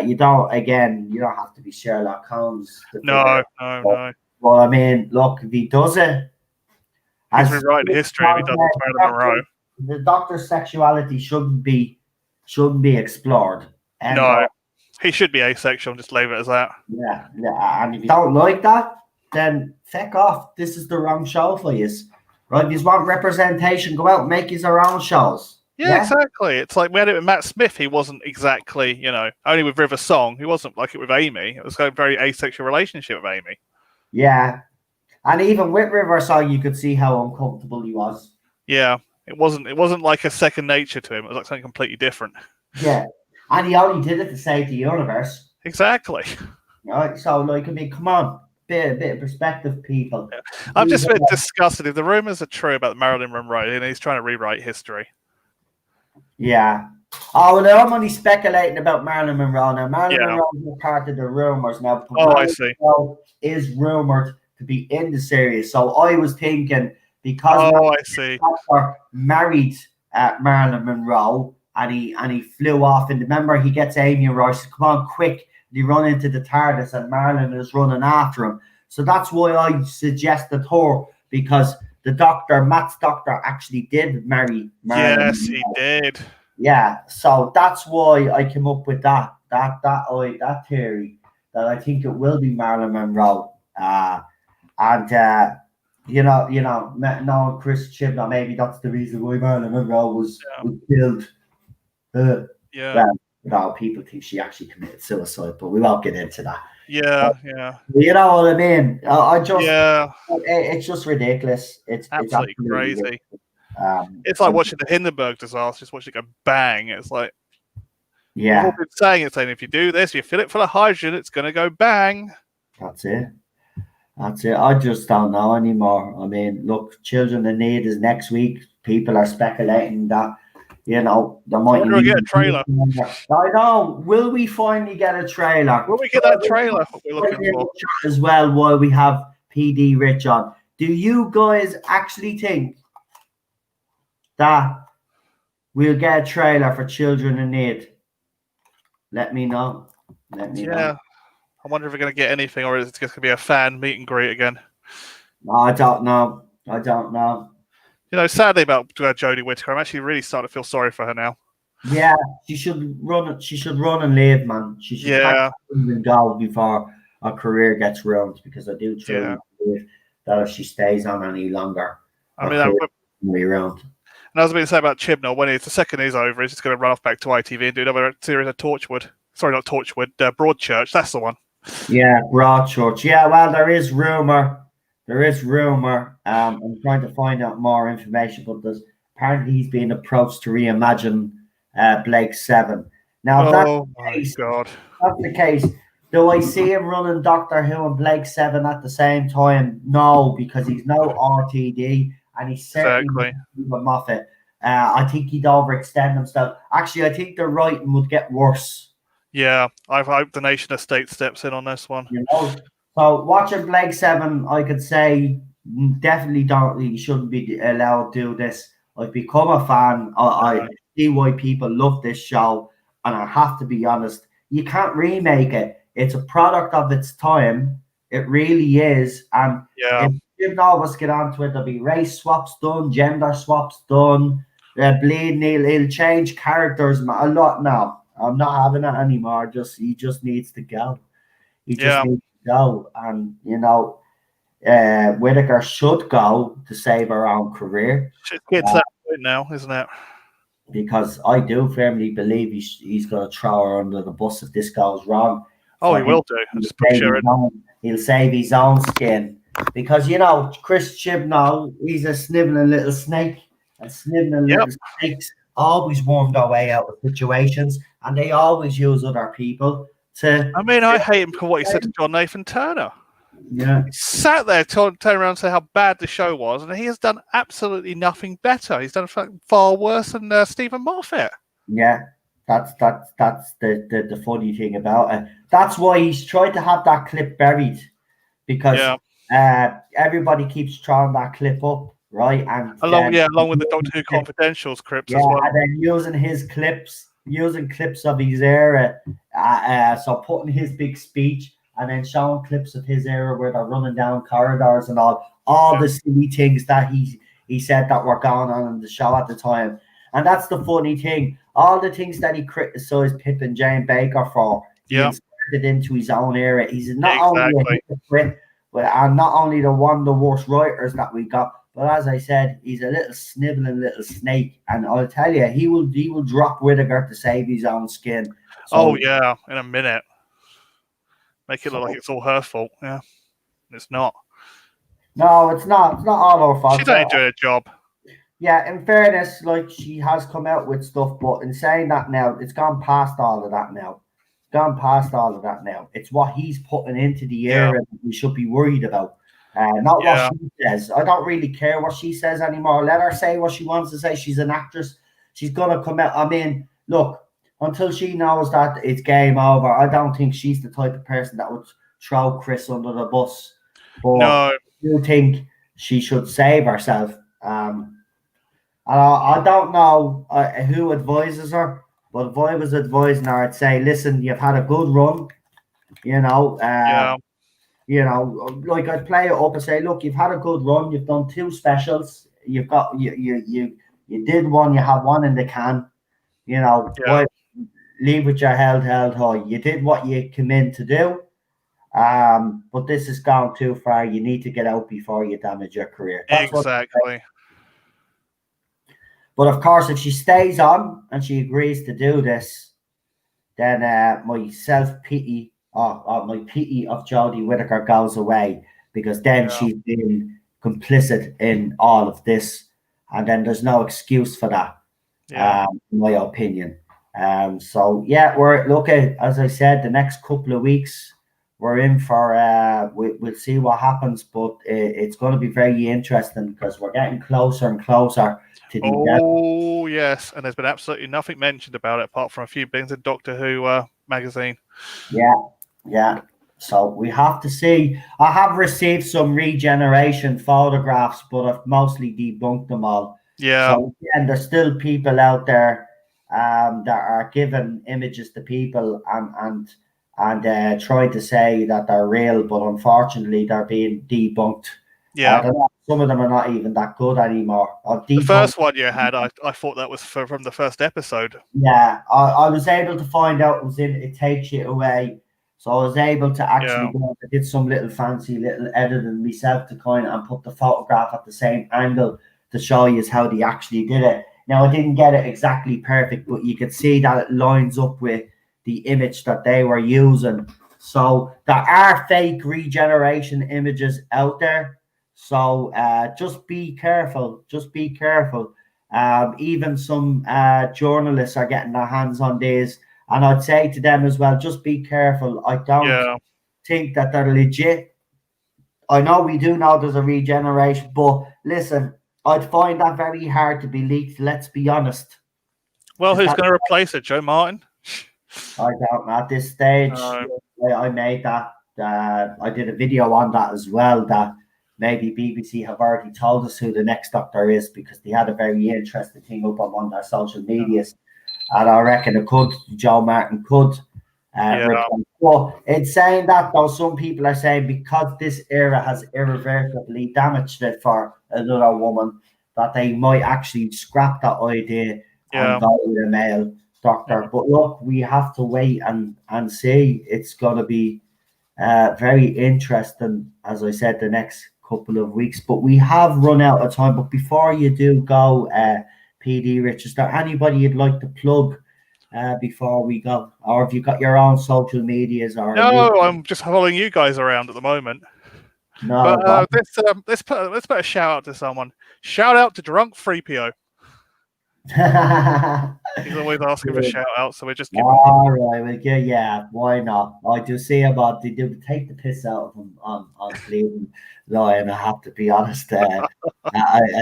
You don't have to be Sherlock Holmes. No. Well, I mean, look, if he does it, he's rewriting history. If he does it, Marilyn Monroe. The Doctor's sexuality shouldn't be explored. No, he should be asexual. Just leave it as that. Yeah. And if you don't like that, then feck off. This is the wrong show for you. Right? If you want representation, go out and make your own shows. Yeah, exactly. It's like we had it with Matt Smith. He wasn't exactly, only with River Song. He wasn't like it with Amy. It was a very asexual relationship with Amy. Yeah. And even with River Song, you could see how uncomfortable he was. Yeah. It wasn't like a second nature to him. It was like something completely different. Yeah. And he only did it to save the universe. Exactly. Right. So, like, I mean, come on. Bit of perspective, people. Yeah. I'm just a bit disgusted. If the rumors are true about Marilyn Monroe, and he's trying to rewrite history. Yeah. Oh, well, I'm only speculating about Marilyn Monroe now. Marilyn Monroe is part of the rumors now. I see. Is rumored to be in the series, so I was thinking because Doctor married Marilyn Monroe and he flew off, and remember he gets Amy and Royce, come on quick, they run into the TARDIS and Marilyn is running after him. So that's why I suggested her, because Matt's doctor actually did marry Marilyn. Yes, he did. Yeah, so that's why I came up with that theory, that I think it will be Marilyn Monroe. Knowing Chris Chibnall, maybe that's the reason why Marilyn Monroe was killed. Well, people think she actually committed suicide, but we won't get into that. Yeah. You know what I mean? It's just ridiculous. It's absolutely crazy. It's like watching the Hindenburg disaster, just watching it go bang. It's like, we've all been saying if you do this, you fill it full of hydrogen, it's going to go bang. That's it. I just don't know anymore. I mean, look, Children in Need is next week. People are speculating that, there might be get a trailer. I know. Will we finally get a trailer? Will we get that trailer? What we're looking for as well. While we have PD Rich on, do you guys actually think that we'll get a trailer for Children in Need? Let me know. know. I wonder if we're going to get anything, or is it just going to be a fan meet and greet again? No, I don't know. Sadly about Jodie Whittaker, I'm actually really starting to feel sorry for her now. Yeah, she should run. She should run and leave, man. She should go before her career gets ruined, because I do truly believe that if she stays on any longer, will be ruined. And I was going to say about Chibnall, when the second is over, he's just going to run off back to ITV and do another series of Torchwood. Sorry, not Torchwood, Broadchurch. That's the one. Yeah, Broadchurch. Yeah, well, there is rumor. I'm trying to find out more information, but apparently he's being approached to reimagine Blake 7. Now, if that's my case, God. that's the case. Do I see him running Doctor Who and Blake 7 at the same time? No, because he's no RTD and he's certainly with Moffat. I think he'd overextend himself. Actually, I think the writing would get worse. Yeah, I hope the Nation of State steps in on this one. You know, so watching Blake 7, I could say definitely he shouldn't be allowed to do this. I've become a fan. I see why people love this show, and I have to be honest, you can't remake it. It's a product of its time. It really is. And if Chibnall was get onto it, there'll be race swaps done, gender swaps done, bleeding. He'll change characters a lot now. I'm not having it anymore. He just needs to go. He just needs to go. And you know, Whittaker should go to save her own career. It's getting to that point now, isn't it? Because I do firmly believe he's going to throw her under the bus if this goes wrong. Oh, he will do. Just push her in. He'll save his own skin. Because, you know, Chris Chibnall, he's a sniveling little snake. And sniveling little snakes always worm their way out of situations. And they always use other people to... I mean, I hate him for what he said to John Nathan Turner. Yeah. He sat there turn around and say how bad the show was, and he has done absolutely nothing better. He's done far worse than Stephen Moffat. Yeah, that's the funny thing about it. That's why he's tried to have that clip buried, because everybody keeps throwing that clip up, right? And along with the Doctor Who Confidential scripts as well. And then using his clips, of his era, so putting his big speech. And then showing clips of his era where they're running down corridors and all the silly things that he said that were going on in the show at the time. And that's the funny thing. All the things that he criticized Pip and Jane Baker for, he inserted into his own era. He's not only a hypocrite, and not only one of the worst writers that we got, but as I said, he's a little sniveling little snake. And I'll tell you, he will drop Whittaker to save his own skin. So, in a minute. Make it look like it's all her fault. Yeah, it's not. No, it's not. It's not all her fault. She's only doing a job. Yeah, in fairness, like she has come out with stuff, but in saying that now, it's gone past all of that now. It's what he's putting into the era that we should be worried about. Not what she says. I don't really care what she says anymore. Let her say what she wants to say. She's an actress. She's gonna come out. I mean, look. Until she knows that it's game over, I don't think she's the type of person that would throw Chris under the bus. But I do think she should save herself. And I don't know who advises her, but if I was advising her, I'd say, listen, you've had a good run. You know, like I'd play it up and say, look, you've had a good run. You've done 2 specials. You've got you did one. You have one in the can. You know. Leave with your head held high. You did what you came in to do, but this has gone too far. You need to get out before you damage your career. That's exactly. But of course, if she stays on and she agrees to do this, then my self-pity my pity of Jodie Whittaker goes away, because then she's been complicit in all of this, and then there's no excuse for that, in my opinion. So we're looking, as I said, the next couple of weeks we're in for we'll see what happens, but it's going to be very interesting because we're getting closer and closer to the yes, and there's been absolutely nothing mentioned about it apart from a few bits in Doctor Who magazine. So we have to see. I have received some regeneration photographs, but I've mostly debunked them all. So again, there's still people out there that are giving images to people and trying to say that they're real, but unfortunately they're being debunked. Some of them are not even that good anymore. The first one you had, I thought that was from the first episode. I was able to find out it takes you away, so I was able to actually go. I did some little fancy little editing myself to kind of and put the photograph at the same angle to show you how they actually did it. Now, I didn't get it exactly perfect, but you could see that it lines up with the image that they were using. So there are fake regeneration images out there. So just be careful. Even some journalists are getting their hands on these. And I'd say to them as well, just be careful. I don't think that they're legit. I know we do know there's a regeneration, but listen, I'd find that very hard to be leaked. Let's be honest. Well, who's going to replace it? Joe Martin? I don't know. At this stage, I made that. I did a video on that as well. That maybe BBC have already told us who the next Doctor is, because they had a very interesting thing up on one of their social medias, and I reckon it could. Joe Martin could. But in saying that, though, some people are saying because this era has irreversibly damaged it for another woman, that they might actually scrap that idea and go with a male doctor. But look, we have to wait and see. It's going to be very interesting, as I said, the next couple of weeks. But we have run out of time. But before you do go, PD Rich, is there anybody you'd like to plug before we go, or have you got your own social medias? Or no, I'm just following you guys around at the moment. No, but let's put a shout out to someone. Shout out to Drunk 3PO. He's always asking for shout out, so we're just giving. All right, well, yeah, why not? I do see about they do take the piss out of him on Cleveland Lion. I have to be honest.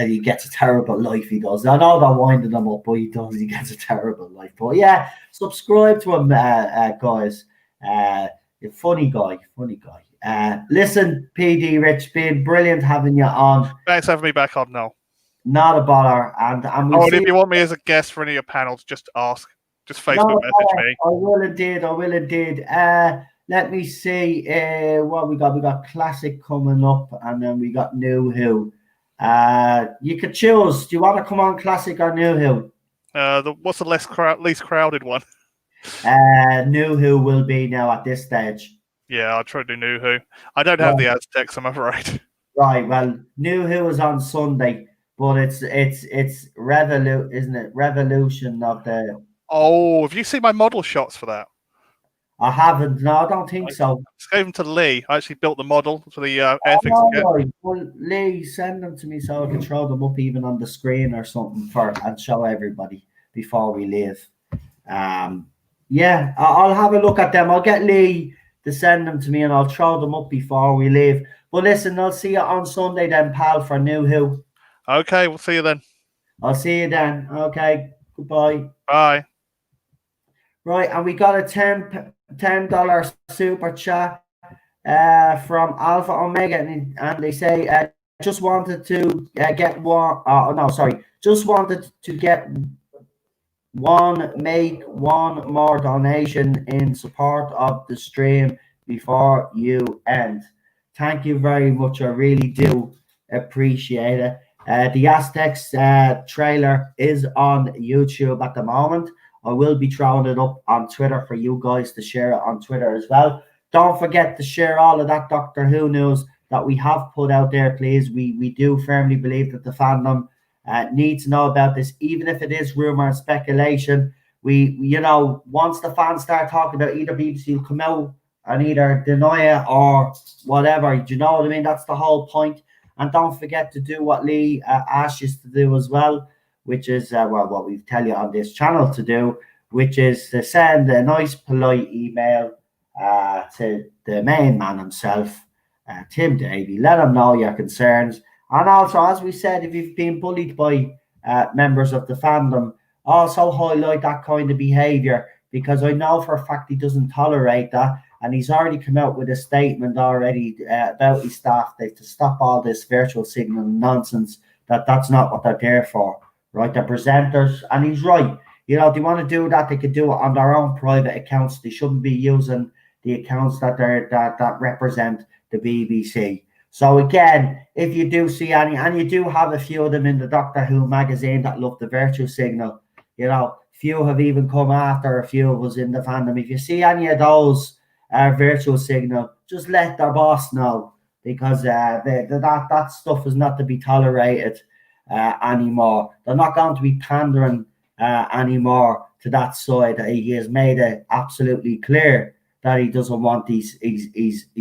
He gets a terrible life. He does. I know they're winding him up, but he does. He gets a terrible life. But yeah, subscribe to him, guys. Funny guy. Listen, PD Rich, been brilliant having you on. Thanks for having me back on, Noel. Not a bother. And if you want me as a guest for any of your panels, just ask. Just Facebook message me. I will indeed. Let me see what we got. We got Classic coming up, and then we got New Who. You could choose. Do you want to come on Classic or New Who? What's the least crowded one? New Who will be now at this stage. Yeah, I'll try to do New Who. I don't have the Aztecs, I'm afraid. Right. Well, New Who is on Sunday. But it's isn't it? Revolution of the. Oh, have you seen my model shots for that? I haven't. No, I don't think so. I gave them to Lee. I actually built the model for the Airfix. Well, Lee, send them to me so I can throw them up even on the screen or something and show everybody before we leave. Yeah, I'll have a look at them. I'll get Lee to send them to me and I'll throw them up before we leave. But listen, I'll see you on Sunday then, pal, for New Who. Okay, we'll see you then. I'll see you then. Okay, goodbye. Bye. Right, and we got a $10 super chat from Alpha Omega, and they say just wanted to get one. Just wanted to make one more donation in support of the stream before you end. Thank you very much. I really do appreciate it. The Aztecs trailer is on YouTube at the moment. I will be throwing it up on Twitter for you guys to share it on Twitter as well. Don't forget to share all of that Doctor Who news that we have put out there, please. We do firmly believe that the fandom need to know about this, even if it is rumor and speculation. Once the fans start talking about, either BBC will come out and either deny it or whatever. Do you know what I mean? That's the whole point. And don't forget to do what Lee asked you to do as well, which is what we tell you on this channel to do, which is to send a nice, polite email to the main man himself, Tim Davey. Let him know your concerns. And also, as we said, if you've been bullied by members of the fandom, also highlight that kind of behaviour, because I know for a fact he doesn't tolerate that. And he's already come out with a statement already about his staff to stop all this virtual signal nonsense, that's not what they're there for, right? They're presenters, and he's right. You know, they want to do that, they could do it on their own private accounts. They shouldn't be using the accounts that represent the BBC. So again, if you do see any, and you do have a few of them in the Doctor Who magazine that love the virtual signal, you know, few have even come after a few of us in the fandom. If you see any of those virtual signal, just let their boss know, because that stuff is not to be tolerated anymore. They're not going to be pandering anymore to that side. He has made it absolutely clear that he doesn't want his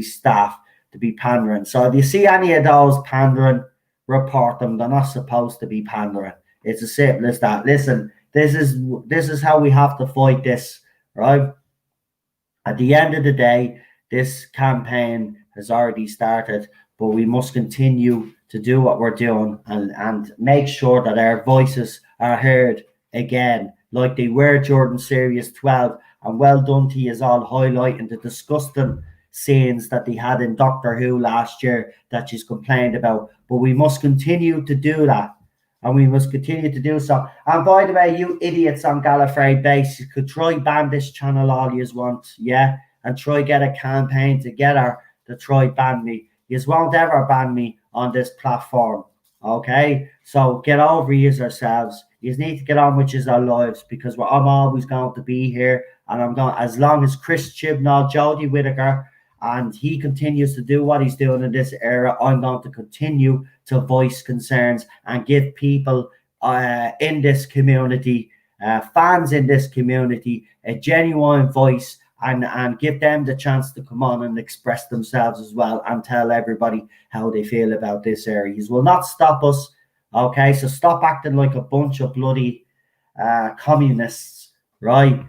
staff to be pandering. So if you see any of those pandering, report them. They're not supposed to be pandering. It's as simple as that. Listen, this is how we have to fight this, right? At the end of the day, this campaign has already started, but we must continue to do what we're doing and make sure that our voices are heard again, like they were during Series 12. And well done to you all highlighting the disgusting scenes that they had in Doctor Who last year that she's complained about. But we must continue to do that. And we must continue to do so. And by the way, you idiots on Gallifrey base, you could try ban this channel all you want, yeah? And try get a campaign together to try ban me. You won't ever ban me on this platform, okay? So get over yourselves. You need to get on with your lives, because I'm always going to be here. And I'm going, as long as Chris Chibnall, Jodie Whittaker, and he continues to do what he's doing in this era, I'm going to continue to voice concerns and give people in this community, fans in this community, a genuine voice, and give them the chance to come on and express themselves as well and tell everybody how they feel about this area. You will not stop us, okay? So stop acting like a bunch of bloody communists, right?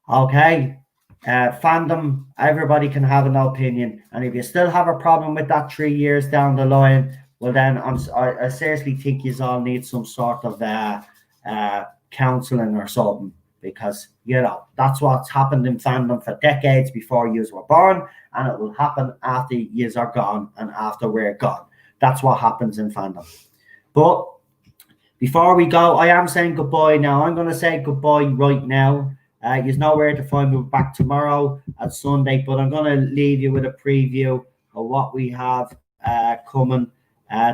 Okay? Fandom, everybody can have an opinion, and if you still have a problem with that 3 years down the line, well then I seriously think you all need some sort of counseling or something, because that's what's happened in fandom for decades before you were born, and it will happen after you are gone and after we're gone. That's what happens in fandom. But before we go, I am saying goodbye now. I'm going to say goodbye right now. You know where to find me back tomorrow at Sunday, but I'm going to leave you with a preview of what we have coming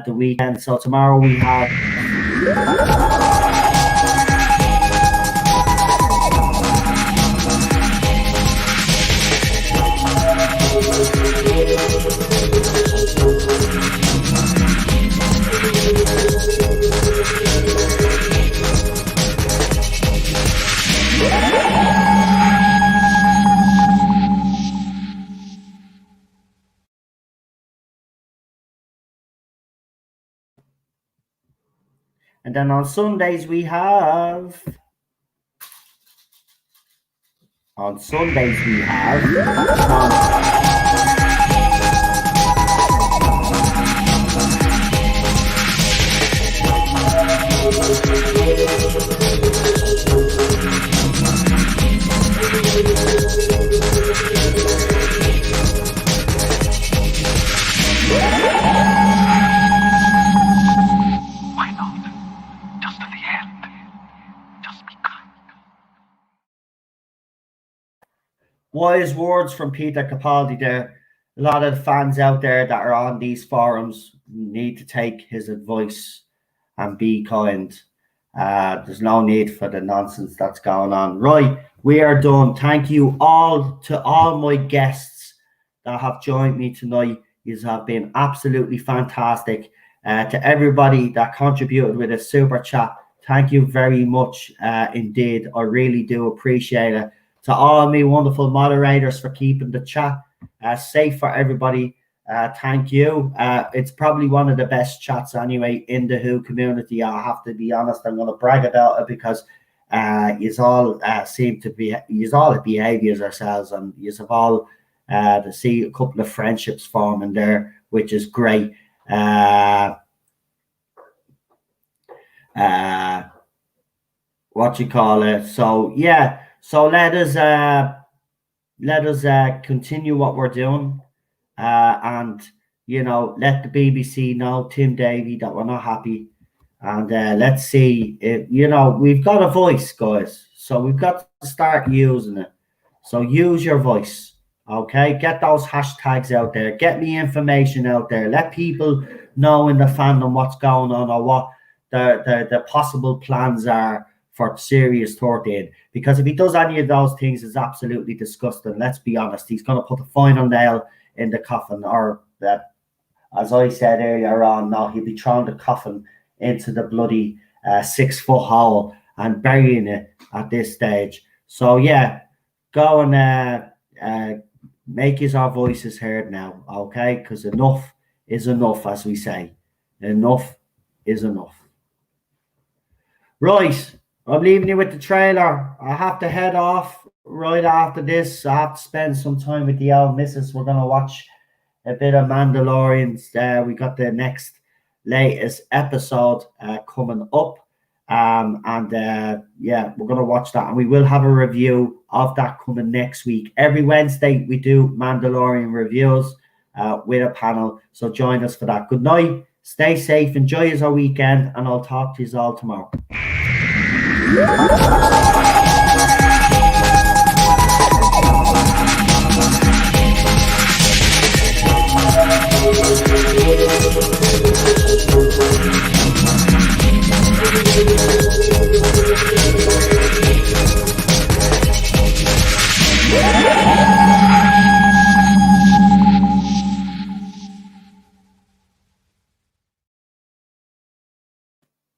the weekend. So tomorrow we have... And then on Sundays we have... Wise words from Peter Capaldi there. A lot of the fans out there that are on these forums need to take his advice and be kind. There's no need for the nonsense that's going on. Right, we are done. Thank you all to all my guests that have joined me tonight. You have been absolutely fantastic. To everybody that contributed with a super chat, thank you very much indeed. I really do appreciate it. To all my wonderful moderators for keeping the chat safe for everybody, thank you. It's probably one of the best chats anyway in the Who community. I have to be honest, I'm going to brag about it, because you all seem to be, you all behave yourselves, and you have all to see a couple of friendships forming there, which is great. What you call it? So yeah. So let us continue what we're doing, and let the BBC know, Tim Davie, that we're not happy, and let's see if we've got a voice, guys. So we've got to start using it. So use your voice, okay? Get those hashtags out there. Get me information out there. Let people know in the fandom what's going on, or what the possible plans are for Series 13, because if he does any of those things, it's absolutely disgusting. Let's be honest. He's going to put the final nail in the coffin, or as I said earlier on, no, he'll be throwing the coffin into the bloody 6-foot hole and burying it at this stage. So yeah, go and make his our voices heard now, okay? Because enough is enough, as we say. Enough is enough. Right, I'm leaving you with the trailer. I have to head off right after this. I have to spend some time with the old missus. We're going to watch a bit of Mandalorians. We got the next latest episode coming up. Yeah, we're going to watch that. And we will have a review of that coming next week. Every Wednesday, we do Mandalorian reviews with a panel. So join us for that. Good night. Stay safe. Enjoy your weekend. And I'll talk to you all tomorrow.